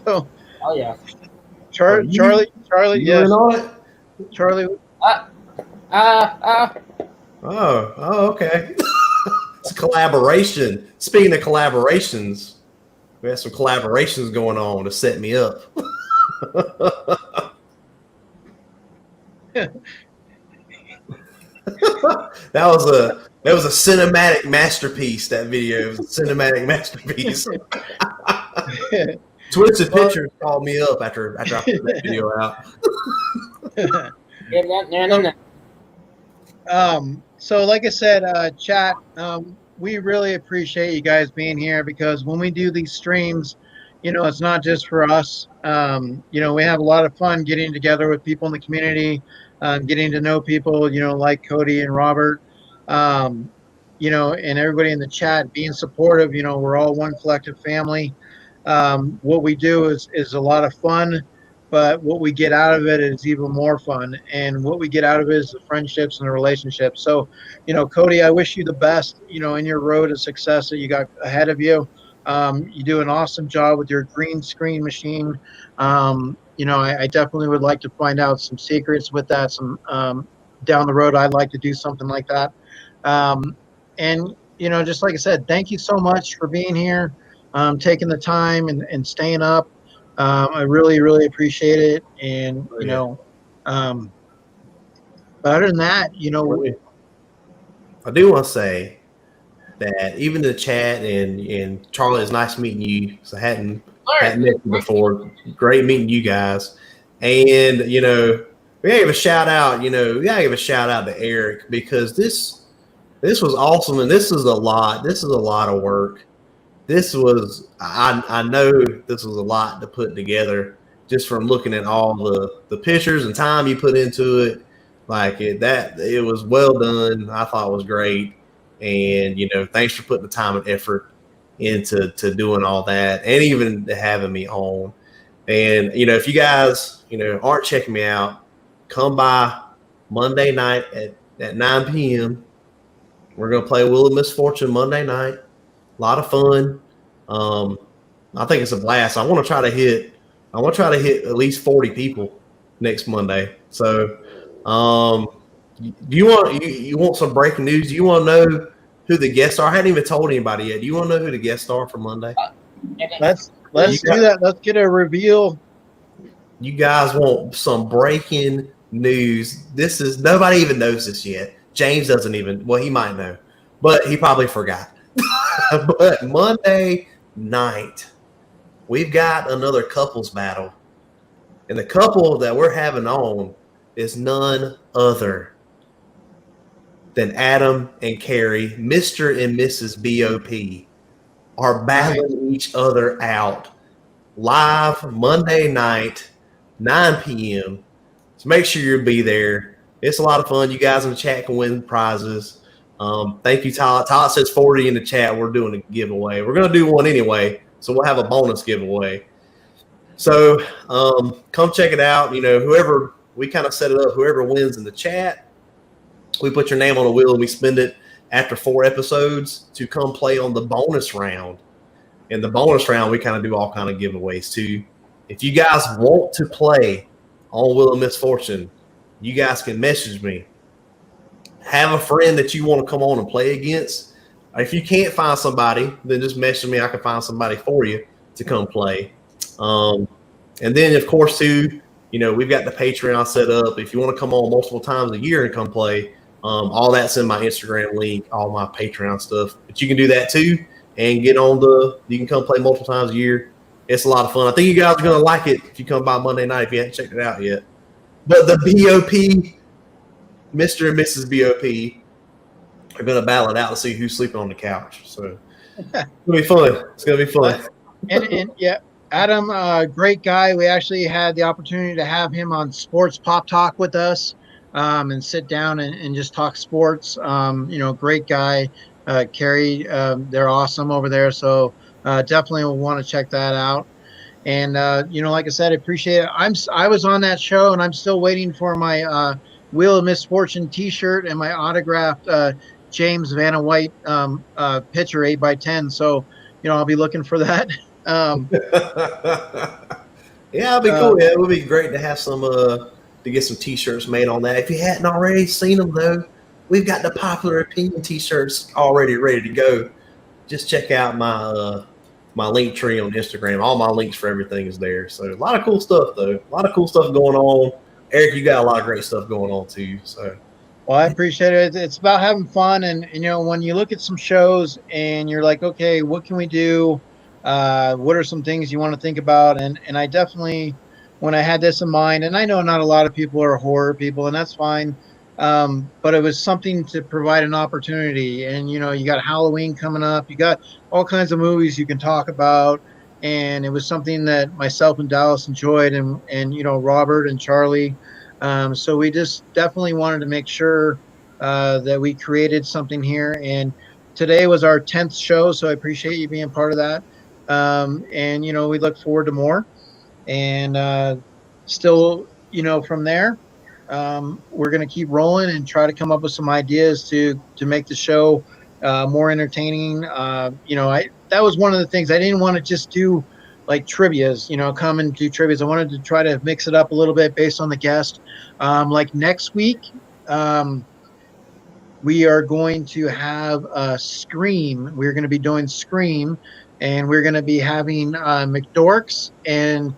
So Oh yeah. Charlie, You yes, in on it? Charlie. Okay. It's a collaboration. Speaking of collaborations, we have some collaborations going on to set me up. That was a cinematic masterpiece. That video was a cinematic masterpiece. Twisted Pictures called me up after I put that video out. So like I said, chat, we really appreciate you guys being here because when we do these streams, it's not just for us. We have a lot of fun getting together with people in the community, getting to know people, like Cody and Robert, and everybody in the chat being supportive. We're all one collective family. What we do is a lot of fun, but what we get out of it is even more fun. And what we get out of it is the friendships and the relationships. So, Cody, I wish you the best, in your road to success that you got ahead of you. You do an awesome job with your green screen machine. I definitely would like to find out some secrets with that. Some down the road, I'd like to do something like that. And just like I said, thank you so much for being here, taking the time and staying up. I really, really appreciate it. And But other than that, you know, I do want to say that even the chat and Charlie, it's nice meeting you. So I hadn't met you before. Great meeting you guys. And we gotta give a shout out. We gotta give a shout out to Eric because this was awesome, and this is a lot. This is a lot of work. I know this was a lot to put together just from looking at all the pictures and time you put into it. It was well done. I thought it was great. And thanks for putting the time and effort into doing all that and even having me on. And if you guys aren't checking me out, come by Monday night at 9 p.m. We're gonna play Wheel of Misfortune Monday night. A lot of fun. I think it's a blast. I want to try to hit at least 40 people next Monday. So, do you want some breaking news? Do you want to know who the guests are? I hadn't even told anybody yet. Do you want to know who the guests are for Monday? Let's do that. Let's get a reveal. You guys want some breaking news? Nobody even knows this yet. James doesn't even. Well, he might know, but he probably forgot. But Monday night, we've got another couples battle. And the couple that we're having on is none other than Adam and Carrie, Mr. and Mrs. BOP, are battling each other out live Monday night, 9 p.m. So make sure you'll be there. It's a lot of fun. You guys in the chat can win prizes. Thank you, Todd. Todd says 40 in the chat. We're doing a giveaway. We're going to do one anyway, so we'll have a bonus giveaway. So come check it out. Whoever we kind of set it up, whoever wins in the chat, we put your name on a wheel and we spend it after 4 episodes to come play on the bonus round. In the bonus round, we kind of do all kind of giveaways too. If you guys want to play on Wheel of Misfortune, you guys can message me. Have a friend that you want to come on and play against. If you can't find somebody, then just message me. I can find somebody for you to come play. And then, of course, too, we've got the Patreon set up. If you want to come on multiple times a year and come play, all that's in my Instagram link, all my Patreon stuff. But you can do that too and get on you can come play multiple times a year. It's a lot of fun. I think you guys are going to like it if you come by Monday night if you haven't checked it out yet. But the BOP, Mr. and Mrs. BOP, are going to battle it out to see who's sleeping on the couch. So it's going to be fun. It's going to be fun. And yeah, Adam, great guy. We actually had the opportunity to have him on Sports Pop Talk with us and sit down and just talk sports. Great guy. Carrie, they're awesome over there. So definitely will want to check that out. And, like I said, I appreciate it. I was on that show and I'm still waiting for my Wheel of Misfortune t-shirt and my autographed James Vanna White picture 8x10. So, I'll be looking for that. Yeah, it'd be cool. Yeah, it would be great to have some to get some t-shirts made on that. If you hadn't already seen them though, we've got the Popular Opinion t-shirts already ready to go. Just check out my link tree on Instagram. All my links for everything is there. So a lot of cool stuff though. A lot of cool stuff going on. Eric, you got a lot of great stuff going on too. So well, I appreciate it. It's about having fun, and when you look at some shows and you're like, okay, what can we do? What are some things you want to think about? And I definitely, when I had this in mind, and I know not a lot of people are horror people, and that's fine. But it was something to provide an opportunity. And, you got Halloween coming up, you got all kinds of movies you can talk about. And it was something that myself and Dallas enjoyed and Robert and Charlie. So we just definitely wanted to make sure that we created something here. And today was our 10th show. So I appreciate you being part of that. And, we look forward to more. And still, from there, we're going to keep rolling and try to come up with some ideas to make the show more entertaining. That was one of the things I didn't want to just do like trivias, come and do trivias. I wanted to try to mix it up a little bit based on the guest. Like next week, we are going to have Scream. We're going to be doing Scream, and we're going to be having McDorks and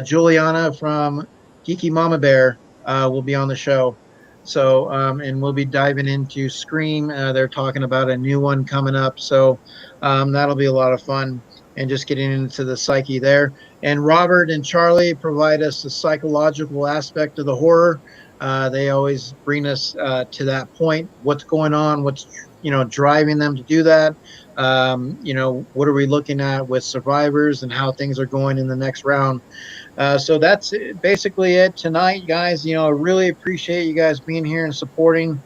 Juliana from Geeky Mama Bear will be on the show. So, and we'll be diving into Scream. They're talking about a new one coming up. So, that'll be a lot of fun and just getting into the psyche there. And Robert and Charlie provide us the psychological aspect of the horror. They always bring us to that point. What's going on? What's driving them to do that? What are we looking at with survivors and how things are going in the next round? So that's basically it tonight, guys. I really appreciate you guys being here and supporting,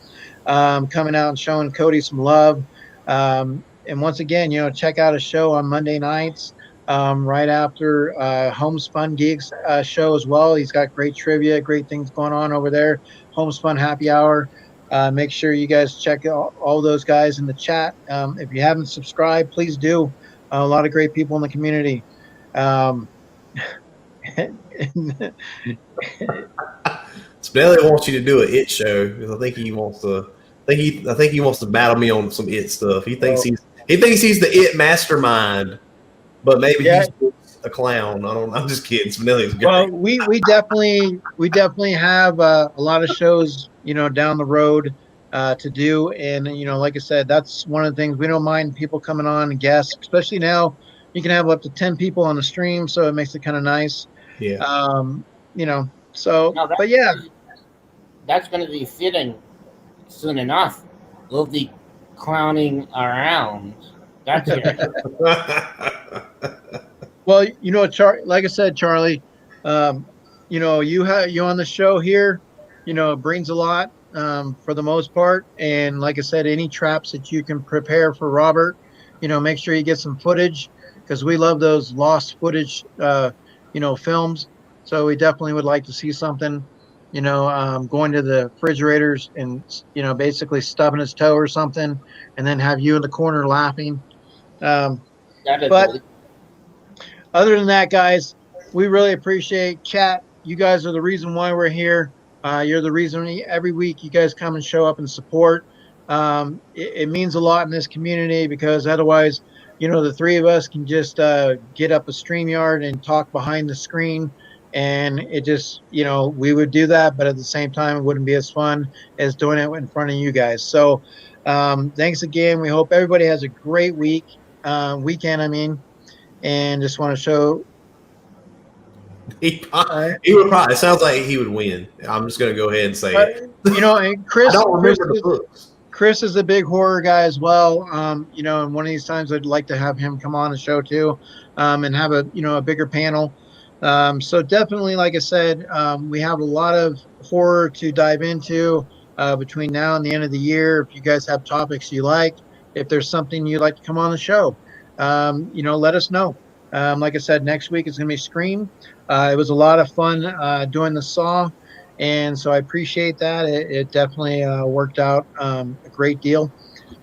coming out and showing Cody some love. And once again, check out a show on Monday nights, right after Home's Fun Gigs show as well. He's got great trivia, great things going on over there. Home's Fun Happy Hour. Make sure you guys check out all those guys in the chat. If you haven't subscribed, please do. A lot of great people in the community. Um, Spinelli wants you to do an it show because I think he wants to. I think he wants to battle me on some it stuff. He thinks he's the it mastermind, but maybe Yeah. he's just a clown. I'm just kidding. Spinelli's great. Well, we definitely have a lot of shows down the road to do, and like I said, that's one of the things we don't mind people coming on and guests, especially now. You can have up to 10 people on the stream, so it makes it kind of nice. Yeah. So, No, but yeah. That's going to be fitting soon enough. We'll be clowning around. That's it. Well, like I said, Charlie, you on the show here, it brings a lot for the most part. And like I said, any traps that you can prepare for Robert, make sure you get some footage because we love those lost footage, films. So we definitely would like to see something, going to the refrigerators and, basically stubbing his toe or something, and then have you in the corner laughing. But other than that, guys, we really appreciate chat. You guys are the reason why we're here. You're the reason every week you guys come and show up and support. It means a lot in this community because otherwise, the three of us can just get up a StreamYard and talk behind the screen. And it just, we would do that, but at the same time, it wouldn't be as fun as doing it in front of you guys. So thanks again. We hope everybody has a great weekend, I mean. And just want to show he would probably. It sounds like he would win. I'm just going to go ahead and say it. And Chris, I don't remember the books. Chris is a big horror guy as well. And one of these times I'd like to have him come on the show too, and have a bigger panel. So definitely, like I said, we have a lot of horror to dive into between now and the end of the year. If you guys have topics you like, if there's something you'd like to come on the show, let us know. Like I said, next week is going to be Scream. It was a lot of fun doing the Saw, and so I appreciate that. It definitely worked out a great deal.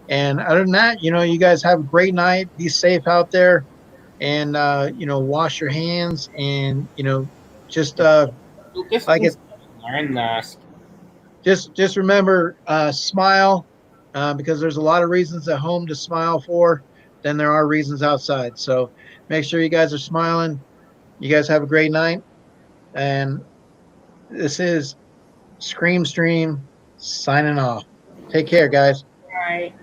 And other than that, you guys have a great night. Be safe out there, and wash your hands, and just like it. Just remember, smile, because there's a lot of reasons at home to smile for than there are reasons outside. So make sure you guys are smiling. You guys have a great night. And this is Scream Stream signing off. Take care, guys. Bye.